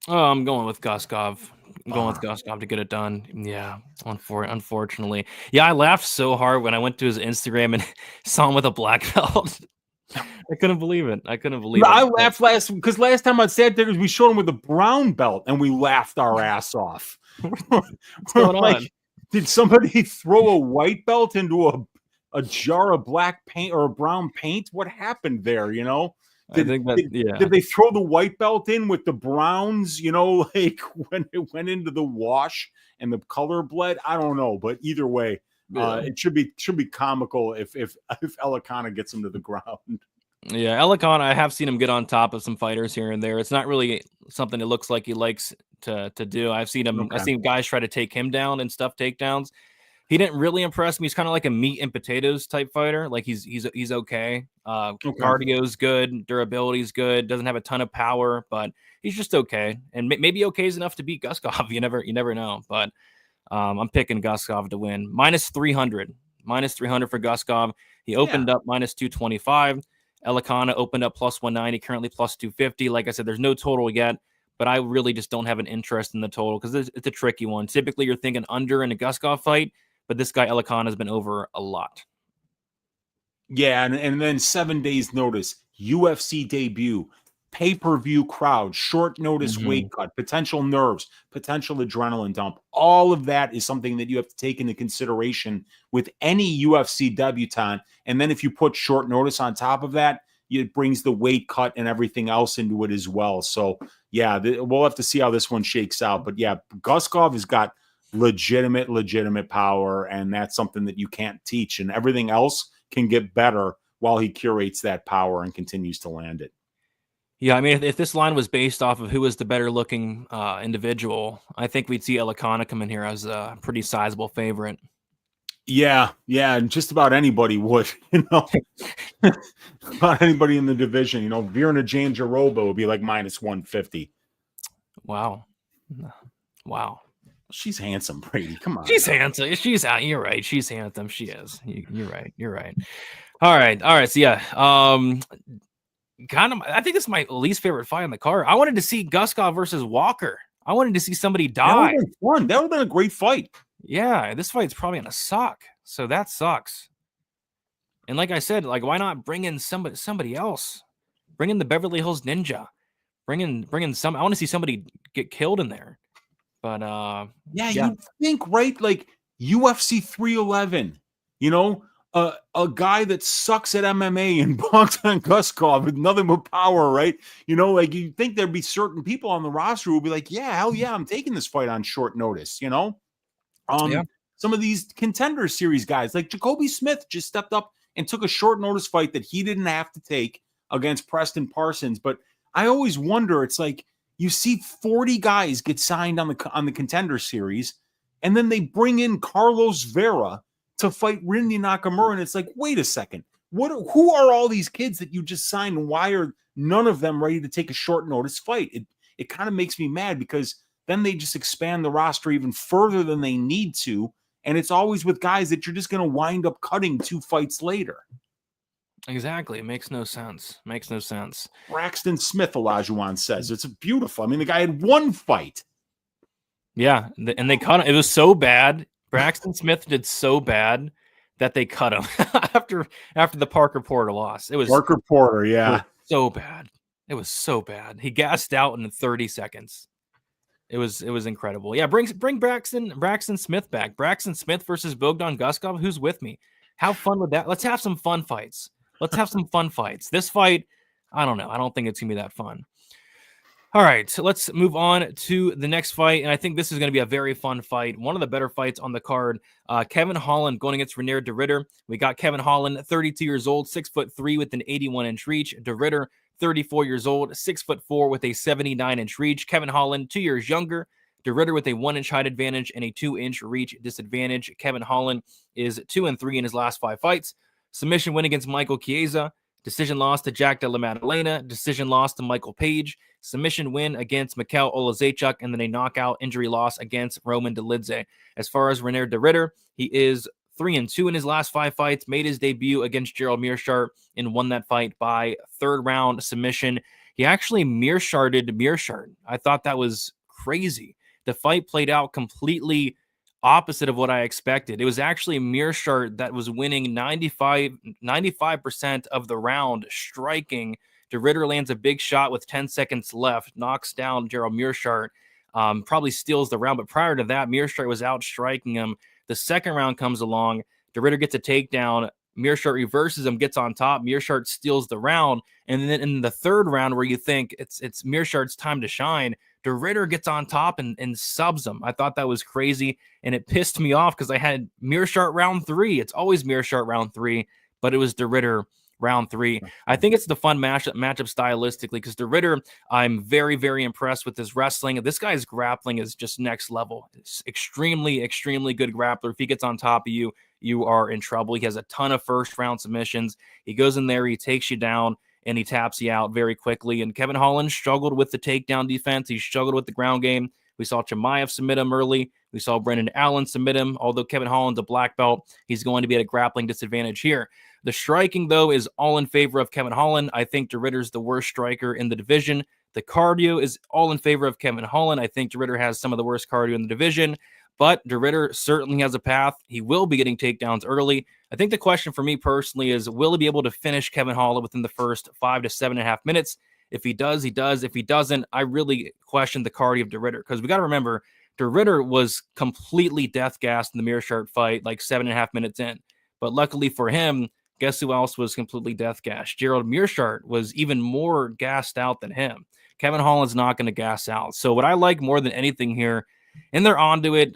Oh, I'm going with Guskov. I'm going with Guskov to get it done. Yeah, unfortunately. Yeah, I laughed so hard when I went to his Instagram and saw him with a black belt. I couldn't believe it. I laughed last time I sat there, we showed him with a brown belt and we laughed our ass off. What's going like, on? did somebody throw a white belt into a jar of black paint or a brown paint? What happened there? Did they throw the white belt in with the browns, like when it went into the wash and the color bled? I don't know, but either way, it should be comical if Elaka gets him to the ground. Yeah, Elaka, I have seen him get on top of some fighters here and there. It's not really something it looks like he likes to do. I've seen guys try to take him down and stuff takedowns. He didn't really impress me. He's kind of like a meat and potatoes type fighter. Like he's okay. Cardio's good, durability's good. Doesn't have a ton of power, but he's just okay. And maybe okay is enough to beat Guskov. You never know. But I'm picking Guskov to win. -300 for Guskov. He opened up -225. Elaka opened up +190. Currently +250. Like I said, there's no total yet. But I really just don't have an interest in the total because it's a tricky one. Typically, you're thinking under in a Guskov fight. But this guy, Elaka, has been over a lot. Yeah, and then 7 days notice, UFC debut, pay-per-view crowd, short notice weight cut, potential nerves, potential adrenaline dump. All of that is something that you have to take into consideration with any UFC debutant. And then if you put short notice on top of that, it brings the weight cut and everything else into it as well. So, yeah, we'll have to see how this one shakes out. But, yeah, Guskov has got legitimate power, and that's something that you can't teach, and everything else can get better while he curates that power and continues to land it. Yeah, I mean, if this line was based off of who was the better looking individual, I think we'd see Elaka come in here as a pretty sizable favorite. Yeah, and just about anybody would, about anybody in the division, Virna Jandiroba would be like -150. Wow. She's handsome, Brady. Come on. She's handsome. She's out. You're right. She's handsome. She is. You're right. All right. So yeah. I think it's my least favorite fight on the card. I wanted to see Guskov versus Walker. I wanted to see somebody die. That would have been fun. That would have been a great fight. Yeah, this fight's probably gonna suck. So that sucks. And like I said, why not bring in somebody else? Bring in the Beverly Hills Ninja. Bring in some. I want to see somebody get killed in there. But yeah, you'd think, right? Like UFC 311, a guy that sucks at MMA and Bogdan Guskov with nothing but power, right? You'd think there'd be certain people on the roster who would be like, yeah, hell yeah, I'm taking this fight on short notice, Some of these contender series guys, like Jacoby Smith, just stepped up and took a short notice fight that he didn't have to take against Preston Parsons. But I always wonder, it's like, you see 40 guys get signed on the contender series, and then they bring in Carlos Vera to fight Randy Nakamura, and it's like, wait a second, who are all these kids that you just signed, and why are none of them ready to take a short notice fight? It kind of makes me mad because then they just expand the roster even further than they need to, and it's always with guys that you're just going to wind up cutting 2 fights later. Exactly. It makes no sense. Braxton Smith, Olajuwon says. It's beautiful. I mean, the guy had 1 fight. Yeah, and they cut him. It was so bad. Braxton Smith did so bad that they cut him after the Parker Porter loss. It was Parker Porter, yeah. It was so bad. He gassed out in 30 seconds. It was incredible. Yeah, bring Braxton Smith back. Braxton Smith versus Bogdan Guskov. Who's with me? How fun would that? Let's have some fun fights. This fight, I don't know. I don't think it's going to be that fun. All right, so let's move on to the next fight, and I think this is going to be a very fun fight. One of the better fights on the card. Kevin Holland going against Reinier de Ridder. We got Kevin Holland, 32 years old, 6'3" with an 81-inch reach. De Ridder, 34 years old, 6'4" with a 79-inch reach. Kevin Holland, 2 years younger. De Ridder with a 1-inch height advantage and a 2-inch reach disadvantage. Kevin Holland is 2-3 in his last 5 fights. Submission win against Michael Chiesa. Decision loss to Jack Della Maddalena. Decision loss to Michael Page. Submission win against Mikhail Olazechuk. And then a knockout injury loss against Roman Dolidze. As far as Reinier de Ridder, he is 3-2 in his last 5 fights. Made his debut against Gerald Meerschaert and won that fight by 3rd round submission. He actually Mearsharded Mearshard. I thought that was crazy. The fight played out completely opposite of what I expected. It was actually Mearshard that was winning 95% of the round, striking. De Ridder lands a big shot with 10 seconds left, knocks down Gerald Mearshard, probably steals the round. But prior to that, Mearshard was out striking him. The second round comes along. De Ridder gets a takedown. Mearshart reverses him, gets on top. Mearshart steals the round. And then in the third round, where you think it's Mearshart's time to shine, De Ridder gets on top and subs him. I thought that was crazy, and it pissed me off because I had Mearshart round 3. It's always Mearshart round 3, but it was De Ridder round 3. I think it's the fun matchup stylistically because De Ridder, I'm very, very impressed with his wrestling. This guy's grappling is just next level. It's extremely, extremely good grappler. If he gets on top of you, you are in trouble. He has a ton of first round submissions. He goes in there, he takes you down, and he taps you out very quickly. And Kevin Holland struggled with the takedown defense. He struggled with the ground game. We saw Chimaev submit him early. We saw Brendan Allen submit him. Although Kevin Holland's a black belt, he's going to be at a grappling disadvantage here. The striking, though, is all in favor of Kevin Holland. I think De Ridder's the worst striker in the division. The cardio is all in favor of Kevin Holland. I think De Ridder has some of the worst cardio in the division. But De Ridder certainly has a path. He will be getting takedowns early. I think the question for me personally is, will he be able to finish Kevin Holland within the first 5 to 7.5 minutes? If he does, he does. If he doesn't, I really question the cardio of De Ridder, because we got to remember, De Ridder was completely death gassed in the Mearshart fight like 7.5 minutes in. But luckily for him, guess who else was completely death gassed? Gerald Mearshart was even more gassed out than him. Kevin Holland's not going to gas out. So what I like more than anything here, and they're onto it,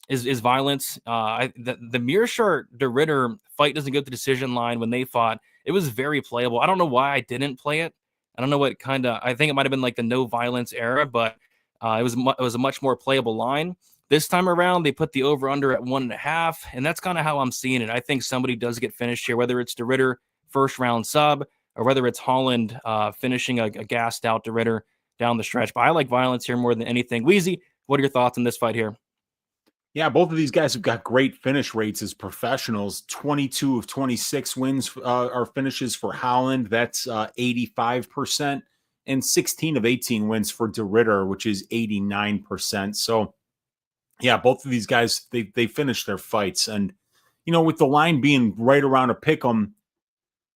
is violence. The Mearshart De Ridder fight doesn't go to the decision line. When they fought, it was very playable. I don't know why I didn't play it. I don't know what kind of, I think it might have been like the no violence era, but it was a much more playable line. This time around, they put the over under at 1.5, and that's kind of how I'm seeing it. I think somebody does get finished here, whether it's De Ridder first round sub or whether it's Holland finishing a gassed out De Ridder down the stretch. But I like violence here more than anything. Wheezy, what are your thoughts on this fight here? Yeah, both of these guys have got great finish rates as professionals. 22 of 26 wins are finishes for Holland. That's 85%. And 16 of 18 wins for De Ridder, which is 89%. So, yeah, both of these guys, they finished their fights. And, with the line being right around a pick 'em,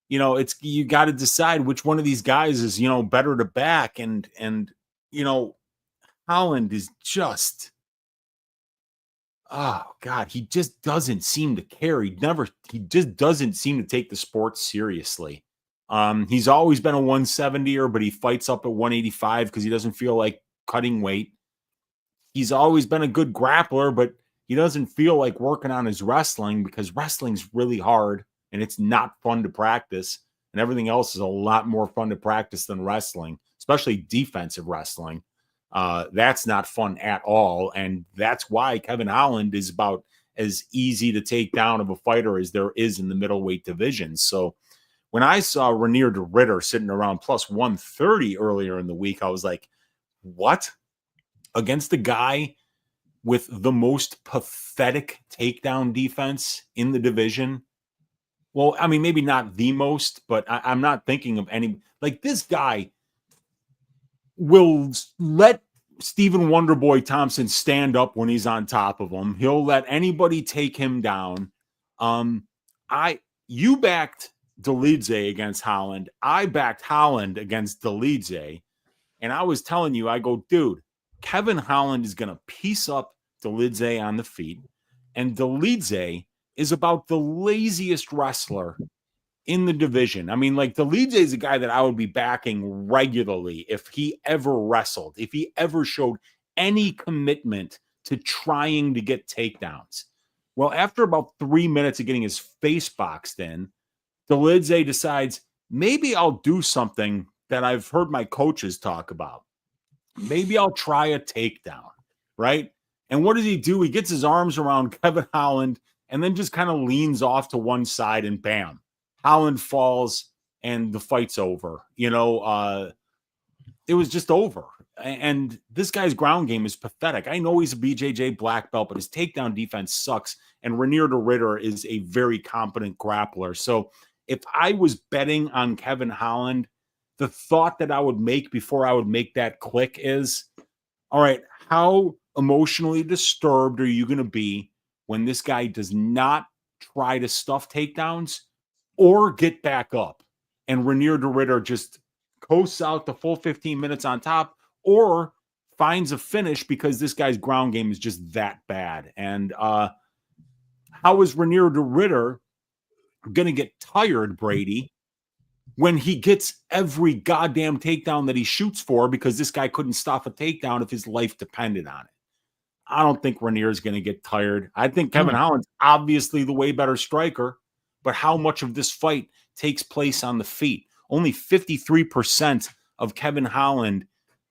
you got to decide which one of these guys is, better to back. And Holland is just... oh God, he just doesn't seem to care. He just doesn't seem to take the sport seriously. He's always been a 170er, but he fights up at 185 because he doesn't feel like cutting weight. He's always been a good grappler, but he doesn't feel like working on his wrestling because wrestling's really hard and it's not fun to practice. And everything else is a lot more fun to practice than wrestling, especially defensive wrestling. That's not fun at all. And that's why Kevin Holland is about as easy to take down of a fighter as there is in the middleweight division. So when I saw Reinier De Ridder sitting around plus 130 earlier in the week, I was like, what? Against the guy with the most pathetic takedown defense in the division? Well, I mean, maybe not the most, but I'm not thinking of any. Like, this guy will let Stephen Wonderboy Thompson stand up when he's on top of him. He'll let anybody take him down. You backed Dolidze against Holland. I backed Holland against Dolidze. And I was telling you, I go, dude, Kevin Holland is going to piece up Dolidze on the feet. And Dolidze is about the laziest wrestler in the division. I mean, like, Dolidze is a guy that I would be backing regularly if he ever wrestled, if he ever showed any commitment to trying to get takedowns. Well, after about 3 minutes of getting his face boxed in, Dolidze decides, maybe I'll do something that I've heard my coaches talk about. Maybe I'll try a takedown, right? And what does he do? He gets his arms around Kevin Holland and then just kind of leans off to one side and bam, Holland falls and the fight's over. It was just over. And this guy's ground game is pathetic. I know he's a BJJ black belt, but his takedown defense sucks. And Reinier De Ridder is a very competent grappler. So if I was betting on Kevin Holland, the thought that I would make before I would make that click is, all right, how emotionally disturbed are you going to be when this guy does not try to stuff takedowns or get back up, and Ranier de Ridder just coasts out the full 15 minutes on top, or finds a finish because this guy's ground game is just that bad? And how is Ranier de Ridder going to get tired, Brady, when he gets every goddamn takedown that he shoots for because this guy couldn't stop a takedown if his life depended on it? I don't think Ranier is going to get tired. I think Kevin Holland's obviously the way better striker, but how much of this fight takes place on the feet? Only 53% of Kevin Holland's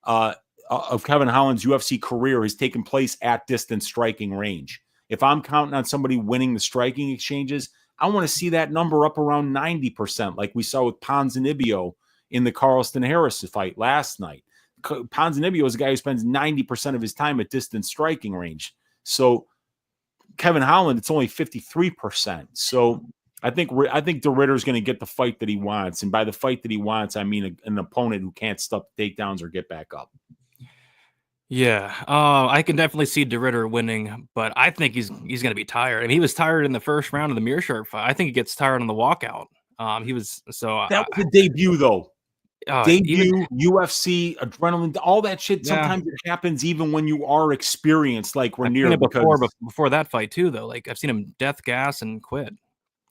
UFC career has taken place at distance striking range. If I'm counting on somebody winning the striking exchanges, I want to see that number up around 90%, like we saw with Ponzinibbio in the Carlston Harris fight last night. Ponzinibbio is a guy who spends 90% of his time at distance striking range. So Kevin Holland, it's only 53%. So I think de Ridder is going to get the fight that he wants. And by the fight that he wants, I mean an opponent who can't stop takedowns or get back up. Yeah, I can definitely see de Ridder winning, but I think he's going to be tired. I mean, he was tired in the first round of the Meerschaert fight. I think he gets tired on the walkout. That was the debut, though. Even, UFC, adrenaline, all that shit. Sometimes it happens even when you are experienced, like Ranier. Before that fight too, though. Like I've seen him death gas and quit.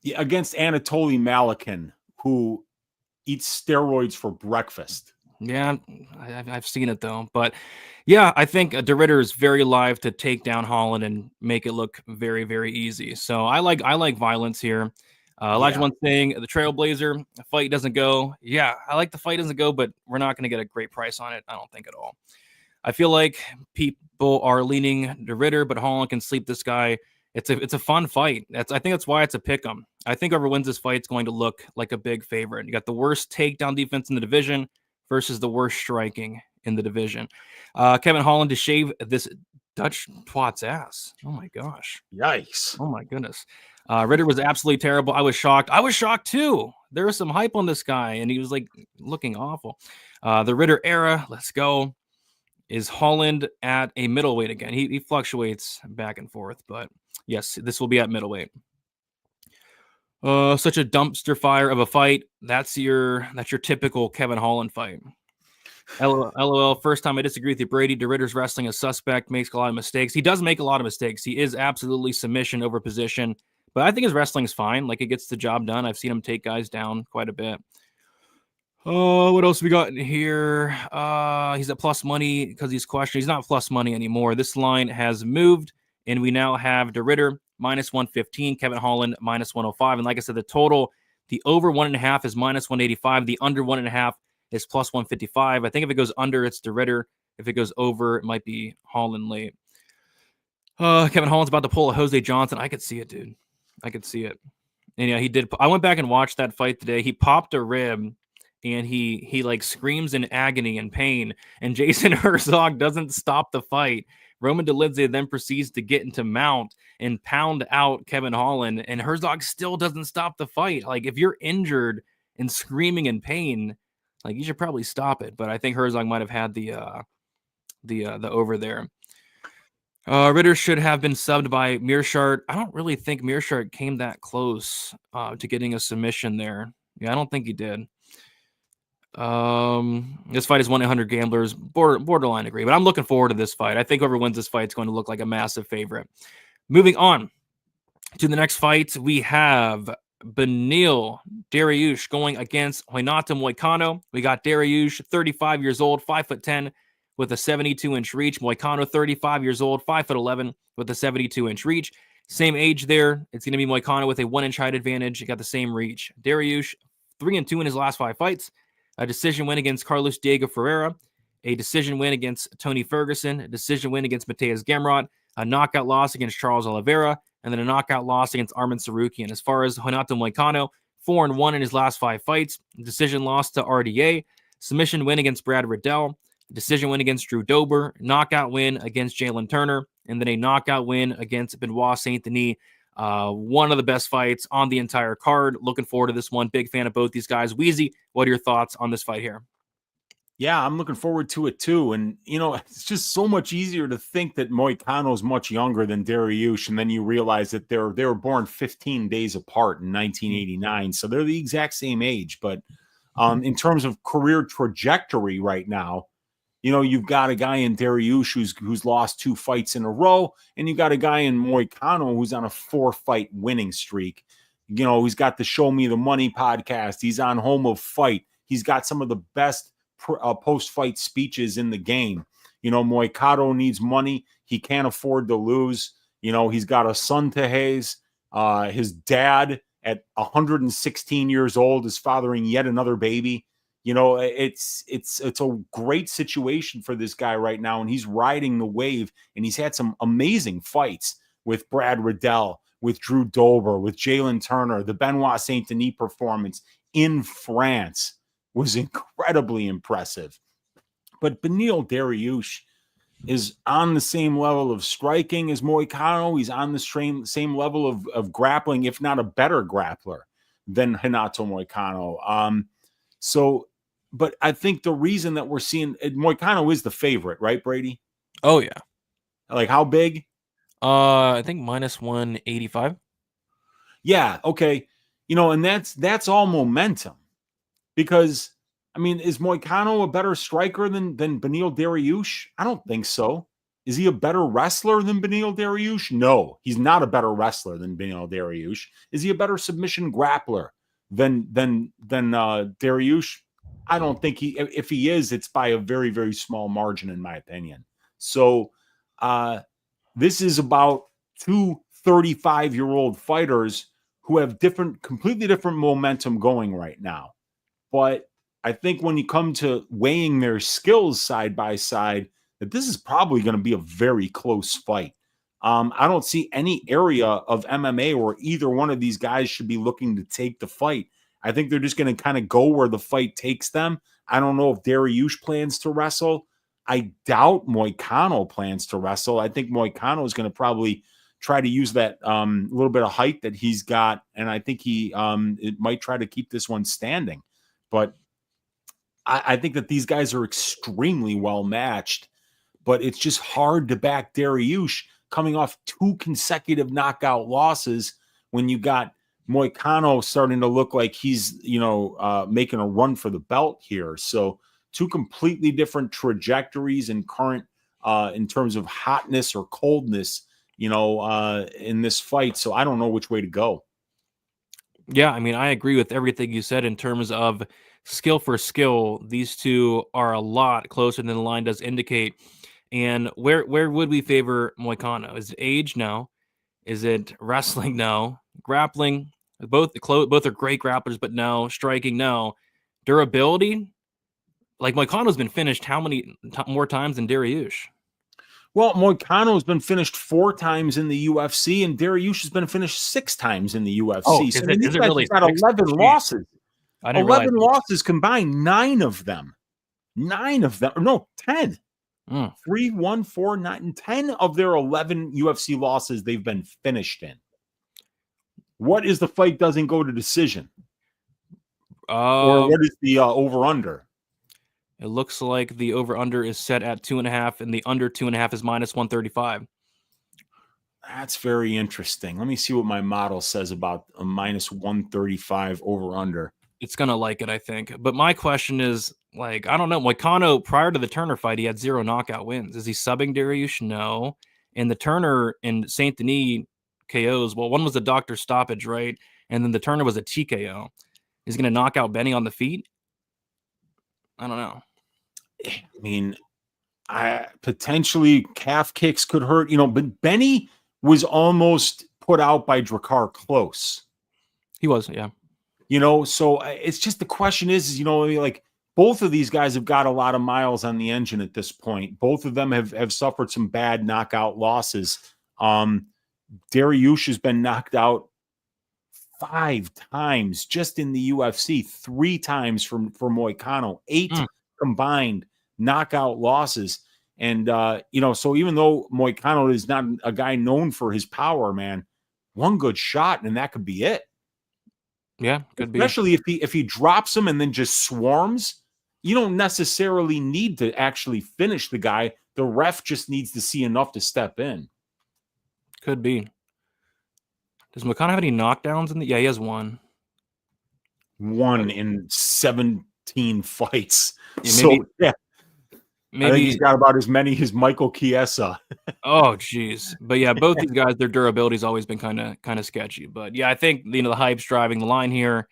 Yeah, against Anatoly Malikin, who eats steroids for breakfast. Yeah, I've seen it though. But yeah, I think de Ridder is very live to take down Holland and make it look very, very easy. So I like violence here. Elijah One's saying the Trailblazer fight doesn't go. Yeah, I like the fight doesn't go, but we're not going to get a great price on it. I don't think at all. I feel like people are leaning de Ridder, but Holland can sleep this guy. It's a fun fight. I think that's why it's a pick 'em. I think whoever wins this fight is going to look like a big favorite. You got the worst takedown defense in the division versus the worst striking in the division. Kevin Holland to shave this Dutch twat's ass. Oh my gosh. Yikes. Oh my goodness. Ridder was absolutely terrible. I was shocked. I was shocked too. There was some hype on this guy, and he was like looking awful. The Ridder era, let's go. Is Holland at a middleweight again? He fluctuates back and forth, but yes, this will be at middleweight. Such a dumpster fire of a fight. That's your typical Kevin Holland fight. LOL. First time I disagree with you, Brady. de Ridder's wrestling a suspect, makes a lot of mistakes. He does make a lot of mistakes. He is absolutely submission over position. But I think his wrestling is fine. Like, it gets the job done. I've seen him take guys down quite a bit. What else we got in here? He's at plus money because he's questioned. He's not plus money anymore. This line has moved, and we now have de Ridder minus 115, Kevin Holland minus 105. And like I said, the total, the over 1.5 is minus 185. The under 1.5 is plus 155. I think if it goes under, it's de Ridder. If it goes over, it might be Holland late. Kevin Holland's about to pull a Jose Johnson. I could see it, dude. I could see it. And yeah, he did. I went back and watched that fight today. He popped a rib, and he like screams in agony and pain. And Jason Herzog doesn't stop the fight. Roman Dolidze then proceeds to get into mount and pound out Kevin Holland, and Herzog still doesn't stop the fight. Like, if you're injured and screaming in pain, like, you should probably stop it. But I think Herzog might have had the over there. Ridder should have been subbed by Meerschaert. I don't really think Meerschaert came that close to getting a submission there. Yeah, I don't think he did. This fight is 1-800 gamblers. Borderline agree, but I'm looking forward to this fight. I think whoever wins this fight is going to look like a massive favorite. Moving on to the next fight, we have Beneil Dariush going against Renato Moicano. We got Dariush, 35 years old, 5'10", with a 72-inch reach. Moicano, 35 years old, 5'11", with a 72-inch reach. Same age there. It's going to be Moicano with a 1-inch height advantage. You got the same reach. Dariush, 3-2 in his last 5 fights. A decision win against Carlos Diego Ferreira. A decision win against Tony Ferguson. A decision win against Mateus Gamrot. A knockout loss against Charles Oliveira. And then a knockout loss against Arman Tsarukyan. As far as Renato Moicano, 4-1 in his last 5 fights. Decision loss to RDA. Submission win against Brad Riddell. Decision win against Drew Dober, knockout win against Jalen Turner, and then a knockout win against Benoit Saint-Denis. One of the best fights on the entire card. Looking forward to this one. Big fan of both these guys. Wheezy, what are your thoughts on this fight here? Yeah, I'm looking forward to it too. And, it's just so much easier to think that Moicano is much younger than Daruish. And then you realize that they were born 15 days apart in 1989. So they're the exact same age. But in terms of career trajectory right now, you've got a guy in Daruish who's lost 2 fights in a row. And you've got a guy in Moicano who's on a 4-fight winning streak. He's got the Show Me the Money podcast. He's on Home of Fight. He's got some of the best post-fight speeches in the game. Moicano needs money. He can't afford to lose. He's got a son to haze. His dad at 116 years old is fathering yet another baby. It's a great situation for this guy right now, and he's riding the wave, and he's had some amazing fights with Brad Riddell, with Drew Dober, with Jalen Turner. The Benoit Saint Denis performance in France was incredibly impressive. But Beneil Dariush is on the same level of striking as Moicano. He's on the same level of grappling, if not a better grappler than Renato Moicano. But I think the reason that we're seeing Moicano is the favorite, right, Brady? Oh, yeah. Like how big? I think -185. Yeah, okay. And that's all momentum. Because, is Moicano a better striker than Beneil Dariush? I don't think so. Is he a better wrestler than Beneil Dariush? No, he's not a better wrestler than Beneil Dariush. Is he a better submission grappler than Dariush? I don't think if he is, it's by a very, very small margin, in my opinion. So this is about 2 35-year-old fighters who have completely different momentum going right now. But I think when you come to weighing their skills side by side, that this is probably going to be a very close fight. I don't see any area of MMA where either one of these guys should be looking to take the fight. I think they're just going to kind of go where the fight takes them. I don't know if Dariush plans to wrestle. I doubt Moicano plans to wrestle. I think Moicano is going to probably try to use that little bit of height that he's got, and I think it might try to keep this one standing. But I think that these guys are extremely well matched, but it's just hard to back Dariush coming off 2 consecutive knockout losses when you got Moicano starting to look like he's, making a run for the belt here. So 2 completely different trajectories and current in terms of hotness or coldness, in this fight. So I don't know which way to go. Yeah, I agree with everything you said in terms of skill for skill. These two are a lot closer than the line does indicate. And where would we favor Moicano? Is it age? No. Is it wrestling? No. Grappling? Both are great grapplers, but no. Striking? No. Durability? Like Moicano's been finished how many more times than Dariush? Well, Moicano has been finished 4 times in the UFC, and Dariush has been finished 6 times in the UFC. Oh, is it really got 11 losses. 11 losses combined, 9 of them. 9 of them. No, 10. 3, 1, 4, 9, 10 of their 11 UFC losses they've been finished in. What is the fight doesn't go to decision? Or what is the over-under? It looks like the over-under is set at 2.5, and the under 2.5 is -135. That's very interesting. Let me see what my model says about a -135 over-under. It's going to like it, I think. But my question is, I don't know. Moicano, prior to the Turner fight, he had 0 knockout wins. Is he subbing Dariush? No. And the Turner and Saint Denis KOs, well, one was a doctor stoppage, right? And then the Turner was a TKO. He's going to knock out Benny on the feet? I don't know. Potentially calf kicks could hurt, but Benny was almost put out by Drakkar Klose. He was, yeah. So it's just the question is, both of these guys have got a lot of miles on the engine at this point. Both of them have suffered some bad knockout losses. Dariush has been knocked out 5 times just in the UFC, 3 times for Moicano, 8 combined knockout losses. And, so even though Moicano is not a guy known for his power, man, one good shot, and that could be it. Yeah, could be. Especially if he drops him and then just swarms, you don't necessarily need to actually finish the guy. The ref just needs to see enough to step in. Could be. Does Moicano have any knockdowns in the? Yeah, he has one. One in 17 fights. Yeah, So yeah. Maybe I think he's got about as many as Michael Chiesa. Oh, geez. But yeah, both these guys, their durability has always been kind of sketchy. But yeah, I think the hype's driving the line here,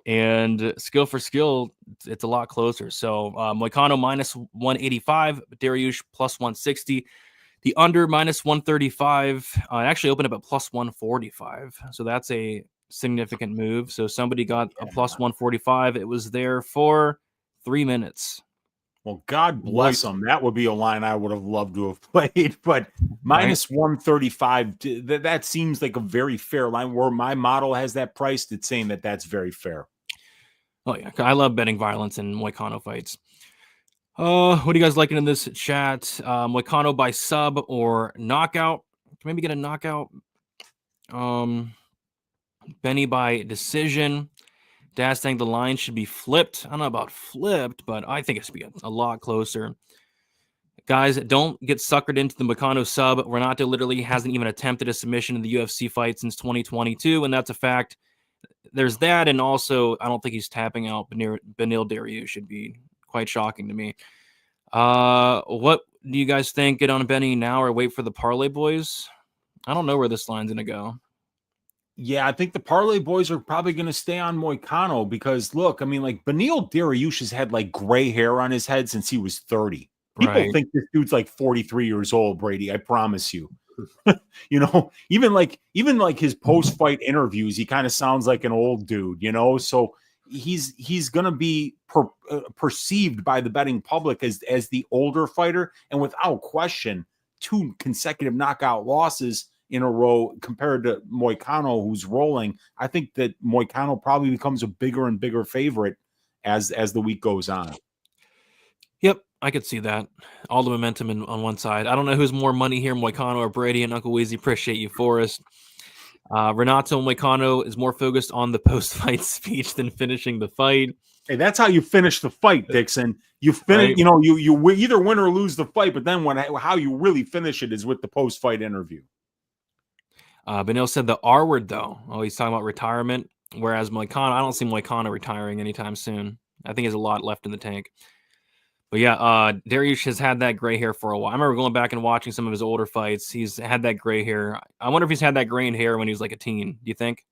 and skill for skill, it's a lot closer. So Moicano minus 185, Daruish plus 160. The under minus 135 actually opened up at plus 145. So that's a significant move. So somebody got a plus 145. It was there for 3 minutes. Well, God bless them. That would be a line I would have loved to have played. But minus 135, that seems like a very fair line. Where my model has that priced, it's saying that that's very fair. Oh, yeah. I love betting violence in Moicano fights. What are you guys liking in this chat? Moicano by sub or knockout? Maybe get a knockout. Benny by decision. Dad saying the line should be flipped. I don't know about flipped, but I think it should be a lot closer. Guys, don't get suckered into the Moicano sub. Renato literally hasn't even attempted a submission in the UFC fight since 2022, and that's a fact. There's that, and also I don't think he's tapping out Beneil Dariush. Should be quite shocking to me. What do you guys think? Get on Benny now or wait for the parlay boys? I don't know where this line's gonna go. Yeah, I think the parlay boys are probably going to stay on Moicano because, look, I mean, like Beneil Dariush has had like gray hair on his head since he was 30. People think this dude's like 43 years old, Brady. I promise you. Even like his post-fight interviews, he kind of sounds like an old dude, So he's going to be perceived by the betting public as the older fighter, and without question, 2 consecutive knockout losses in a row compared to Moicano, who's rolling. I think that Moicano probably becomes a bigger and bigger favorite as the week goes on. Yep, I could see that. All the momentum on one side. I don't know who's more money here, Moicano or Brady, and Uncle Weezy. Appreciate you, Forrest. Renato Moicano is more focused on the post-fight speech than finishing the fight. Hey, that's how you finish the fight, Dixon. You finish, right. You either win or lose the fight, but then how you really finish it is with the post-fight interview. Beneil said the R word, though. Oh, he's talking about retirement. Whereas Moicano, I don't see Moicano retiring anytime soon. I think he has a lot left in the tank. But yeah, Daruish has had that gray hair for a while. I remember going back and watching some of his older fights. He's had that gray hair. I wonder if he's had that gray hair when he was like a teen. Do you think?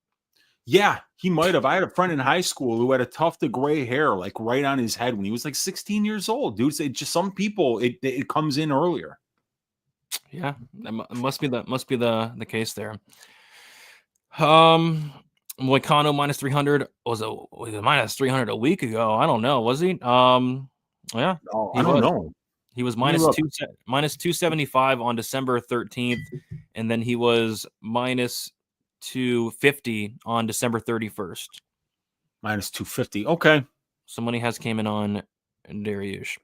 Yeah, he might have. I had a friend in high school who had a tuft of gray hair, like right on his head when he was like 16 years old. Dude, it just some people it comes in earlier. Yeah, that must be the case there. Moicano minus 300 was minus 300 a week ago. I don't know. Was he? Yeah. Oh, I don't know. He was minus 275 on December 13th, and then he was minus 250 on December 31st. Minus 250. Okay. So money has came in on Daruish.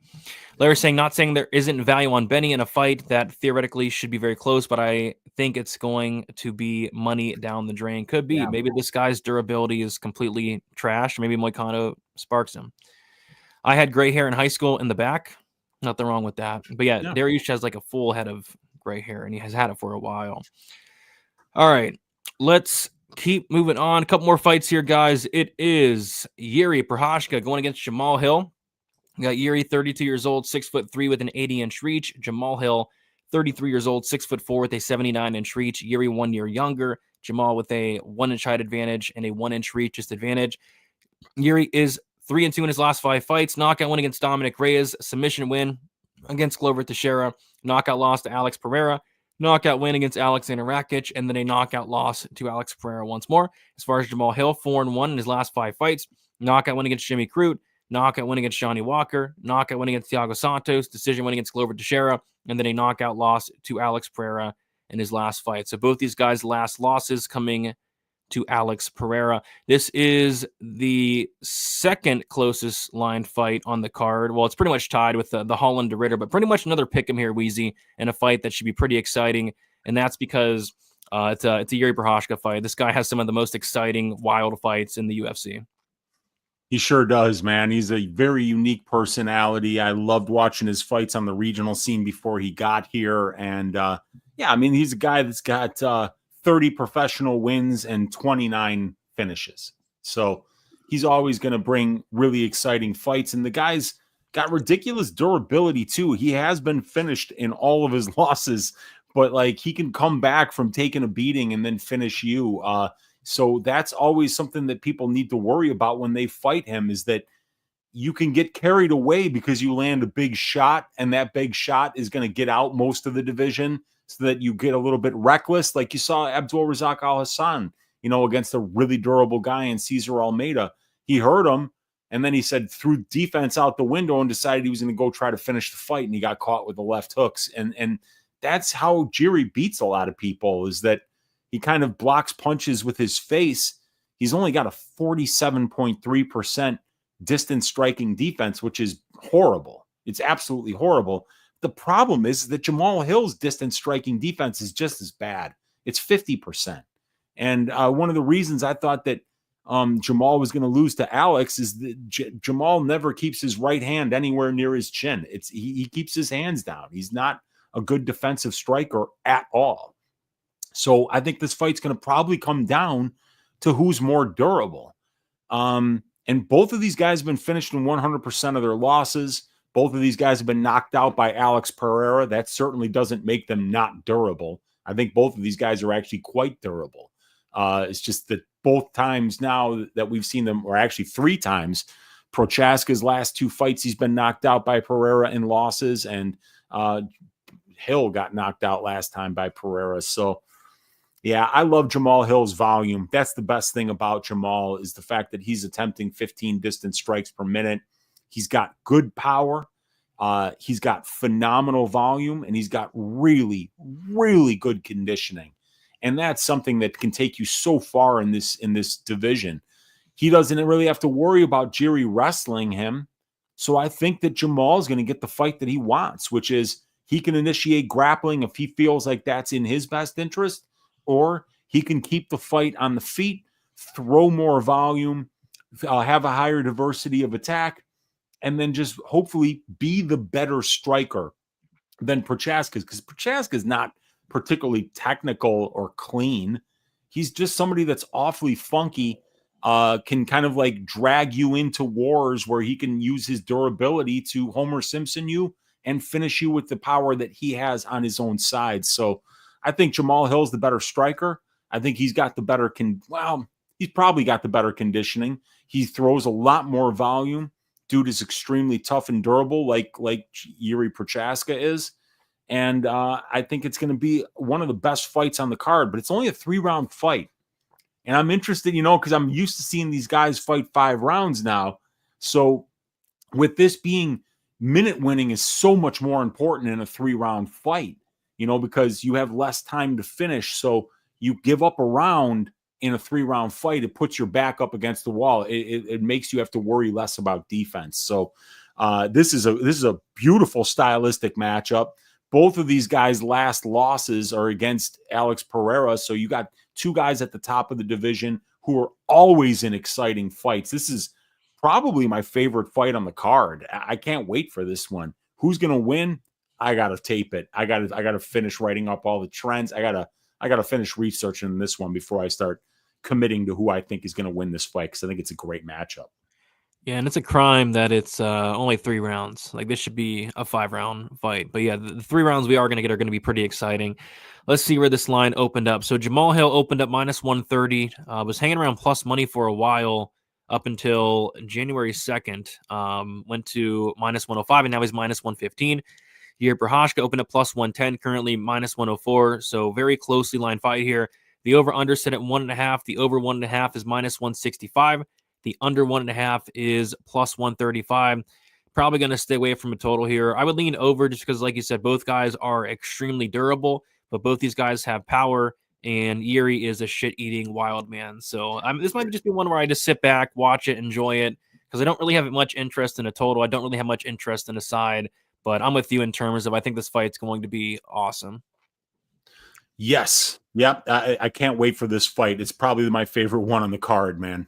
Larry saying, not saying there isn't value on Benny in a fight that theoretically should be very close, but I think it's going to be money down the drain. Could be. Yeah. Maybe this guy's durability is completely trash. Maybe Moicano sparks him. I had gray hair in high school in the back. Nothing wrong with that. But yeah, Daruish has like a full head of gray hair, and he has had it for a while. All right. Let's keep moving on. A couple more fights here, guys. It is Yuri Prochazka going against Jamal Hill. We got Yuri, 32 years old, 6'3" with an 80-inch reach. Jamal Hill, 33 years old, 6'4" with a 79-inch reach. Yuri 1 year younger. Jamal with a 1-inch height advantage and a 1-inch reach disadvantage. Yuri is 3-2 in his last 5 fights. Knockout win against Dominic Reyes. Submission win against Glover Teixeira. Knockout loss to Alex Pereira. Knockout win against Alexander Rakic. And then a knockout loss to Alex Pereira once more. As far as Jamal Hill, 4-1 in his last 5 fights. Knockout win against Jimmy Crute. Knockout win against Johnny Walker. Knockout win against Thiago Santos. Decision win against Glover Teixeira. And then a knockout loss to Alex Pereira in his last fight. So both these guys' last losses coming to Alex Pereira. This is the second closest line fight on the card. Well, it's pretty much tied with the Holland to Ritter, but pretty much another pick 'em here, Wheezy, in a fight that should be pretty exciting. And that's because It's a Yuri Prochazka fight. This guy has some of the most exciting, wild fights in the UFC. He sure does, man. He's a very unique personality. I loved watching his fights on the regional scene before he got here. And yeah, I mean, he's a guy that's got 30 professional wins and 29 finishes. So he's always going to bring really exciting fights. And the guy's got ridiculous durability, too. He has been finished in all of his losses, but like he can come back from taking a beating and then finish you. So that's always something that people need to worry about when they fight him, is that you can get carried away because you land a big shot, and that big shot is going to get out most of the division, so that you get a little bit reckless. Like you saw Abdul Razak Al Hassan, against a really durable guy in Cesar Almeida. He hurt him, and then he said threw defense out the window and decided he was going to go try to finish the fight, and he got caught with the left hooks. And that's how Jiri beats a lot of people, is that he kind of blocks punches with his face. He's only got a 47.3% distance striking defense, which is horrible. It's absolutely horrible. The problem is that Jamal Hill's distance striking defense is just as bad. It's 50%. And one of the reasons I thought that Jamal was going to lose to Alex is that Jamal never keeps his right hand anywhere near his chin. He keeps his hands down. He's not a good defensive striker at all. So I think this fight's going to probably come down to who's more durable. And both of these guys have been finished in 100% of their losses. Both of these guys have been knocked out by Alex Pereira. That certainly doesn't make them not durable. I think both of these guys are actually quite durable. It's just that both times now that we've seen them, or actually 3 times, Prochazka's last 2 fights, he's been knocked out by Pereira in losses, and Hill got knocked out last time by Pereira. So yeah, I love Jamal Hill's volume. That's the best thing about Jamal, is the fact that he's attempting 15 distance strikes per minute. He's got good power. He's got phenomenal volume, and he's got really, really good conditioning. And that's something that can take you so far in this division. He doesn't really have to worry about Jiri wrestling him. So I think that Jamal is going to get the fight that he wants, which is he can initiate grappling if he feels like that's in his best interest, or he can keep the fight on the feet, throw more volume, have a higher diversity of attack, and then just hopefully be the better striker than Prochazka, because Prochazka is not particularly technical or clean. He's just somebody that's awfully funky, can kind of like drag you into wars where he can use his durability to Homer Simpson you and finish you with the power that he has on his own side. So I think Jamal Hill's the better striker. I think he's got the better he's probably got the better conditioning. He throws a lot more volume. Dude is extremely tough and durable, like Yuri Prochazka is. And I think it's going to be one of the best fights on the card, but it's only a 3-round fight. And I'm interested, because I'm used to seeing these guys fight 5 rounds now. So with this being minute winning is so much more important in a 3-round fight, because you have less time to finish. So you give up a round in a 3-round fight, it puts your back up against the wall. It makes you have to worry less about defense. So this is a beautiful stylistic matchup. Both of these guys' last losses are against Alex Pereira. So you got 2 guys at the top of the division who are always in exciting fights. This is probably my favorite fight on the card. I can't wait for this one. Who's going to win? I got to tape it. I got to finish writing up all the trends. I got to finish researching this one before I start committing to who I think is going to win this fight, because I think it's a great matchup. Yeah, and it's a crime that it's only 3 rounds. Like, this should be a 5-round fight. But yeah, the 3 rounds we are going to get are going to be pretty exciting. Let's see where this line opened up. So Jamal Hill opened up -130, was hanging around plus money for a while up until January 2nd, went to -105, and now he's -115. Yuri Prochazka opened up +110, currently -104. So very closely lined fight here. The over-under set at 1.5. The over 1.5 is -165. The under 1.5 is +135. Probably going to stay away from a total here. I would lean over just because, like you said, both guys are extremely durable, but both these guys have power, and Yuri is a shit-eating wild man. So this might just be one where I just sit back, watch it, enjoy it, because I don't really have much interest in a total. I don't really have much interest in a side, but I'm with you in terms of I think this fight's going to be awesome. Yes. Yep. I can't wait for this fight. It's probably my favorite one on the card, man.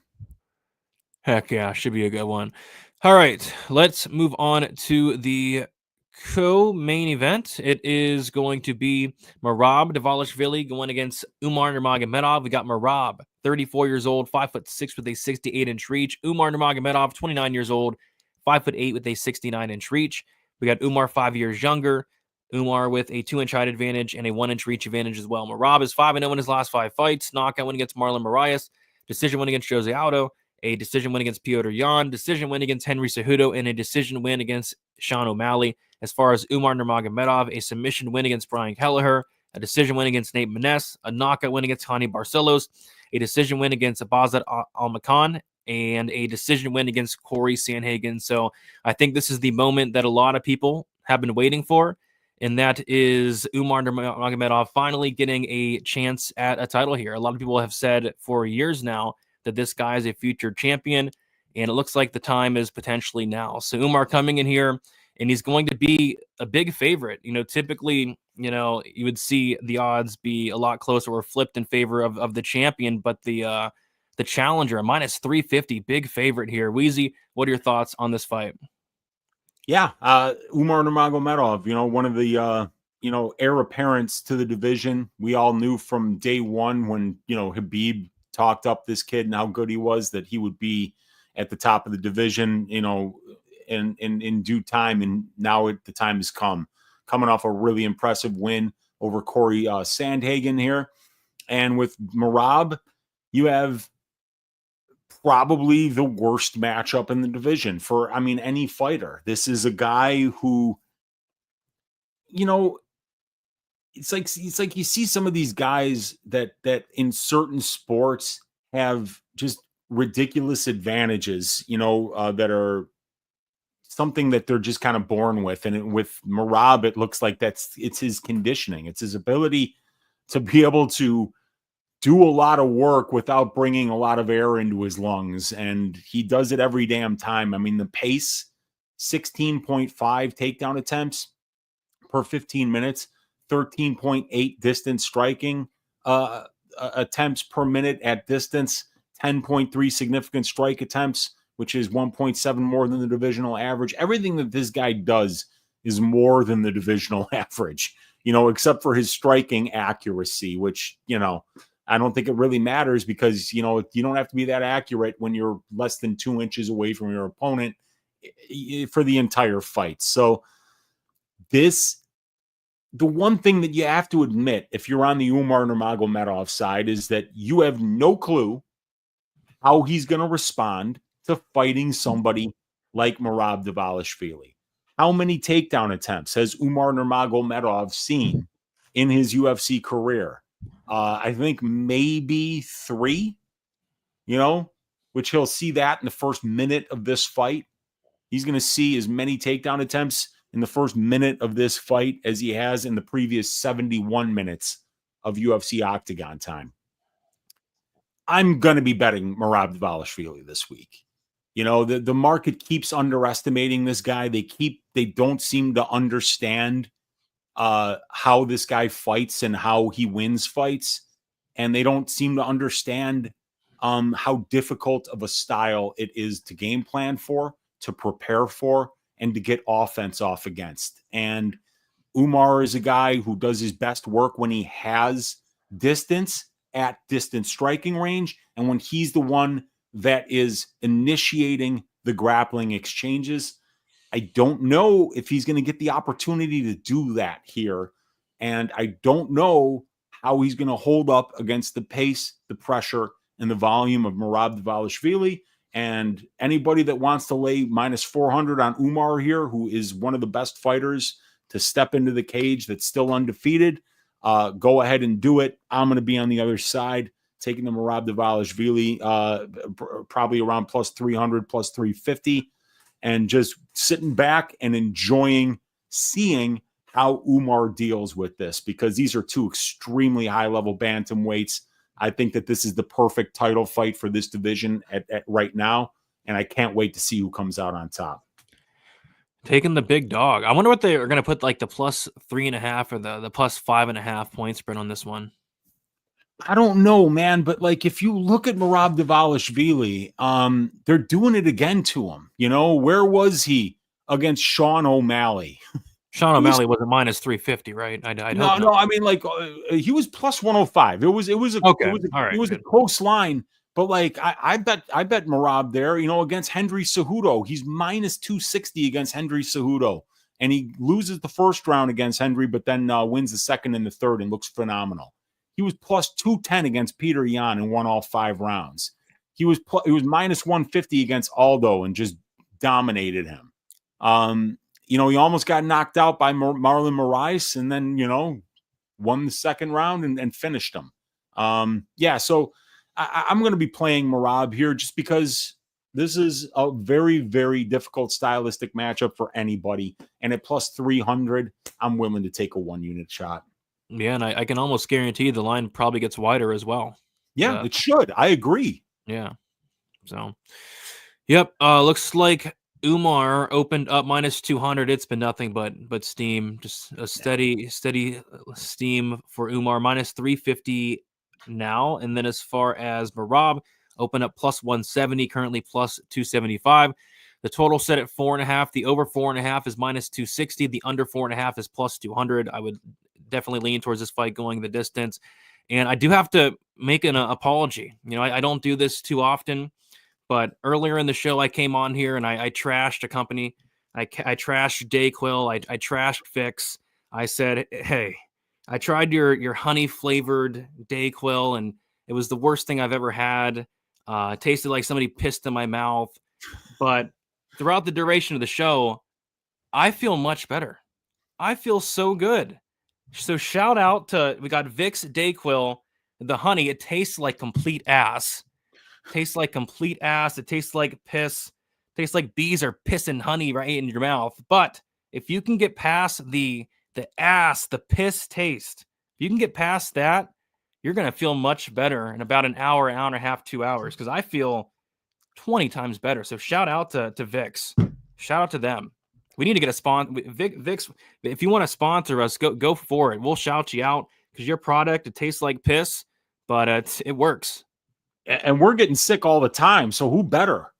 Heck yeah, should be a good one. All right, let's move on to the co-main event. It is going to be Merab Dvalishvili going against Umar Nurmagomedov. We got Merab, 34 years old, 5'6" with a 68-inch reach. Umar Nurmagomedov, 29 years old, 5'8" with a 69-inch reach. We got Umar 5 years younger. Umar with a 2-inch height advantage and a 1-inch reach advantage as well. Merab is 5-0 in his last 5 fights. Knockout win against Marlon Moraes. Decision win against Jose Aldo. A decision win against Piotr Yan, decision win against Henry Cejudo, and a decision win against Sean O'Malley. As far as Umar Nurmagomedov, a submission win against Brian Kelleher, a decision win against Nate Maness, a knockout win against Hani Barcelos, a decision win against Abazat Almakan, and a decision win against Corey Sandhagen. So I think this is the moment that a lot of people have been waiting for, and that is Umar Nurmagomedov finally getting a chance at a title here. A lot of people have said for years now that this guy is a future champion, and it looks like the time is potentially now. So Umar coming in here, and he's going to be a big favorite. Typically, you would see the odds be a lot closer or flipped in favor of the champion, but the challenger, minus 350, big favorite here. Weezy, what are your thoughts on this fight? Yeah, Umar Nurmagomedov, one of the heir apparents to the division. We all knew from day one when Khabib talked up this kid and how good he was that he would be at the top of the division, in due time. And now the time has come. Coming off a really impressive win over Corey Sandhagen here, and with Merab, you have probably the worst matchup in the division for, any fighter. This is a guy who, it's like you see some of these guys that in certain sports have just ridiculous advantages, that are something that they're just kind of born with. And with Merab, it looks like it's his conditioning. It's his ability to be able to do a lot of work without bringing a lot of air into his lungs. And he does it every damn time. The pace, 16.5 takedown attempts per 15 minutes, 13.8 distance striking attempts per minute at distance, 10.3 significant strike attempts, which is 1.7 more than the divisional average. Everything that this guy does is more than the divisional average, except for his striking accuracy, which, I don't think it really matters because, you don't have to be that accurate when you're less than 2 inches away from your opponent for the entire fight. So the one thing that you have to admit, if you're on the Umar Nurmagomedov side, is that you have no clue how he's going to respond to fighting somebody like Merab Dvalishvili. How many takedown attempts has Umar Nurmagomedov seen in his UFC career? I think maybe 3, which he'll see that in the first minute of this fight. He's going to see as many takedown attempts in the first minute of this fight as he has in the previous 71 minutes of UFC octagon time. I'm going to be betting Merab Dvalishvili this week. The market keeps underestimating this guy. They don't seem to understand how this guy fights and how he wins fights. And they don't seem to understand how difficult of a style it is to game plan for, to prepare for, and to get offense off against. And Umar is a guy who does his best work when he has distance at distance striking range, and when he's the one that is initiating the grappling exchanges. I don't know if he's going to get the opportunity to do that here, and I don't know how he's going to hold up against the pace, the pressure, and the volume of Merab Dvalishvili. And anybody that wants to lay minus 400 on Umar here, who is one of the best fighters to step into the cage that's still undefeated, go ahead and do it. I'm going to be on the other side, taking the Merab Dvalishvili, probably around plus 300, plus 350, and just sitting back and enjoying seeing how Umar deals with this, because these are two extremely high-level bantamweights. I think that this is the perfect title fight for this division at right now, and I can't wait to see who comes out on top. Taking the big dog. I wonder what they are going to put like the plus 3.5 or the plus 5.5 point spread on this one. I don't know, man, but like if you look at Merab Dvalishvili, they're doing it again to him. You know, where was he against Sean O'Malley? Sean O'Malley was a minus 350, right? I'd No, hope no, I mean like he was plus 105. It was okay. All right, it was a close line, but like I bet Merab there, you know, against Henry Cejudo. He's minus 260 against Henry Cejudo. And he loses the first round against Henry, but then wins the second and the third and looks phenomenal. He was plus 210 against Peter Yan and won all 5 rounds. He was minus 150 against Aldo and just dominated him. You know, he almost got knocked out by Marlon Moraes and then, you know, won the second round and finished him. Yeah, so I'm going to be playing Merab here just because this is a very, very difficult stylistic matchup for anybody. And at plus 300, I'm willing to take a 1-unit shot. Yeah, and I can almost guarantee the line probably gets wider as well. Yeah, it should. I agree. Yeah. So, yep. Looks like Umar opened up minus 200. It's been nothing but steam. Just a steady steam for Umar. Minus 350 now. And then as far as Merab, opened up plus 170, currently plus 275. The total set at 4.5. The over 4.5 is minus 260. The under 4.5 is plus 200. I would definitely lean towards this fight going the distance. And I do have to make an apology. You know, I don't do this too often, but earlier in the show, I came on here and I trashed a company. I trashed Dayquil. I trashed Fix. I said, hey, I tried your honey flavored Dayquil and it was the worst thing I've ever had. It tasted like somebody pissed in my mouth. But throughout the duration of the show, I feel much better. I feel so good. So shout out to, we got Vicks Dayquil, the honey. It tastes like complete ass. Tastes like complete ass. It tastes like piss. Tastes like bees are pissing honey right in your mouth. But if you can get past the ass, the piss taste, if you can get past that, you're going to feel much better in about an hour and a half, 2 hours. Because I feel 20 times better. So shout out to Vicks. Shout out to them. We need to get a sponsor. Vicks, if you want to sponsor us, go for it. We'll shout you out because your product, it tastes like piss, but it works. And we're getting sick all the time, so who better?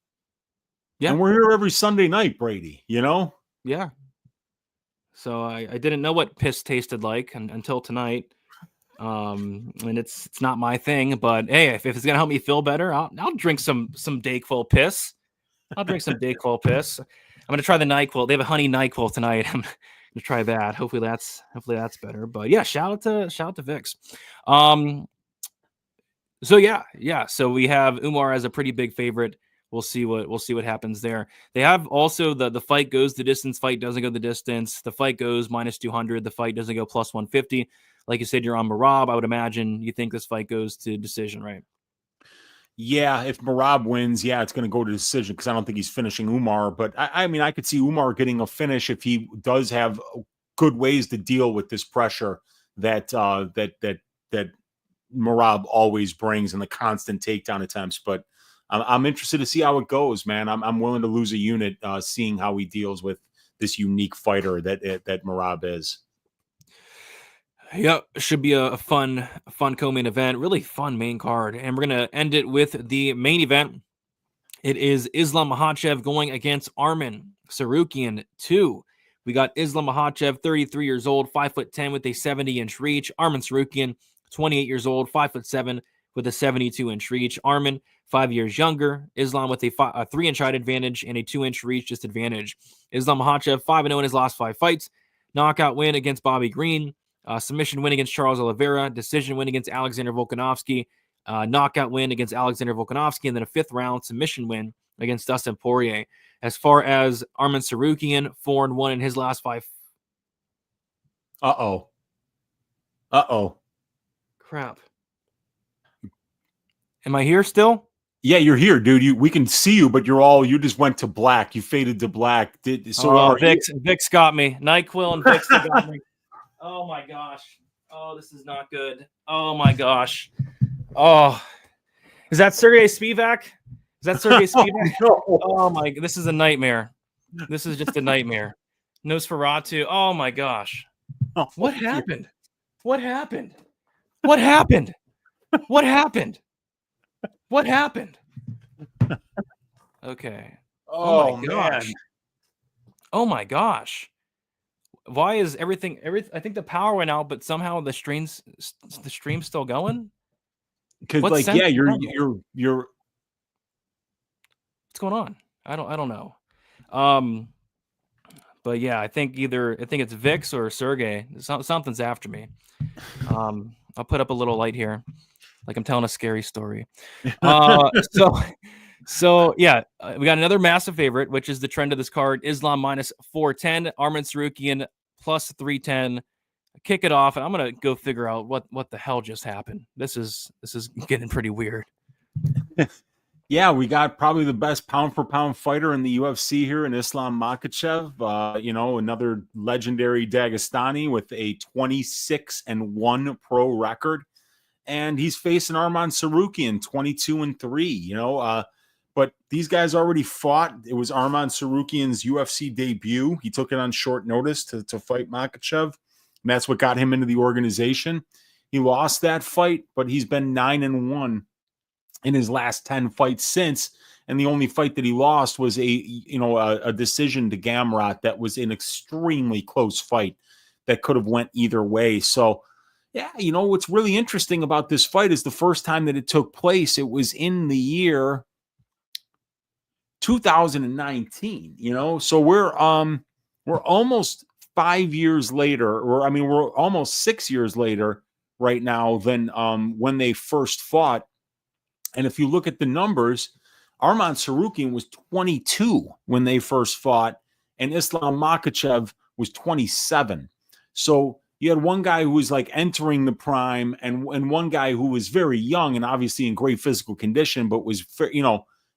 Yeah. And we're here every Sunday night, Brady, you know? Yeah. So I didn't know what piss tasted like until tonight. And it's not my thing, but hey, if it's gonna help me feel better, I'll drink some Dayquil piss. I'll drink some Dayquil piss. I'm gonna try the NyQuil. They have a honey NyQuil tonight. I'm gonna try that. Hopefully that's better. But yeah, shout out to Vicks. So yeah. So we have Umar as a pretty big favorite. We'll see what happens there. They have also the fight goes the distance. Fight doesn't go the distance. The fight goes minus 200. The fight doesn't go plus 150. Like you said, you're on Merab. I would imagine you think this fight goes to decision, right? Yeah, if Merab wins, yeah, it's going to go to decision because I don't think he's finishing Umar. But I mean, I could see Umar getting a finish if he does have good ways to deal with this pressure that Merab always brings and the constant takedown attempts. But I'm interested to see how it goes, man. I'm willing to lose a unit seeing how he deals with this unique fighter that Merab is. Yep, should be a fun co-main event. Really fun main card. And we're going to end it with the main event. It is Islam Makhachev going against Arman Tsarukyan 2. We got Islam Makhachev, 33 years old, 5'10" with a 70-inch reach. Arman Tsarukyan, 28 years old, 5'7" with a 72-inch reach. Arman, 5 years younger. Islam with a 3-inch height advantage and a 2-inch reach disadvantage. Islam Makhachev, 5-0 in his last 5 fights. Knockout win against Bobby Green. Submission win against Charles Oliveira, decision win against Alexander Volkanovski, knockout win against Alexander Volkanovski, and then a 5th round submission win against Dustin Poirier. As far as Arman Tsarukyan, 4-1 in his last 5. Uh-oh. Crap. Am I here still? Yeah, you're here, dude. We can see you, but you just went to black. You faded to black. Vicks got me. NyQuil and Vicks got me. Oh my gosh. Oh, this is not good. Oh my gosh. Oh, is that Sergey Spivak? No. Oh my, this is a nightmare. This is just a nightmare. Nosferatu. Oh my gosh. Oh, What happened? What happened? What happened? What happened? What happened? Okay. Oh, my man. gosh. Oh my gosh. Why is everything I think the power went out, but somehow the stream's still going? Because What like, sense yeah, does you're that make? you're What's going on? I don't know. But yeah, I think it's Vix or Sergey. Something's after me. I'll put up a little light here, like I'm telling a scary story. So yeah, we got another massive favorite, which is the trend of this card: Islam minus 410, Arman Tsarukyan plus 310. Kick it off, and I'm gonna go figure out what the hell just happened. This is getting pretty weird. Yeah, we got probably the best pound for pound fighter in the UFC here in Islam Makhachev. Another legendary Dagestani with a 26-1 pro record. And he's facing Arman Tsarukyan, 22-3, but these guys already fought. It was Arman Tsarukyan's UFC debut. He took it on short notice to fight Makhachev, and that's what got him into the organization. He lost that fight, but he's been 9-1 in his last 10 fights since. And the only fight that he lost was a decision to Gamrot that was an extremely close fight that could have went either way. So, yeah, what's really interesting about this fight is the first time that it took place, it was in the year 2019, So we're almost 5 years later, we're almost 6 years later right now than when they first fought. And if you look at the numbers, Arman Tsarukyan was 22 when they first fought, and Islam Makhachev was 27. So you had one guy who was like entering the prime and one guy who was very young and obviously in great physical condition, but was,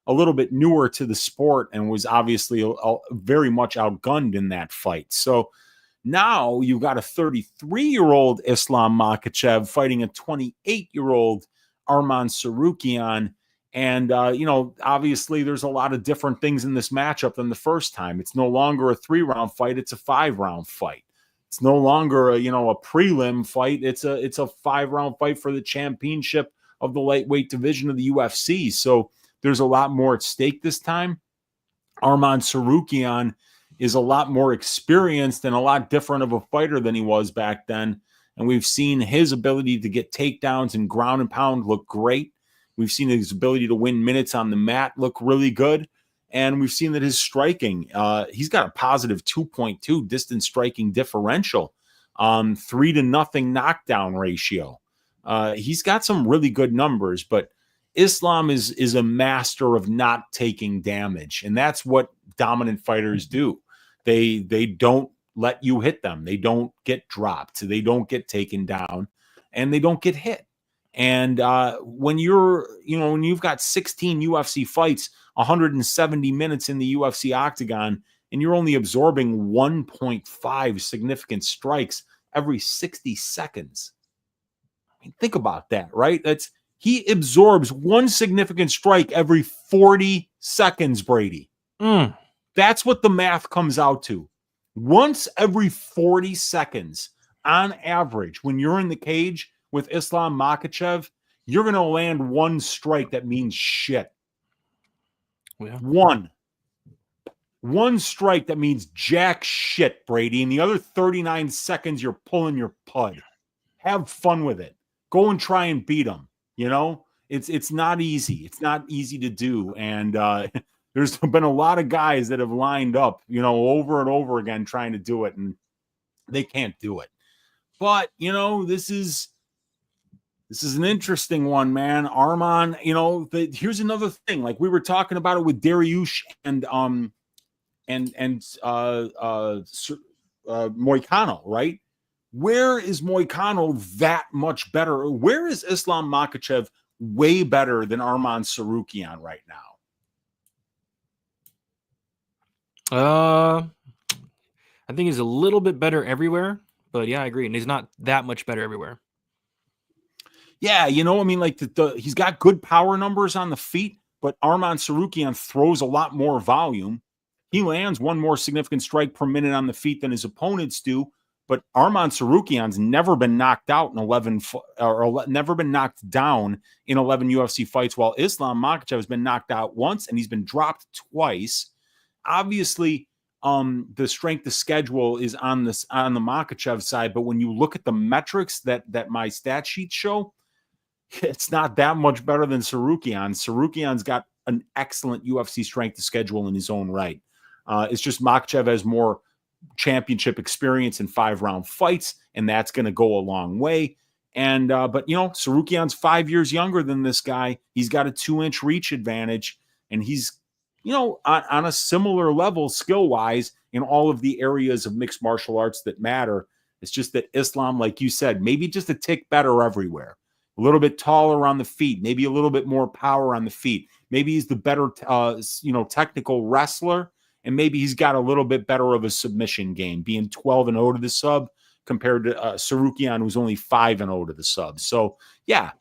a little bit newer to the sport and was obviously very much outgunned in that fight. So now you've got a 33-year-old Islam Makhachev fighting a 28-year-old Arman Tsarukyan. And, obviously there's a lot of different things in this matchup than the first time. It's no longer a 3-round fight. It's a 5-round fight. It's no longer a prelim fight. It's a 5-round fight for the championship of the lightweight division of the UFC. So there's a lot more at stake this time. Arman Tsarukyan is a lot more experienced and a lot different of a fighter than he was back then. And we've seen his ability to get takedowns and ground and pound look great. We've seen his ability to win minutes on the mat look really good. And we've seen that his striking, he's got a positive 2.2 distance striking differential, 3-0 knockdown ratio. He's got some really good numbers, but Islam is a master of not taking damage. And that's what dominant fighters do. They don't let you hit them. They don't get dropped. They don't get taken down, and they don't get hit. And when you've got 16 UFC fights, 170 minutes in the UFC octagon, and you're only absorbing 1.5 significant strikes every 60 seconds. I mean, think about that, right? He absorbs one significant strike every 40 seconds, Brady. That's what the math comes out to. Once every 40 seconds, on average, when you're in the cage with Islam Makhachev, you're going to land one strike that means shit. Yeah. One strike that means jack shit, Brady. And the other 39 seconds, you're pulling your pud. Have fun with it. Go and try and beat him. It's not easy. It's not easy to do. And there's been a lot of guys that have lined up, over and over again trying to do it, and they can't do it. But, this is an interesting one, man. Arman, here's another thing. Like we were talking about it with Daruish and Moicano, right? Where is Moicano that much better? Where is Islam Makhachev way better than Arman Tsarukyan right now? I think he's a little bit better everywhere, but yeah, I agree. And he's not that much better everywhere. Yeah, he's got good power numbers on the feet, but Arman Tsarukyan throws a lot more volume. He lands one more significant strike per minute on the feet than his opponents do. But Arman Tsarukyan's never been knocked out in 11 or never been knocked down in 11 UFC fights, while Islam Makhachev has been knocked out once and he's been dropped twice. Obviously, the strength of schedule is on the Makhachev side, but when you look at the metrics that my stat sheets show, it's not that much better than Tsarukyan. Tsarukyan's got an excellent UFC strength of schedule in his own right. It's just Makhachev has more championship experience in 5-round fights, and that's going to go a long way. And but Tsarukyan's 5 years younger than this guy. He's got a 2-inch reach advantage, and he's on a similar level skill-wise in all of the areas of mixed martial arts that matter. It's just that Islam, like you said, maybe just a tick better everywhere. A little bit taller on the feet, maybe a little bit more power on the feet. Maybe he's the better technical wrestler. And maybe he's got a little bit better of a submission game, being 12-0 to the sub compared to Tsarukyan, who's only 5-0 to the sub. So, yeah,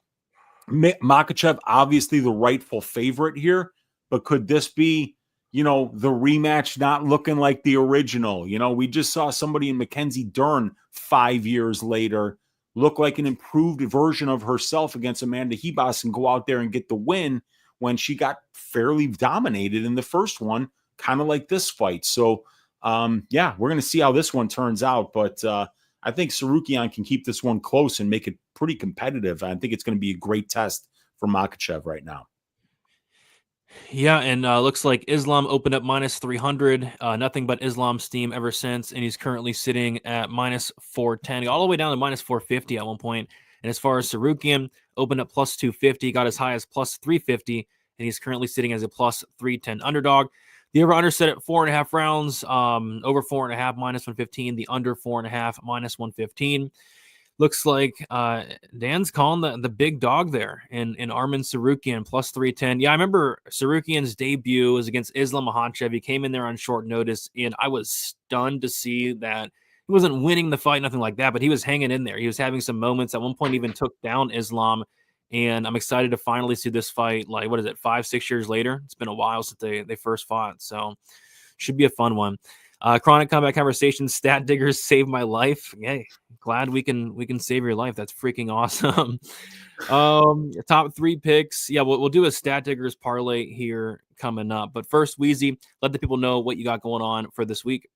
Makhachev, obviously the rightful favorite here, but could this be, the rematch not looking like the original? We just saw somebody in Mackenzie Dern 5 years later look like an improved version of herself against Amanda Ribas and go out there and get the win when she got fairly dominated in the first one, kind of like this fight. So, we're going to see how this one turns out. But I think Tsarukyan can keep this one close and make it pretty competitive. I think it's going to be a great test for Makhachev right now. Yeah, and looks like Islam opened up minus 300. Nothing but Islam steam ever since, and he's currently sitting at minus 410, all the way down to minus 450 at one point. And as far as Tsarukyan, opened up plus 250, got as high as plus 350, and he's currently sitting as a plus 310 underdog. The over-under set at 4.5 rounds, over 4.5 minus 115, the under 4.5 minus 115. Looks like Dan's calling the big dog there in Arman Tsarukyan plus 310. Yeah, I remember Tsarukyan's debut was against Islam Makhachev. He came in there on short notice, and I was stunned to see that he wasn't winning the fight, nothing like that, but he was hanging in there. He was having some moments. At one point, even took down Islam. And I'm excited to finally see this fight, 5-6 years later? It's been a while since they first fought, so should be a fun one. Chronic Combat Conversations, Stat Diggers saved my life. Yay, glad we can save your life. That's freaking awesome. Top 3 picks. Yeah, we'll do a Stat Diggers parlay here coming up. But first, Wheezy, let the people know what you got going on for this week.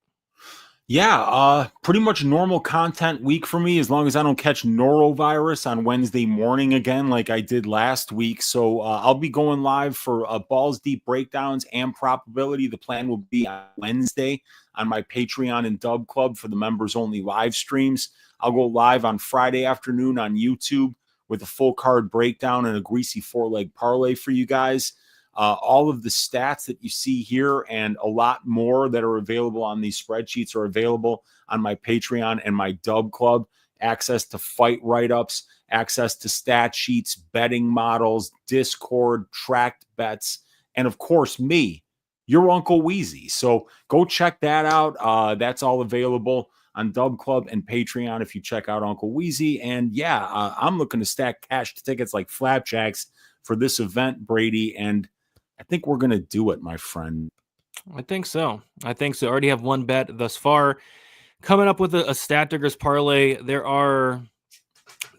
Yeah, pretty much normal content week for me, as long as I don't catch norovirus on Wednesday morning again like I did last week. So I'll be going live for balls deep breakdowns and probability. The plan will be on Wednesday on my Patreon and Dub Club for the members only live streams. I'll go live on Friday afternoon on YouTube with a full card breakdown and a greasy 4-leg parlay for you guys. All of the stats that you see here and a lot more that are available on these spreadsheets are available on my Patreon and my Dub Club. Access to fight write-ups, access to stat sheets, betting models, Discord, tracked bets, and of course me, your Uncle Wheezy. So go check that out. That's all available on Dub Club and Patreon if you check out Uncle Wheezy. And yeah, I'm looking to stack cash tickets like flapjacks for this event, Brady, and I think we're going to do it, my friend. I think so. I already have one bet thus far. Coming up with a Stat Diggers parlay, there are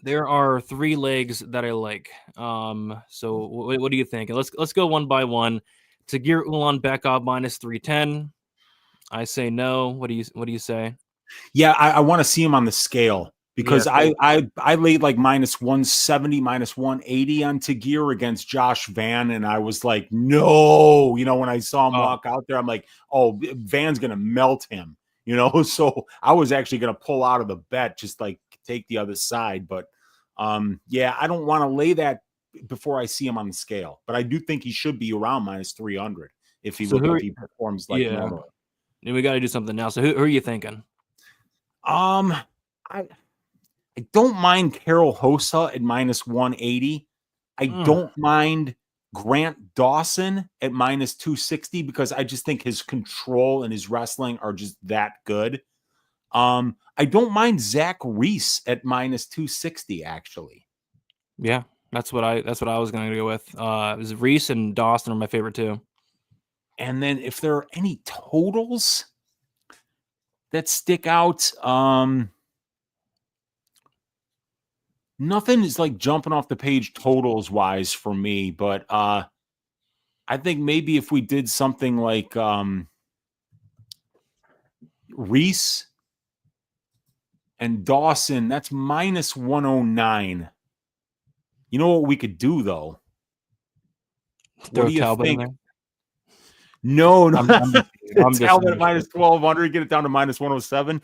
3 legs that I like. So what do you think? Let's go one by one. Tagir Ulanbekov minus 310. I say no. What do you say? Yeah, I want to see him on the scale. Because Yeah, I laid like minus 170, minus 180 on Tagir against Josh Van, and I was like, no, when I saw him walk out there, I'm like, oh, Van's gonna melt him, So I was actually gonna pull out of the bet, just like take the other side. But yeah, I don't want to lay that before I see him on the scale. But I do think he should be around minus 300 if he performs like normal. We got to do something now. So who are you thinking? I don't mind Carol Hosa at minus 180. I don't mind Grant Dawson at minus 260 because I just think his control and his wrestling are just that good. I don't mind Zach Reese at minus 260, actually. Yeah, that's what I was going to go with. Reese and Dawson are my favorite too. And then if there are any totals that stick out, nothing is like jumping off the page totals wise for me, but I think maybe if we did something like Reese and Dawson, that's minus 109. You know what we could do though? Throw what do you Talbot in think? there? No, I'm just Talbot at minus 1200, get it down to minus 107.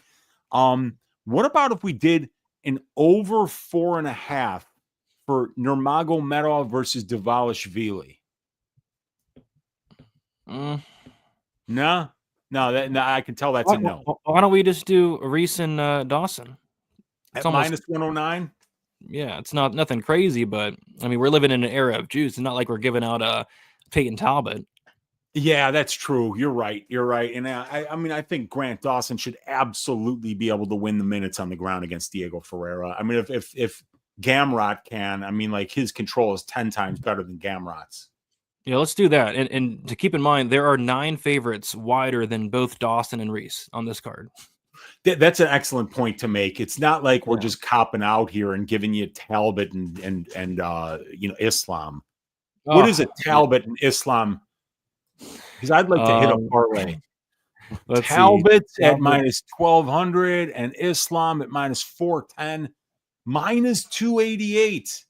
What about if we did an over 4.5 for Nurmagomedov versus Dvalishvili? No, I can tell that's a no. Why don't we just do Reese and Dawson? It's at minus 109? Yeah, it's nothing crazy, but I mean, we're living in an era of juice. It's not like we're giving out Peyton Talbot. Yeah, that's true. You're right. And I mean, I think Grant Dawson should absolutely be able to win the minutes on the ground against Diego Ferreira. I mean, if Gamrot can, I mean, like his control is 10 times better than Gamrot's. Yeah, let's do that. And to keep in mind, there are 9 favorites wider than both Dawson and Reese on this card. That's an excellent point to make. It's not like we're just copping out here and giving you Talbot and Islam. What is it, Talbot and Islam? Because I'd like to hit a parlay. Talbot's at minus 1200 and Islam at minus 410, minus 288.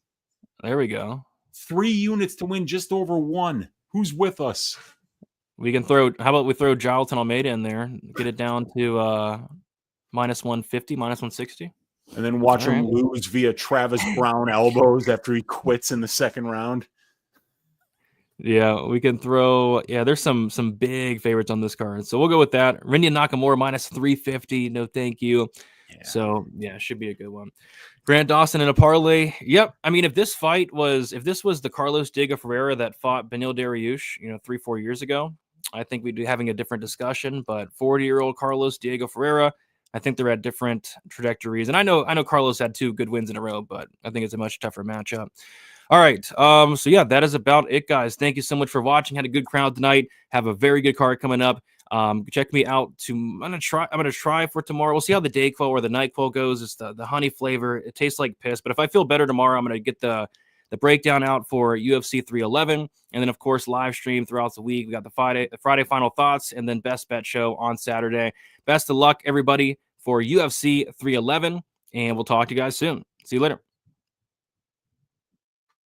There we go. 3 units to win just over 1. Who's with us? We can how about we throw Giles and Almeida in there, get it down to minus 150, minus 160. And then watch him lose via Travis Brown elbows after he quits in the second round. Yeah, we can throw. Yeah, there's some big favorites on this card, so we'll go with that. Rindy Nakamura minus 350. No, thank you. Yeah. So yeah, should be a good one. Grant Dawson in a parlay. Yep. I mean, if this was the Carlos Diego Ferreira that fought Beneil Dariush, 3-4 years ago, I think we'd be having a different discussion. But 40-year-old Carlos Diego Ferreira, I think they're at different trajectories. And I know Carlos had 2 good wins in a row, but I think it's a much tougher matchup. All right. So yeah, that is about it, guys. Thank you so much for watching. Had a good crowd tonight. Have a very good card coming up. Check me out. I'm gonna try for tomorrow. We'll see how the day quote or the night quote goes. It's the honey flavor. It tastes like piss, but if I feel better tomorrow, I'm gonna get the breakdown out for UFC 311, and then of course live stream throughout the week. We got the Friday final thoughts, and then best bet show on Saturday. Best of luck, everybody, for UFC 311, and we'll talk to you guys soon. See you later.